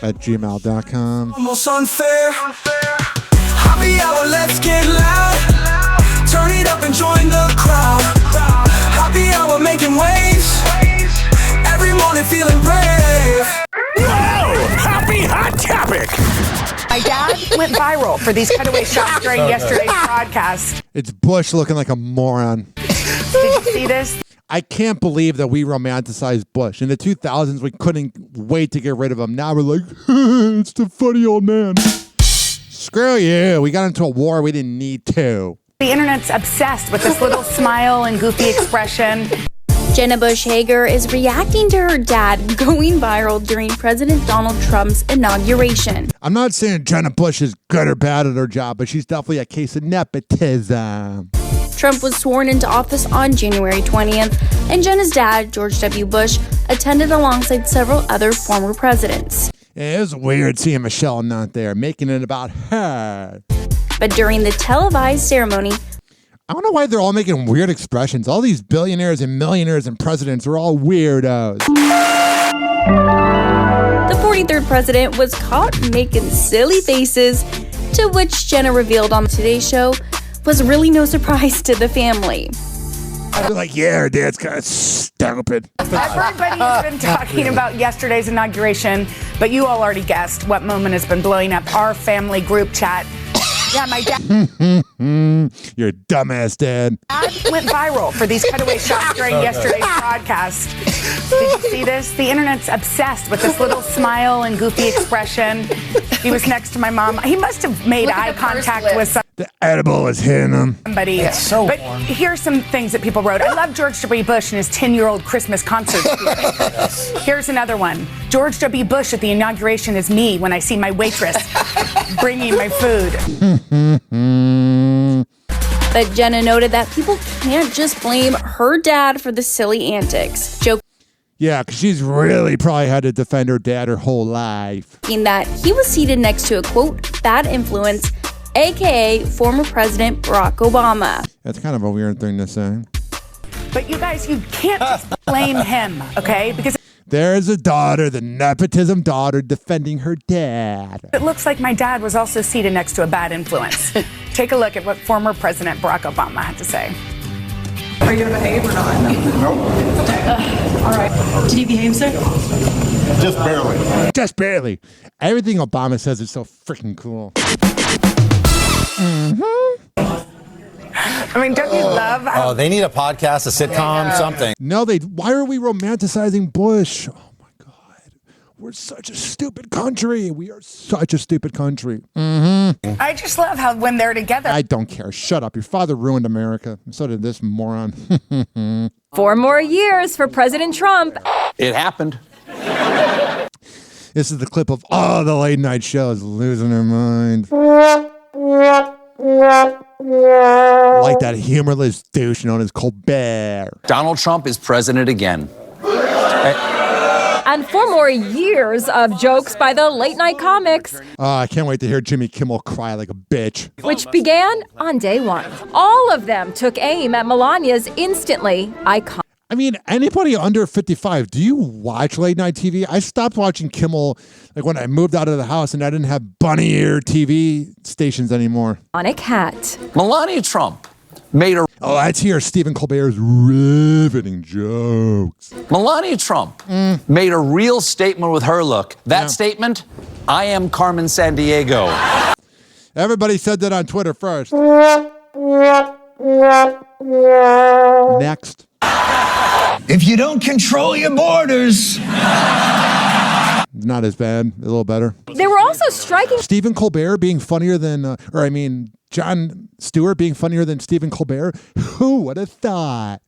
at gmail.com. Almost unfair. Hoppe Hour, let's get loud. Turn it up and join the crowd. Hoppe Hour making waves. Every morning feeling brave. Whoa! Happy hot topic! My dad went viral for these cutaway shots during yesterday's broadcast. It's Bush looking like a moron. Did you see this? I can't believe that we romanticized Bush. In the 2000s, we couldn't wait to get rid of him. Now we're like, it's the funny old man. Screw you. We got into a war we didn't need to. The internet's obsessed with this little smile and goofy expression. Jenna Bush Hager is reacting to her dad going viral during President Donald Trump's inauguration. I'm not saying Jenna Bush is good or bad at her job, but she's definitely a case of nepotism. Trump was sworn into office on January 20th, and Jenna's dad, George W. Bush, attended alongside several other former presidents. Yeah, it was weird seeing Michelle not there, making it about her. But during the televised ceremony, I don't know why they're all making weird expressions. All these billionaires and millionaires and presidents are all weirdos. The 43rd president was caught making silly faces, to which Jenna revealed on Today's Show was really no surprise to the family. I'd be like, yeah, her dad's kind of stupid. Everybody's been talking about yesterday's inauguration, but you all already guessed what moment has been blowing up our family group chat. Yeah, my dad. You're a dumbass dad. Went viral for these cutaway shots during yesterday's broadcast. Did you see this? The internet's obsessed with this little smile and goofy expression. He was next to my mom. He must have made eye contact with somebody. The edible is hitting him. It's so but warm. Here's some things that people wrote. I love George W. Bush and his 10-year-old Christmas concert. Here's another one. George W. Bush at the inauguration is me when I see my waitress bringing my food. But Jenna noted that people can't just blame her dad for the silly antics, Yeah, because she's really probably had to defend her dad her whole life. joking that he was seated next to a, quote, bad influence, a.k.a. former President Barack Obama. That's kind of a weird thing to say. But you guys, you can't just blame him, okay? Because there's a daughter, the nepotism daughter, defending her dad. It looks like my dad was also seated next to a bad influence. Take a look at what former President Barack Obama had to say. Are you going to behave or not? Nope. All right. Did he behave, sir? Just barely. Just barely. Everything Obama says is so freaking cool. I mean, don't you love how... Oh, they need a podcast, a sitcom, something. No, why are we romanticizing Bush? Oh, my God. We're such a stupid country. We are such a stupid country. I just love how when they're together... I don't care. Shut up. Your father ruined America. So did this moron. 4 more years for President Trump. It happened. This is the clip of all the late night shows losing their mind. Like that humorless douche known as Colbert. Donald Trump is president again. And 4 more years of jokes by the late night comics. Oh, I can't wait to hear Jimmy Kimmel cry like a bitch. Which began on day 1. All of them took aim at Melania's instantly iconic. I mean, anybody under 55, do you watch late night TV? I stopped watching Kimmel like when I moved out of the house and I didn't have bunny ear TV stations anymore. Iconic hat. Melania Trump made a... Oh, let's hear Stephen Colbert's riveting jokes. Melania Trump made a real statement with her look. That statement, I am Carmen Sandiego. Everybody said that on Twitter first. Next. If you don't control your borders. Not as bad, a little better. They were also striking. Stephen Colbert being funnier than, Jon Stewart being funnier than Stephen Colbert. Who would have thought?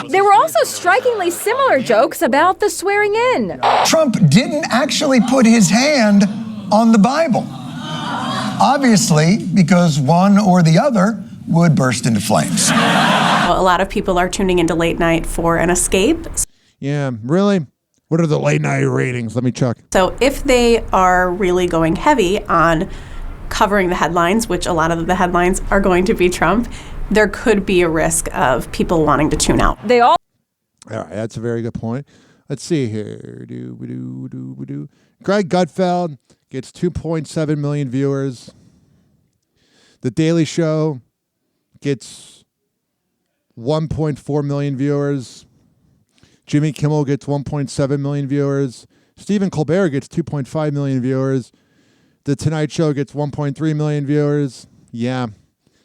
There were also strikingly similar jokes about the swearing in. Trump didn't actually put his hand on the Bible. Obviously, because one or the other would burst into flames. A lot of people are tuning into late night for an escape. Yeah, really? What are the late night ratings? Let me check. So if they are really going heavy on covering the headlines, which a lot of the headlines are going to be Trump, there could be a risk of people wanting to tune out. All right, that's a very good point. Let's see here. Greg Gutfeld gets 2.7 million viewers. The Daily Show gets 1.4 million viewers. Jimmy Kimmel gets 1.7 million viewers. Stephen Colbert gets 2.5 million viewers. The Tonight Show gets 1.3 million viewers. Yeah.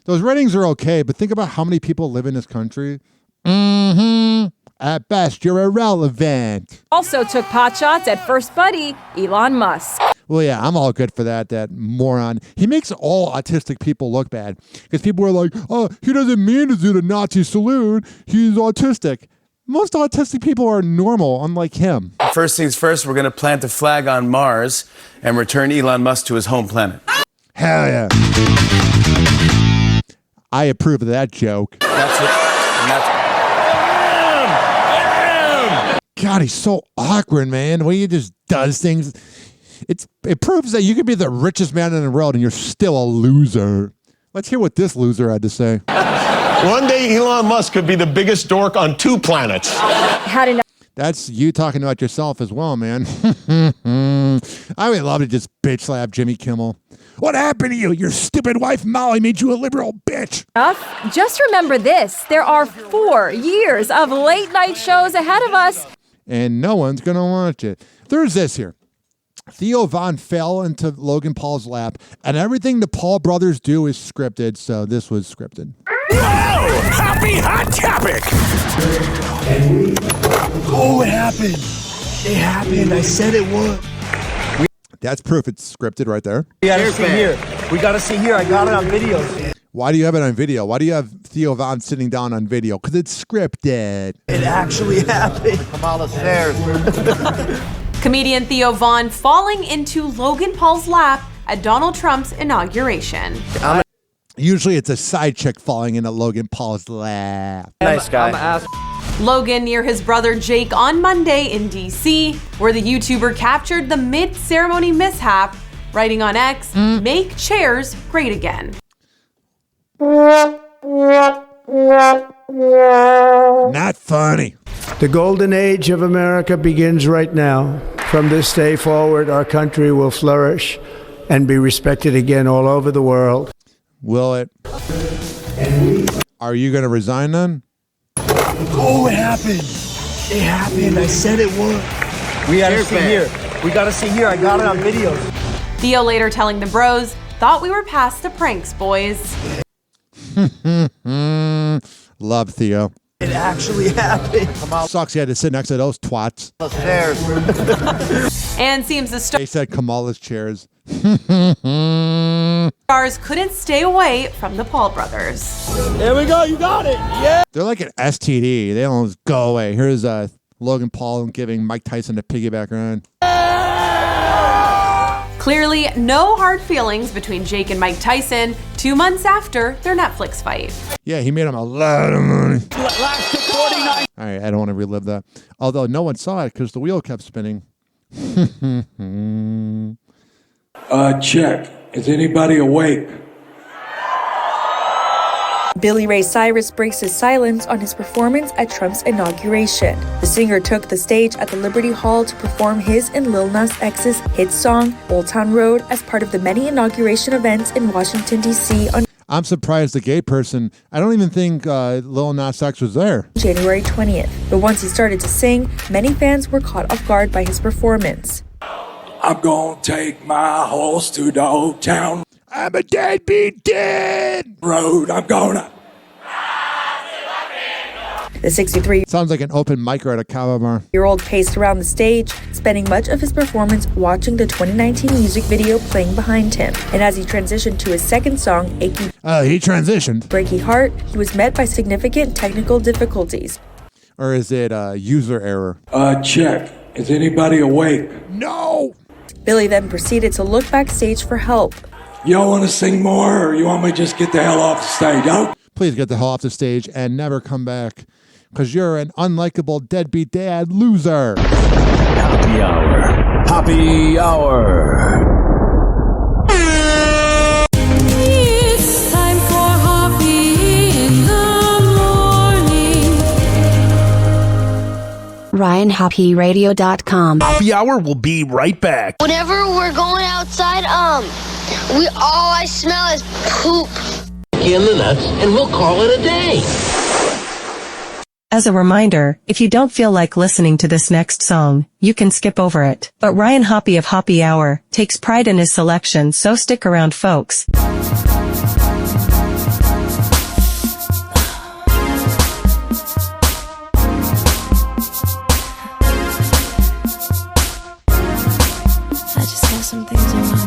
Those ratings are okay, but think about how many people live in this country. At best, you're irrelevant. Also took potshots at first buddy, Elon Musk. Well, yeah, I'm all good for that moron. He makes all autistic people look bad. Because people are like, oh, he doesn't mean to do the Nazi salute. He's autistic. Most autistic people are normal, unlike him. First things first, we're going to plant a flag on Mars and return Elon Musk to his home planet. Hell yeah. I approve of that joke. That's it. And that's... God, he's so awkward, man. The way he just does things. It proves that you can be the richest man in the world and you're still a loser. Let's hear what this loser had to say. One day Elon Musk could be the biggest dork on 2 planets. That's you talking about yourself as well, man. I would love to just bitch slap Jimmy Kimmel. What happened to you? Your stupid wife Molly made you a liberal bitch. Just remember this. There are 4 years of late night shows ahead of us. And no one's going to watch it. There's this here. Theo Von fell into Logan Paul's lap, and everything the Paul brothers do is scripted, so this was scripted. Whoa! Happy hot topic! Oh, it happened. It happened. I said it would. That's proof it's scripted right there. We gotta see here. We gotta see here. I got it on video. Why do you have it on video? Why do you have Theo Von sitting down on video? Because it's scripted. It actually happened. Come on the stairs. Comedian Theo Von falling into Logan Paul's lap at Donald Trump's inauguration. Usually it's a side chick falling into Logan Paul's lap. Nice guy. Logan near his brother Jake on Monday in D.C., where the YouTuber captured the mid-ceremony mishap, writing on X, "Make chairs great again." Not funny. The golden age of America begins right now. From this day forward, our country will flourish and be respected again all over the world. Will it? Are you going to resign then? Oh, it happened. It happened. I said it would. We gotta see here. We gotta see here. I got it on video. Theo later telling the bros, "Thought we were past the pranks, boys." Love Theo. It actually happened. Sucks he had to sit next to those twats. The stairs. And seems the They said Kamala's chairs. stars couldn't stay away from the Paul brothers. There we go. You got it. Yeah. They're like an STD. They don't just go away. Here's Logan Paul giving Mike Tyson a piggyback run. Clearly, no hard feelings between Jake and Mike Tyson 2 months after their Netflix fight. Yeah, he made him a lot of money. All right, I don't want to relive that. Although no one saw it because the wheel kept spinning. Check. Is anybody awake? Billy Ray Cyrus breaks his silence on his performance at Trump's inauguration. The singer took the stage at the Liberty Hall to perform his and Lil Nas X's hit song, Old Town Road, as part of the many inauguration events in Washington, D.C. on I'm surprised the gay person, I don't even think Lil Nas X was there. January 20th. But once he started to sing, many fans were caught off guard by his performance. I'm gonna take my horse to the old town. I'm a deadbeat dead road. I'm gonna. The 63-year-old sounds like an open micer at a kava bar. Paced around the stage, spending much of his performance watching the 2019 music video playing behind him. And as he transitioned to his second song, He transitioned. Breaky Heart, he was met by significant technical difficulties. Or is it a user error? Check. Is anybody awake? No! Billy then proceeded to look backstage for help. Y'all want to sing more, or you want me to just get the hell off the stage? Please get the hell off the stage and never come back. because you're an unlikable deadbeat dad loser. Happy hour. Happy hour. It's time for Hoppe in the morning. RyanHoppeRadio.com. Happy Hour will be right back. Whenever we're going outside, all I smell is poop. In the nuts, and we'll call it a day. As a reminder, if you don't feel like listening to this next song, you can skip over it. But Ryan Hoppe of Hoppe Hour takes pride in his selection, so stick around, folks. I just have some things on my mind.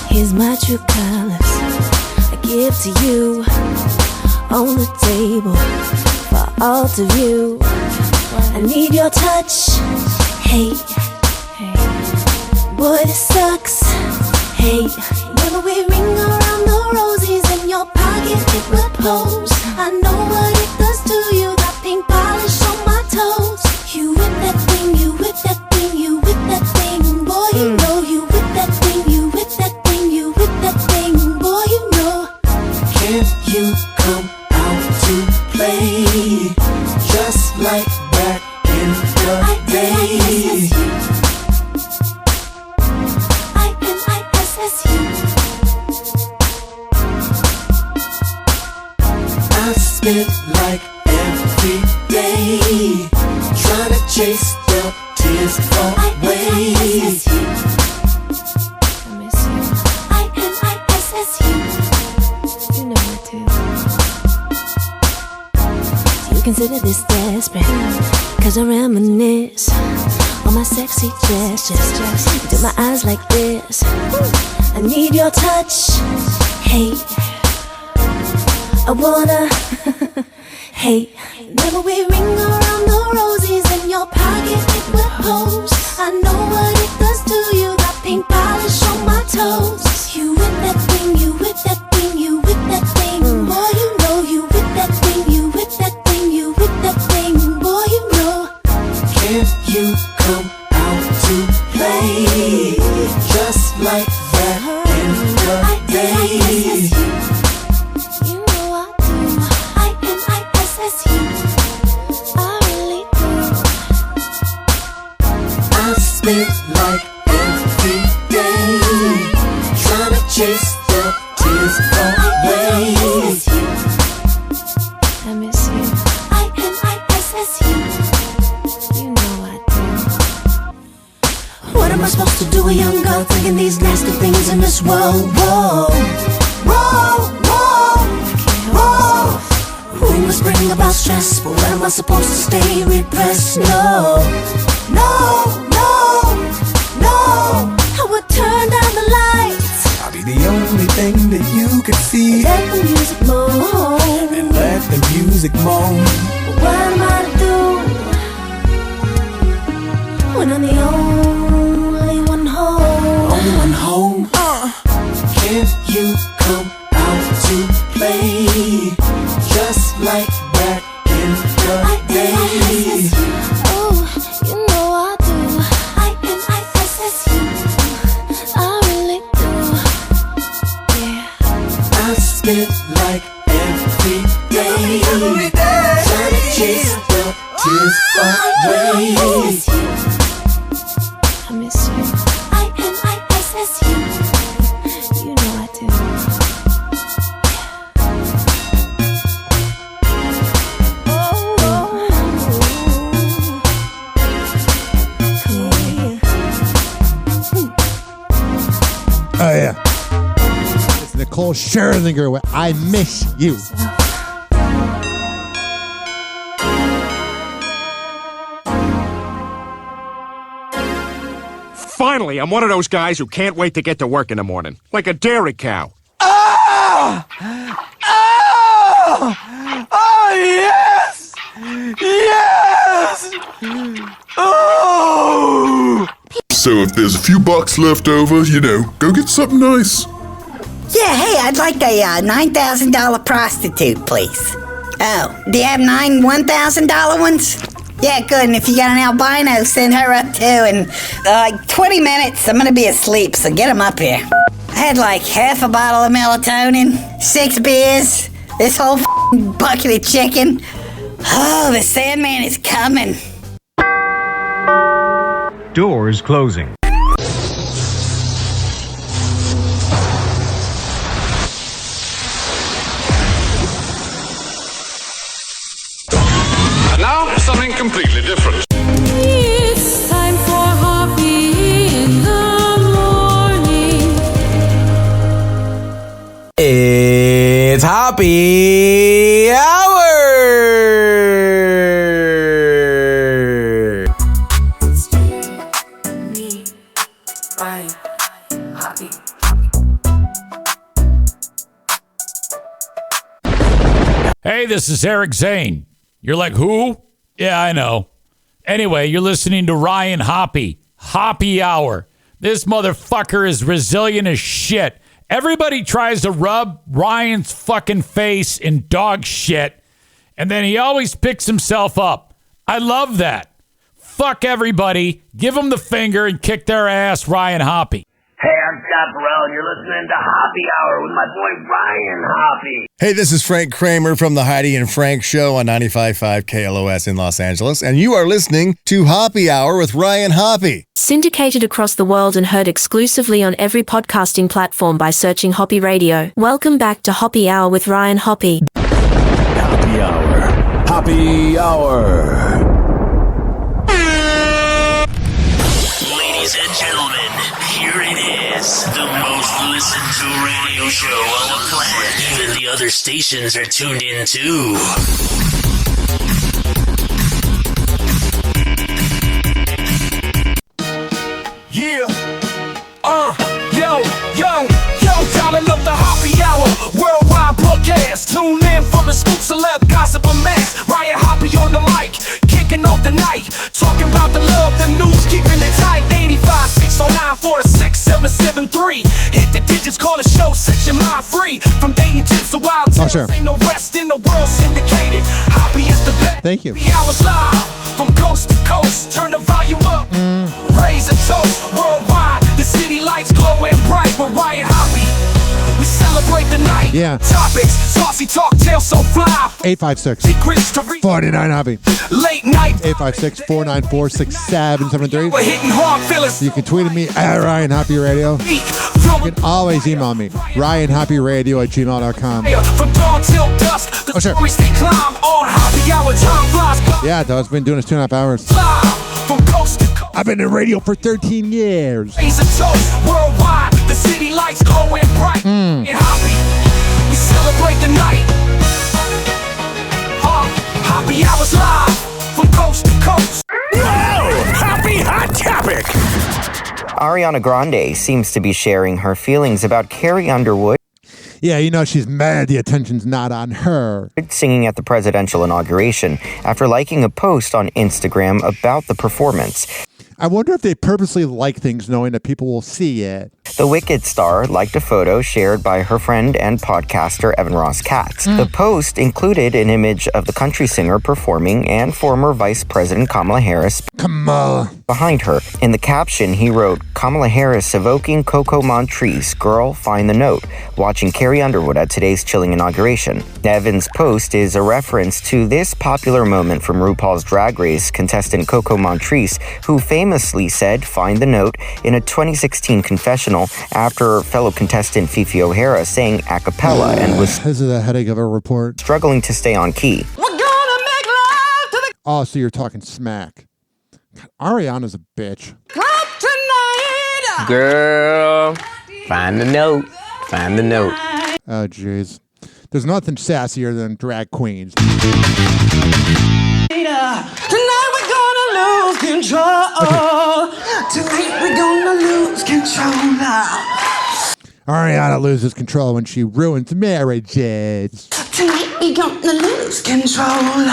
Here's my true colors I give to you on the table for all to view. I need your touch. Hey, boy, this sucks. Hey, when we ring around the rosies in your pocket, it will pose. I know what it does to you. That pink polish on my toes. You whip that thing, you whip that thing, you whip that thing. Boy, you know you whip that thing, you whip that thing, you whip that thing. Boy, you know. Can you come out to play just like back in the day? I spent like every day trying to chase the tears away. You know it too. You consider this desperate, cause I reminisce on my sexy gestures. Do my eyes like this. I need your touch. Hey, I wanna. Hey, whenever we ring around the rosies in your pocket, it will pose. I know what it does to you. That pink polish on my toes. You whip that thing, you whip that thing, you whip that thing. Boy, you know you whip that thing, you whip that thing, you whip that thing. Boy, you know. Can you come out to play just like that in the day? You know I do. I-N-I-S-S-U. I really do. I spent like every day trying to chase the tears away. I miss you. I-N-I-S-S-U. You know I do. What am I supposed to do, a young girl thinking these nasty things in this world? Whoa, whoa, whoa, whoa. Rumors bring about stress, but where am I supposed to stay repressed? No, no, no, no. I would turn down the lights. I'll be the only thing that you could see. Let the music moan. And let the music moan. But what am I to do when I'm the only one home? Only one home. Can you come out to play just like back in the day? Oh, you know I do. I-N-I-S-S-U. I really do. Yeah. I spent like every day trying to chase the tears away. I miss you. I-N-I-S-S-U. You know I do. Oh, yeah. It's Nicole Scherzinger with I Miss You. Finally, I'm one of those guys who can't wait to get to work in the morning. Like a dairy cow. Oh! Oh! Oh, yes! Yes! Oh! So if there's a few bucks left over, go get something nice. Yeah, hey, I'd like a $9,000 prostitute, please. Oh, do you have 9 $1,000 ones? Yeah, good. And if you got an albino, send her up too. And like 20 minutes, I'm gonna be asleep, so get them up here. I had like half a bottle of melatonin, 6 beers, this whole bucket of chicken. Oh, the Sandman is coming. Doors closing. And now, something completely different. It's time for Hoppe in the morning. It's Hoppe Hour! Hey, this is Eric Zane. You're like, who? Yeah, I know. Anyway, you're listening to Ryan Hoppe, Hoppe Hour. This motherfucker is resilient as shit. Everybody tries to rub Ryan's fucking face in dog shit, and then he always picks himself up. I love that. Fuck everybody. Give them the finger and kick their ass, Ryan Hoppe. Hey, I'm Scott Burrell, and you're listening to Hoppe Hour with my boy Ryan Hoppe. Hey, this is Frank Kramer from the Heidi and Frank Show on 95.5 KLOS in Los Angeles, and you are listening to Hoppe Hour with Ryan Hoppe. Syndicated across the world and heard exclusively on every podcasting platform by searching Hoppe Radio. Welcome back to Hoppe Hour with Ryan Hoppe. Hoppe Hour. Hoppe Hour. Ladies and gentlemen, here it is. The most listened to radio show on the planet. Even the other stations are tuned in too. Yeah. Yo, darling, love the Hoppe Hour. Worldwide podcast. Tune in for the scoop, celeb, gossip, and mess. Ryan Hoppe on the mic, kicking off the night. Talking about the love, the news, keeping it tight. 85 609 46773. Hit the digits, call the show, set your mind free. From dating tips to wild tips, sure. ain't no rest in the world. Syndicated. Hoppe is the best. Thank you. Hoppe Hour's live from coast to coast. Turn the volume up. Raise a toast worldwide. The city lights glowing bright with Ryan Hoppe. We celebrate the night. Yeah. Topics, saucy talk, tale so fly. 856-49 Hoppe. Late night. 856-494-6773. We're hitting hard fillers. You can tweet at me at Ryan Hoppe Radio. You can always email me, ryanhopperadio@gmail.com. From dawn till dusk, the stories they climb on Hoppe Hour. Time flies by. Yeah, though, it's been doing this 2.5 hours. From coast to coast. I've been in radio for 13 years. Raise a toast worldwide. The city lights glowing bright. In Hoppe, we celebrate the night. Hoppe Hour's live from coast to coast. Hoppe Hot Topic. Ariana Grande seems to be sharing her feelings about Carrie Underwood. Yeah, you know she's mad the attention's not on her. Singing at the presidential inauguration after liking a post on Instagram about the performance. I wonder if they purposely like things knowing that people will see it. The Wicked star liked a photo shared by her friend and podcaster Evan Ross Katz. The post included an image of the country singer performing and former Vice President Kamala Harris behind her. In the caption, he wrote, "Kamala Harris evoking Coco Montrese, girl, find the note, watching Carrie Underwood at today's chilling inauguration." Evan's post is a reference to this popular moment from RuPaul's Drag Race contestant Coco Montrese, who famously said, "Find the note," in a 2016 confessional after fellow contestant Fifi O'Hara sang a cappella and was This is a headache of a report. struggling to stay on key. We're gonna make love to the Oh, so you're talking smack. God, Ariana's a bitch. club tonight. Girl, find the note. Find the note. Oh, jeez. There's nothing sassier than drag queens. Tonight we're gonna lose control. Tonight we're gonna lose control now. Ariana loses control when she ruins marriages. Tonight we're gonna lose control.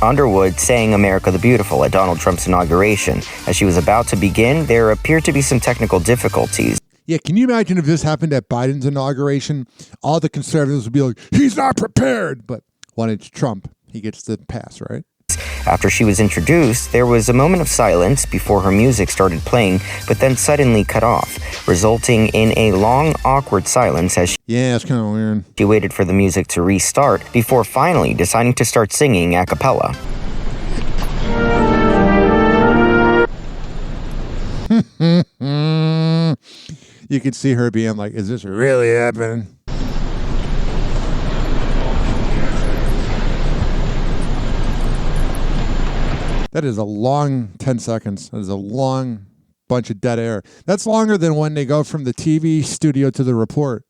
Underwood sang America the Beautiful at Donald Trump's inauguration. As she was about to begin, there appeared to be some technical difficulties. Yeah, can you imagine if this happened at Biden's inauguration? All the conservatives would be like, he's not prepared. But when it's Trump, he gets the pass, right? After she was introduced, there was a moment of silence before her music started playing, but then suddenly cut off, resulting in a long, awkward silence as yeah, it's kind of weird. She waited for the music to restart before finally deciding to start singing a cappella. You could see her being like, is this really happening? That is a long 10 seconds. That is a long bunch of dead air. That's longer than when they go from the TV studio to the report.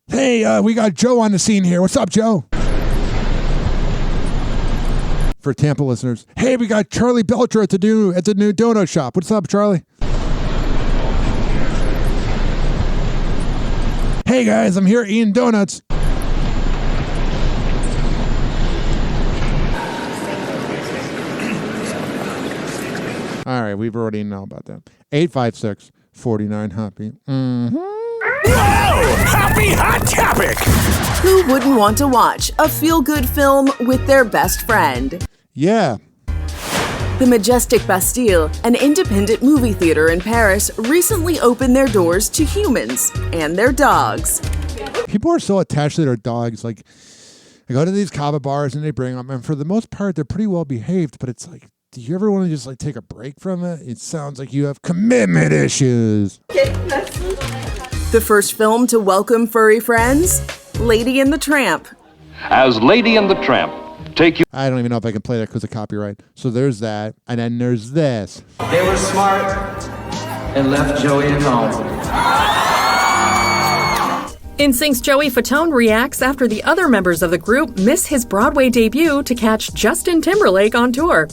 Hey, we got Joe on the scene here. What's up, Joe? For Tampa listeners. Hey, we got Charlie Belcher at the new donut shop. What's up, Charlie? Hey, guys, I'm here eating donuts. All right, we've already know about that. 856-49-HOPPY. Mm-hmm. Whoa! Happy hot topic! Who wouldn't want to watch a feel-good film with their best friend? Yeah. The Majestic Bastille, an independent movie theater in Paris, recently opened their doors to humans and their dogs. People are so attached to their dogs. Like, they go to these kava bars and they bring them, and for the most part, they're pretty well behaved, but it's like, do you ever want to just like take a break from it? It sounds like you have commitment issues. The first film to welcome furry friends, Lady and the Tramp. As Lady and the Tramp, take you. I don't even know if I can play that because of copyright. So there's that, and then there's this. They were smart and left Joey at home. NSYNC's Joey Fatone reacts after the other members of the group miss his Broadway debut to catch Justin Timberlake on tour.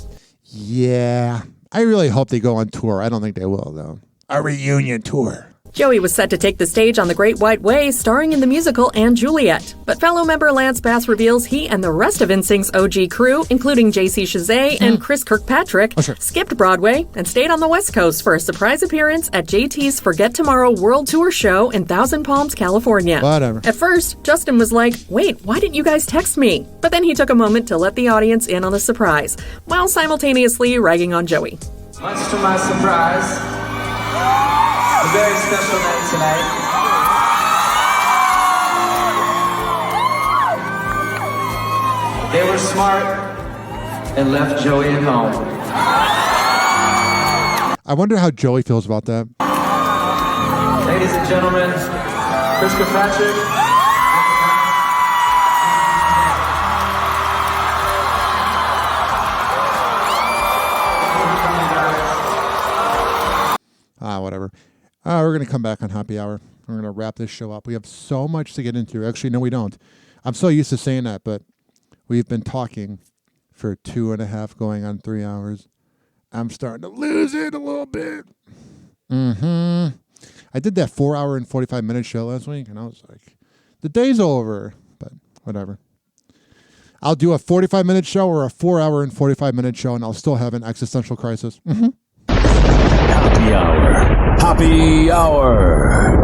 Yeah, I really hope they go on tour. I don't think they will, though. A reunion tour. Joey was set to take the stage on The Great White Way, starring in the musical and Juliet. But fellow member Lance Bass reveals he and the rest of NSYNC's OG crew, including JC Chazet and Chris Kirkpatrick, skipped Broadway and stayed on the West Coast for a surprise appearance at JT's Forget Tomorrow World Tour show in Thousand Palms, California. Whatever. At first, Justin was like, wait, why didn't you guys text me? But then he took a moment to let the audience in on the surprise, while simultaneously ragging on Joey. Much to my surprise, a very special night tonight. They were smart and left Joey at home. I wonder how Joey feels about that. Ladies and gentlemen, Chris Kirkpatrick. Whatever. We're going to come back on Happy Hour. We're going to wrap this show up. We have so much to get into. Actually, no, we don't. I'm so used to saying that, but we've been talking for 2.5 going on 3 hours. I'm starting to lose it a little bit. I did that 4 hour and 45 minute show last week, and I was like, the day's over, but whatever. I'll do a 45 minute show or a 4 hour and 45 minute show, and I'll still have an existential crisis. Happy Hour. Happy Hour.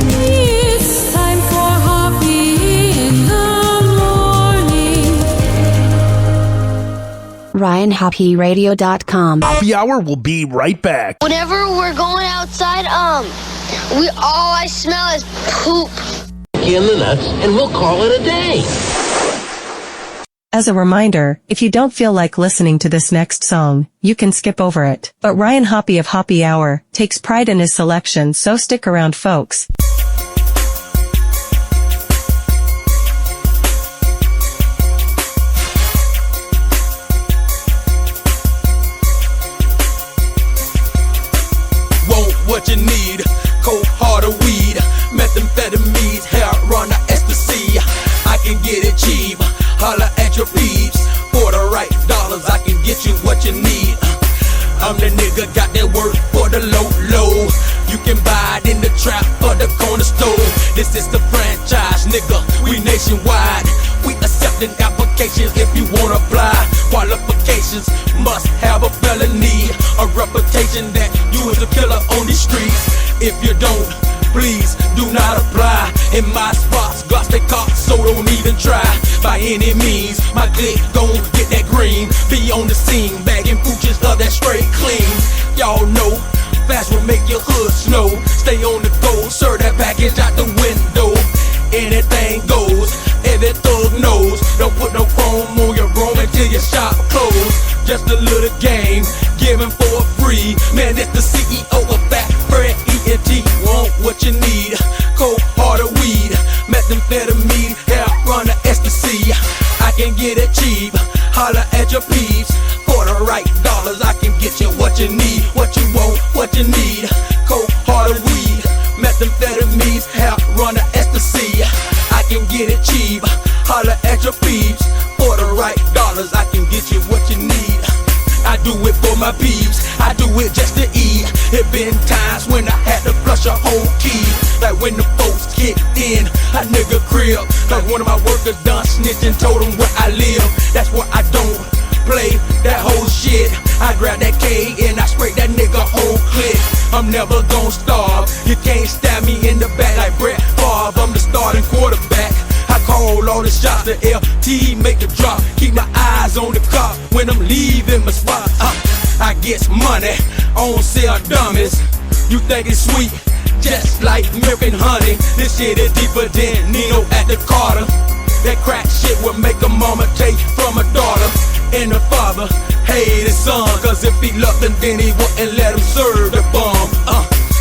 It's time for Hoppe in the morning. RyanHoppeRadio.com. Happy Hour will be right back. Whenever we're going outside, all I smell is poop. In the nuts, and we'll call it a day. As a reminder, if you don't feel like listening to this next song, you can skip over it. But Ryan Hoppe of Hoppe Hour takes pride in his selection, so stick around, folks. Want what you need, cold hard of weed, methamphetamines, heroin, ecstasy. I can get it cheap. Holla at your peeps. For the right dollars, I can get you what you need. I'm the nigga, got that work for the low. You can buy it in the trap or the corner store. This is the franchise, nigga, we nationwide. We accepting applications if you wanna apply. Qualifications, must have a felony, a reputation suspicion that you was a killer on these streets. If you don't, please do not apply. In my spots, got they caught, so don't even try. By any means, my clique gon' get that green. Be on the scene, bagging pooches of that straight clean. Y'all know, fast will make your hood snow. Stay on the go, serve that package out the window. Anything goes, every thug knows. Don't put no chrome on your room until your shop closed. Just a little game, given for free. Man, it's the CEO of Fat Fred ENT. Want what you need, cold hearted weed, methamphetamine, hair runner ecstasy. I can get it cheap, holla at your peeps. For the right dollars, I can get you what you need, what you want, what you need. Cold hearted weed, methamphetamines, hair runner ecstasy. I can get it cheap, holla at your peeps. For the right dollars, I can get you what you need. I do it for my peeps, I do it just to eat. It been times when I had to flush a whole key. Like when the folks kicked in a nigga crib. Like one of my workers done snitched and told him where I live. That's why I don't play that whole shit. I grab that K and I spray that nigga whole clip. I'm never gon' starve, you can't stab me in the back like Brett Favre. I'm the starting quarterback. I call all the shots, the LT make the drop. Keep my eyes on the cop when I'm leaving my spot. I get money, I don't sell dummies. You think it's sweet, just like milk and honey. This shit is deeper than Nino at the Carter. That crack shit will make a mama take from a daughter and a father hate his son. Cause if he loved him, then he wouldn't let him serve the bomb.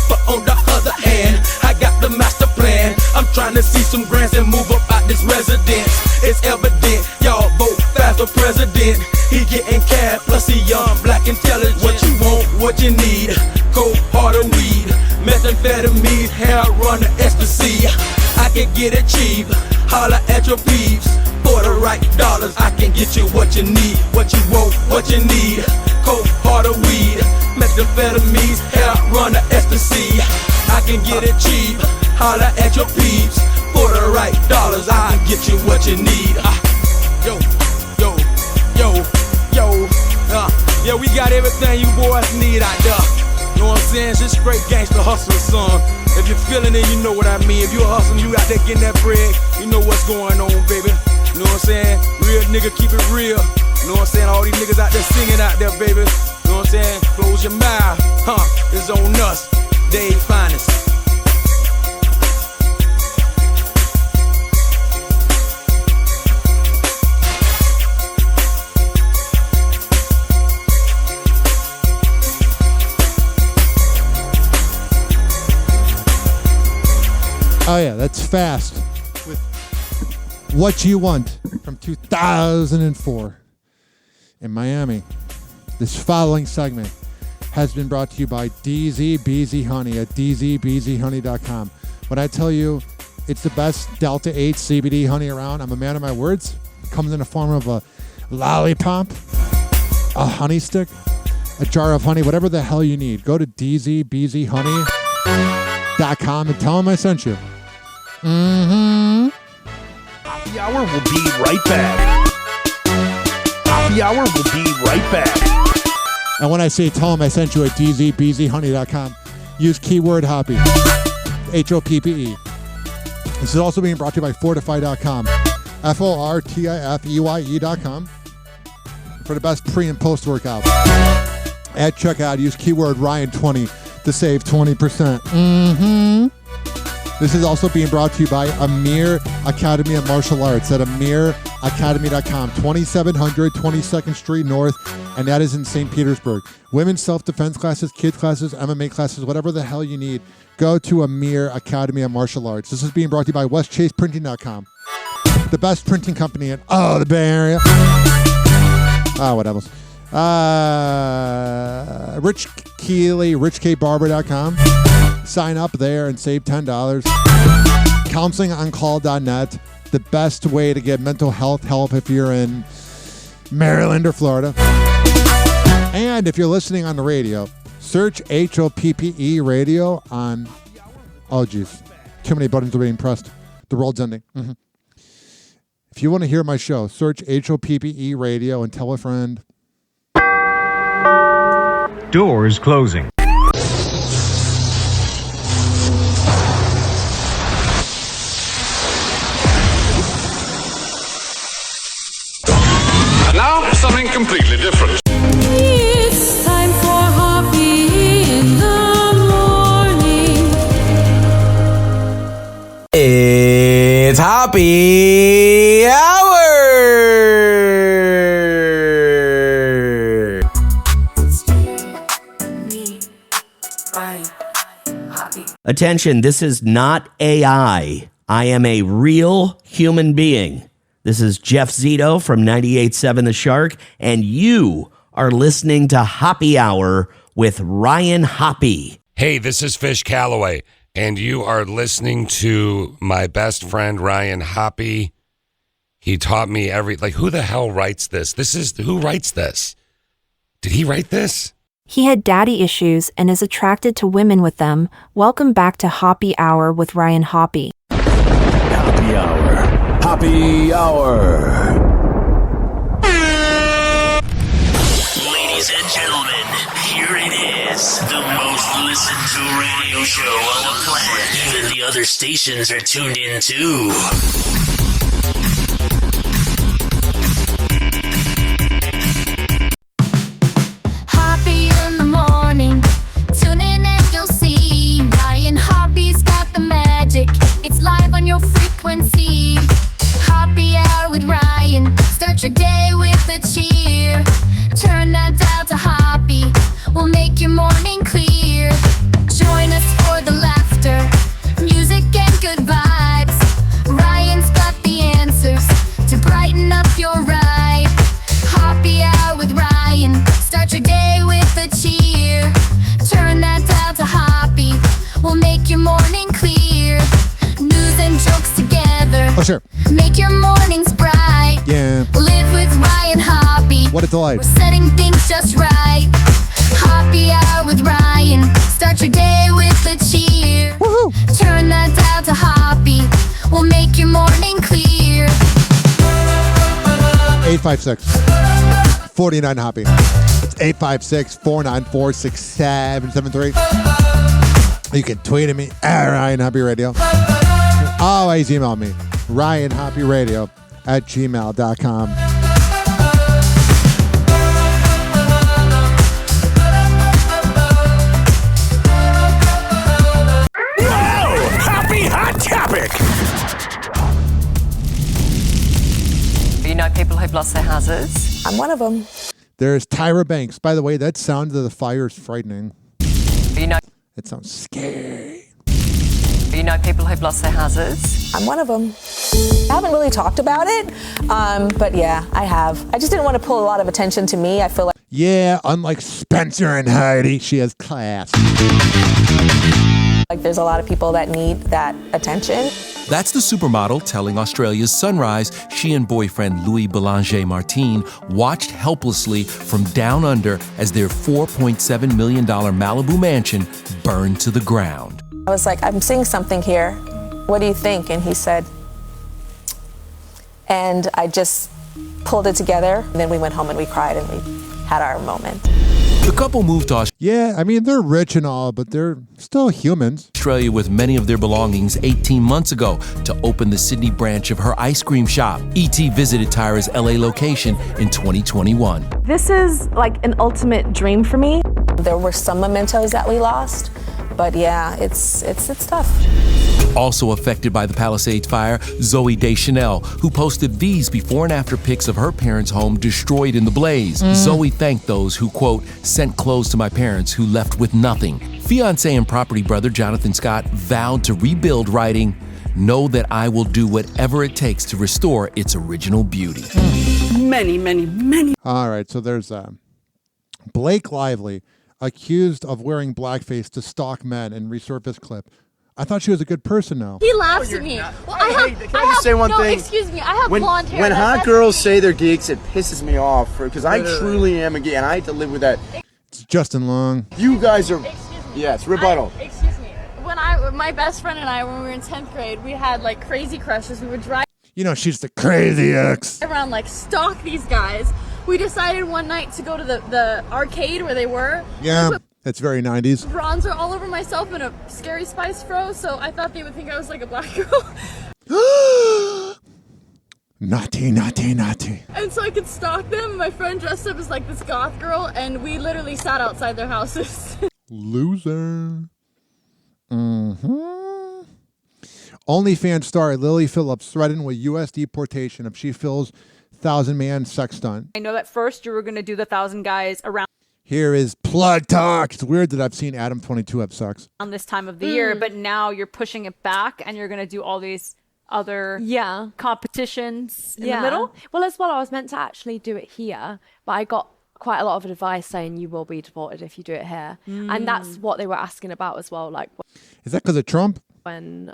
But on the other hand, I got the master plan. I'm trying to see some grants and move up out this residence. It's evident, y'all vote fast for president. He getting cash, plus he young, black, intelligent. What you want, what you need, cold hearted weed, methamphetamine, hair runner ecstasy. I can get it cheap, holla at your peeps. For the right dollars, I can get you what you need, what you want, what you need. Cold hearted weed, methamphetamines, hair runner ecstasy. I can get it cheap, holla at your peeps. For the right dollars, I can get you what you need. Yo, yo, yo, yo. Yeah, we got everything you boys need out there. Know what I'm saying? It's just straight gangster hustler, son. If you're feeling it, you know what I mean. If you're hustling, you out there getting that bread, you know what's going on, baby. You know what I'm saying? Real nigga, keep it real. You know what I'm saying? All these niggas out there singing out there, baby. You know what I'm saying? Close your mouth. It's on us. Dave Finest. Oh yeah, that's Fast with What You Want from 2004 in Miami. This following segment has been brought to you by DZBZ Honey at dzbzhoney.com. When I tell you it's the best Delta 8 CBD honey around, I'm a man of my words. It comes in the form of a lollipop, a honey stick, a jar of honey, whatever the hell you need. Go to dzbzhoney.com and tell them I sent you. Hoppe Hour will be right back. Hoppe Hour will be right back. And when I say tell them I sent you at dzbzhoney.com, use keyword Hoppe. Hoppe. This is also being brought to you by Fortify.com. Fortifeye.com for the best pre and post workout. At checkout, use keyword Ryan20 to save 20%. This is also being brought to you by Amir Academy of Martial Arts at amiracademy.com, 2700 22nd Street North, and that is in St. Petersburg. Women's self-defense classes, kids classes, MMA classes, whatever the hell you need, go to Amir Academy of Martial Arts. This is being brought to you by westchaseprinting.com, the best printing company in the Bay Area. What else? Rich Keeley, richkbarber.com. Sign up there and save $10. Counselingoncall.net, the best way to get mental health help if you're in Maryland or Florida. And if you're listening on the radio, search HOPPE radio on... Oh, geez. Too many buttons are being pressed. The world's ending. If you want to hear my show, search HOPPE radio and tell a friend. Doors closing. And now, something completely different. It's time for Hoppe in the morning. It's Hoppe Hour. Attention, this is not AI. I am a real human being. This is Jeff Zito from 98.7 The Shark, and you are listening to Hoppe Hour with Ryan Hoppe. Hey, this is Fish Calloway, and you are listening to my best friend, Ryan Hoppe. He taught me who the hell writes this? Who writes this? Did he write this? He had daddy issues and is attracted to women with them. Welcome back to Hoppe Hour with Ryan Hoppe. Hoppe Hour. Hoppe Hour. Ladies and gentlemen, here it is. The most listened to radio show on the planet. Even the other stations are tuned in too. Tune in and you'll see Ryan Hoppe's got the magic. It's live on your frequency. Hoppe Hour with Ryan. Start your day with a cheer. Turn that dial to Hoppe. We'll make your morning clear. Join us for the laughter, music and good vibes. Ryan's got the answers to brighten up your ride. Hoppe Hour with Ryan. Start your day with a cheer. Turn that dial to Hoppe. We'll make your morning clear. News and jokes together. Oh, sure. Make your mornings bright. Yeah. Live with Ryan Hoppe. What a delight. We're setting things just right. Hoppe Hour with Ryan. Start your day with a cheer. Woohoo. Turn that dial to Hoppe. We'll make your morning clear. 856-49 Hoppe. It's 856-494-6773. You can tweet at me at Ryan Hoppe Radio. Always email me, RyanHoppeRadio@gmail.com. Wow! Hoppe Hot Topic! You know people who've lost their houses? I'm one of them. There's Tyra Banks. By the way, that sound of the fire is frightening. You know, It sounds scary. you know people who've lost their houses? I'm one of them. I haven't really talked about it, but yeah, I have. I just didn't want to pull a lot of attention to me. I feel like Yeah, unlike Spencer and Heidi, she has class. there's a lot of people that need that attention. That's the supermodel telling Australia's Sunrise she and boyfriend Louis Belanger Martin watched helplessly from down under as their $4.7 million Malibu mansion burned to the ground. I was like, I'm seeing something here. What do you think? And he said, and I just pulled it together. And then we went home and we cried and we had our moment. The couple moved to Yeah, I mean, they're rich and all, but they're still humans. Australia with many of their belongings 18 months ago to open the Sydney branch of her ice cream shop. E.T. visited Tyra's LA location in 2021. This is like an ultimate dream for me. There were some mementos that we lost, but yeah, it's tough. Also affected by the Palisades fire, Zoe Deschanel, who posted these before and after pics of her parents' home destroyed in the blaze. Zoe thanked those who, quote, sent clothes to my parents who left with nothing. Fiancé and property brother Jonathan Scott vowed to rebuild, writing, know that I will do whatever it takes to restore its original beauty. Many. All right, so there's Blake Lively, accused of wearing blackface to stalk men and resurface clip. I thought she was a good person now. He laughs at me. Well, I just say one thing? Excuse me, I have blonde hair. When hot girls say they're geeks, it pisses me off because I truly am a geek and I have to live with that. It's Justin Long. You guys are. Excuse me. Yes, rebuttal. Excuse me. When my best friend and I, when we were in 10th grade, we had like crazy crushes. We would drive You know, she's the crazy ex. around, like stalk these guys. we decided one night to go to the arcade where they were. Yeah, that's very 90s. Bronzer all over myself in a Scary Spice fro, so I thought they would think I was like a black girl. Naughty, naughty, naughty. And so I could stalk them. My friend dressed up as like this goth girl, and we literally sat outside their houses. Loser. OnlyFans star Lily Phillips threatened with U.S. deportation if she fills 1,000-man sex stunt. I know at first you were going to do the 1,000 guys around Here is plug talk. It's weird that I've seen Adam 22 have sex. this time of the year, but now you're pushing it back and you're going to do all these other competitions in the middle. Well, as well, I was meant to actually do it here, but I got quite a lot of advice saying you will be deported if you do it here. And that's what they were asking about as well. Like, is that because of Trump? When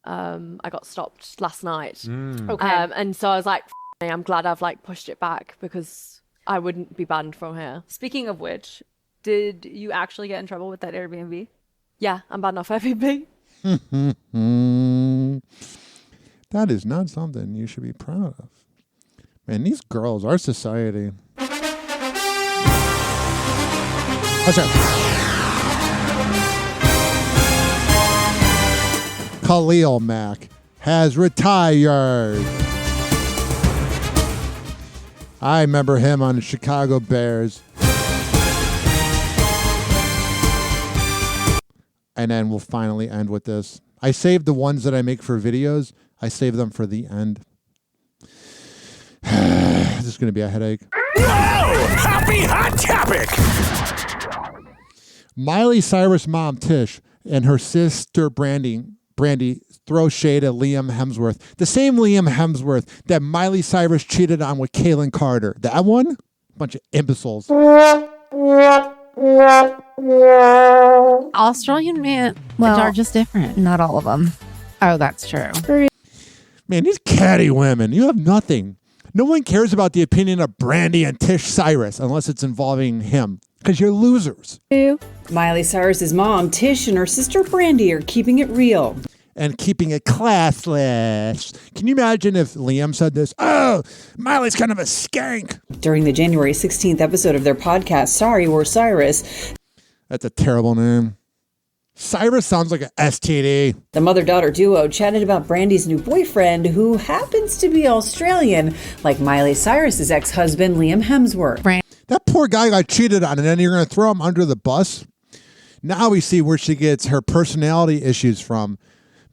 I got stopped last night. Okay. And so I was like, I'm glad I've like pushed it back because I wouldn't be banned from here. Speaking of which, did you actually get in trouble with that Airbnb? Yeah, I'm banned off Airbnb. That is not something you should be proud of. Man, these girls, our society. What's up? Khalil Mack has retired. I remember him on the Chicago Bears. And then we'll finally end with this. I saved the ones that I make for videos. I save them for the end. This is going to be a headache. Whoa! Happy hot topic! Miley Cyrus' mom, Tish, and her sister, Brandy, throw shade at Liam Hemsworth. The same Liam Hemsworth that Miley Cyrus cheated on with Kaylin Carter. That one? Bunch of imbeciles. Australian men are just different. Not all of them. Oh, that's true. Man, these catty women, you have nothing. No one cares about the opinion of Brandy and Tish Cyrus unless it's involving him, because you're losers. Miley Cyrus's mom, Tish, and her sister Brandy are keeping it real. And keeping it classless. Can you imagine if Liam said this? Oh, Miley's kind of a skank. During the January 16th episode of their podcast, Sorry, We're Cyrus. That's a terrible name. Cyrus sounds like an STD. The mother-daughter duo chatted about Brandy's new boyfriend, who happens to be Australian, like Miley Cyrus's ex-husband, Liam Hemsworth. That poor guy got cheated on, and then you're going to throw him under the bus? Now we see where she gets her personality issues from.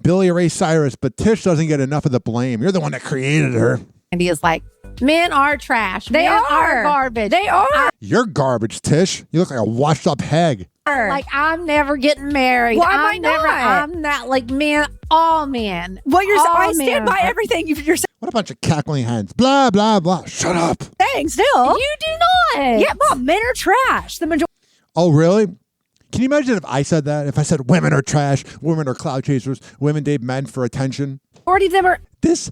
Billy Ray Cyrus, but Tish doesn't get enough of the blame. You're the one that created her. And he is like, men are trash. They men are garbage. They are. You're garbage, Tish. You look like a washed up hag. Like, I'm never getting married. Why am I not? I'm not like men, all men. Well, I men stand by everything you're saying. What a bunch of cackling hens. Blah, blah, blah. Shut up. Dang, still. You do not. Yeah, Mom, men are trash. The majority. Oh, really? Can you imagine if I said that? If I said women are trash, women are cloud chasers, women date men for attention? Majority of them are. This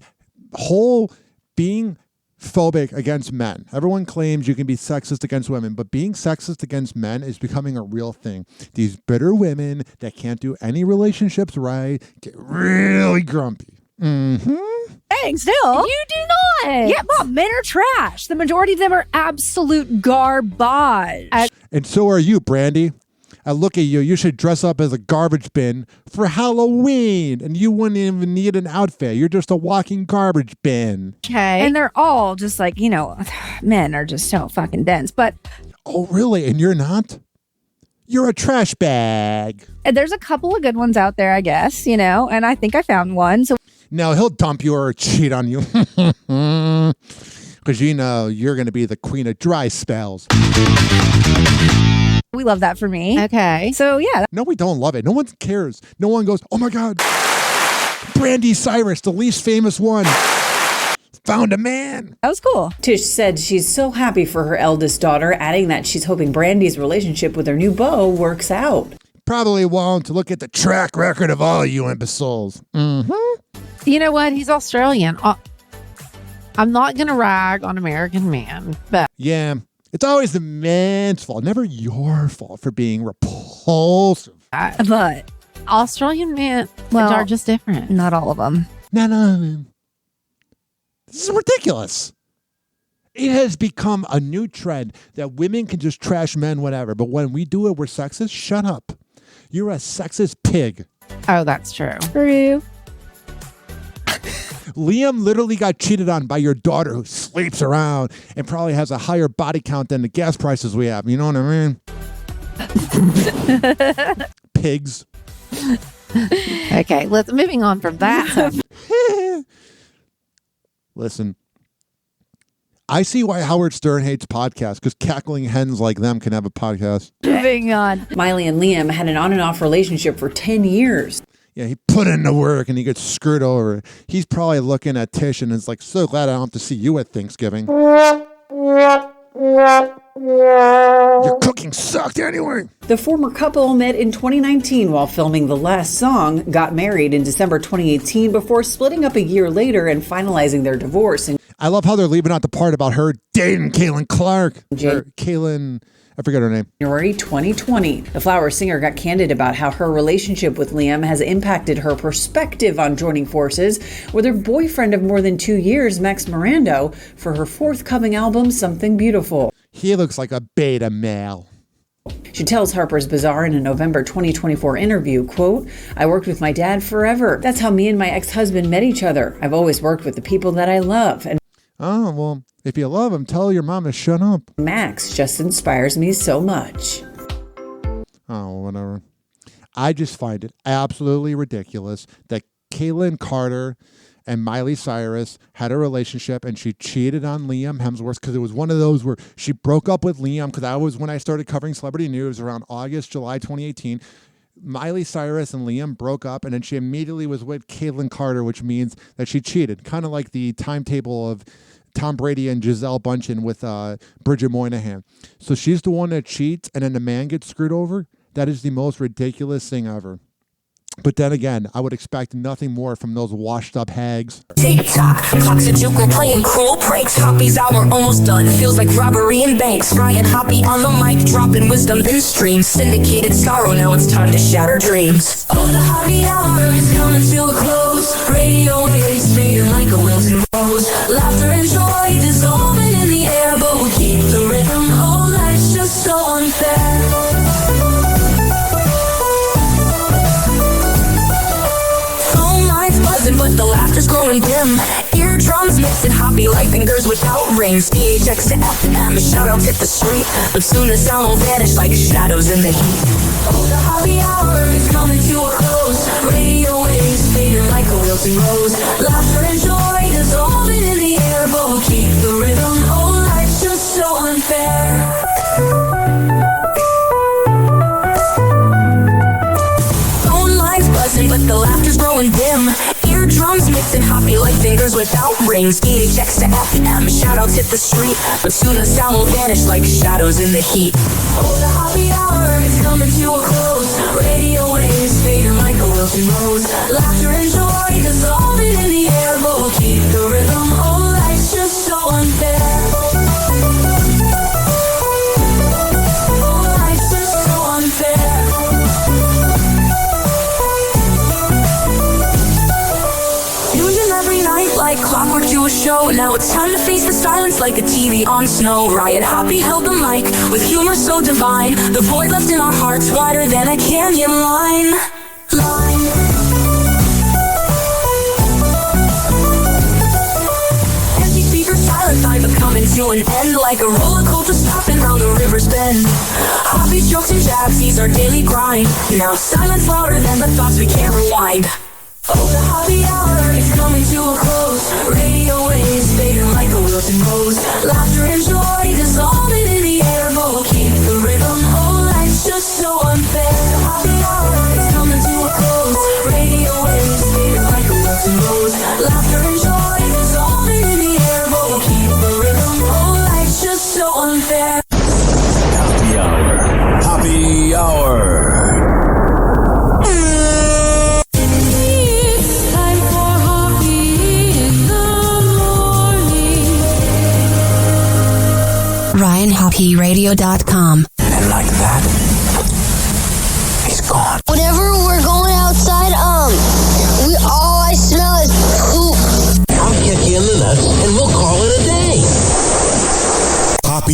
whole being phobic against men. Everyone claims you can be sexist against women, but being sexist against men is becoming a real thing. These bitter women that can't do any relationships right get really grumpy. Dang, still. You do not. Yeah, Mom, men are trash. The majority of them are absolute garbage. And so are you, Brandy. I look at you, you should dress up as a garbage bin for Halloween, and you wouldn't even need an outfit. You're just a walking garbage bin. Okay. And they're all just like, men are just so fucking dense. But oh, really? And you're not? You're a trash bag. There's a couple of good ones out there, I guess, and I think I found one. So no, he'll dump you or cheat on you. Because you're going to be the queen of dry spells. We love that for me. Okay. So, yeah. No, we don't love it. No one cares. No one goes, oh, my God. Brandy Cyrus, the least famous one, found a man. That was cool. Tish said she's so happy for her eldest daughter, adding that she's hoping Brandy's relationship with her new beau works out. Probably won't. Look at the track record of all you imbeciles. You know what? He's Australian. I'm not going to rag on American men, but... Yeah. It's always the man's fault, never your fault for being repulsive. But Australian men are just different. Not all of them. No. This is ridiculous. It has become a new trend that women can just trash men, whatever. But when we do it, we're sexist. Shut up. You're a sexist pig. Oh, that's true. True. Liam literally got cheated on by your daughter who sleeps around and probably has a higher body count than the gas prices we have. You know what I mean? Pigs. Okay, moving on from that. Listen, I see why Howard Stern hates podcasts, because cackling hens like them can have a podcast. Moving on. Miley and Liam had an on and off relationship for 10 years. Yeah, he put in the work and he gets screwed over. He's probably looking at Tish and is like, so glad I don't have to see you at Thanksgiving. Your cooking sucked anyway. The former couple met in 2019 while filming The Last Song, got married in December 2018 before splitting up a year later and finalizing their divorce. And I love how they're leaving out the part about her dating Caitlin Clark. Or Caitlin, I forget her name. January 2020. The Flowers singer got candid about how her relationship with Liam has impacted her perspective on joining forces with her boyfriend of more than 2 years, Max Mirando, for her forthcoming album, Something Beautiful. He looks like a beta male. She tells Harper's Bazaar in a November 2024 interview, quote, I worked with my dad forever. That's how me and my ex-husband met each other. I've always worked with the people that I love. And oh, well, if you love him, tell your mom to shut up. Max just inspires me so much. Oh, whatever. I just find it absolutely ridiculous that Caitlin Carter and Miley Cyrus had a relationship and she cheated on Liam Hemsworth, because it was one of those where she broke up with Liam, because that was when I started covering celebrity news around August, July 2018. Miley Cyrus and Liam broke up, and then she immediately was with Caitlin Carter, which means that she cheated. Kind of like the timetable of Tom Brady and Gisele Bündchen with Bridget Moynihan. So she's the one that cheats, and then the man gets screwed over. That is the most ridiculous thing ever. But then again, I would expect nothing more from those washed up hags. TikTok, clocks a juke, we're playing cruel pranks. Hoppe's hour almost done, feels like robbery in banks. Ryan Hoppe on the mic, dropping wisdom in streams. Syndicated sorrow, now it's time to shatter dreams. Oh, the Hoppe hour is coming to a close. Radio waves fading like a wilted rose. Laughter and joy dissolving in the air, but we'll keep the rhythm. Oh, life's just so unfair. But the laughter's growing dim. Eardrums mixing Hoppe like fingers without rings. DHX to FM, shoutouts hit the street, but soon the sound will vanish like shadows in the heat. Oh, the Hoppe hour is coming to a close. Radio waves fading like a wilting rose. Laughter and joy dissolving in the air, but we'll keep the rhythm. Oh, life's just so unfair. Phone lines buzzing, but the laughter's growing dim. Drums mixing Hoppe like fingers without rings. DHX to FM, shoutouts hit the street, but soon the sound will vanish like shadows in the heat. Oh, the Hoppe hour is coming to a close. Radio waves fading like a wilting rose. Laughter and joy dissolving in the air, but we'll keep the rhythm. Oh, life's just so unfair. Oh, life's just so unfair. Like clockwork to a show. Now it's time to face the silence like a TV on snow. Ryan Hoppe held the mic with humor so divine. The void left in our hearts wider than a canyon line. Empty speakers, silent time but coming to an end. Like a roller coaster stopping round the river's bend. Hoppe's jokes and jabs, these are daily grind. Now silence louder than the thoughts we can't rewind. Oh, the Hoppe hour is coming to a close. Radio waves fading like a wilting rose. Laughter and joy dissolving in the air, but we'll keep the rhythm. Oh, life's just so unfair. The Hoppe hour is coming to a close. Radio waves fading like a wilting rose. Laughter and joy dissolving in the air, but we'll keep the rhythm. Oh, life's just so unfair. Hoppe hour. Hoppe hour. RyanHoppeRadio.com. And like that, he's gone. Whenever we're going outside, all I smell is poop. I'll kick you in the nuts and we'll call it a day.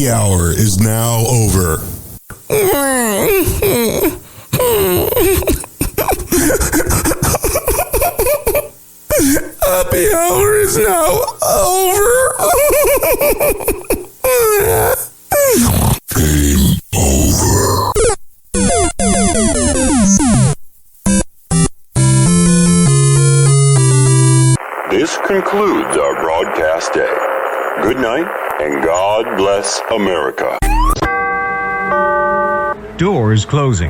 Happy Hour is now over. Happy Hour is now over. Game over. This concludes our broadcast day. Good night, and God bless America. Doors closing.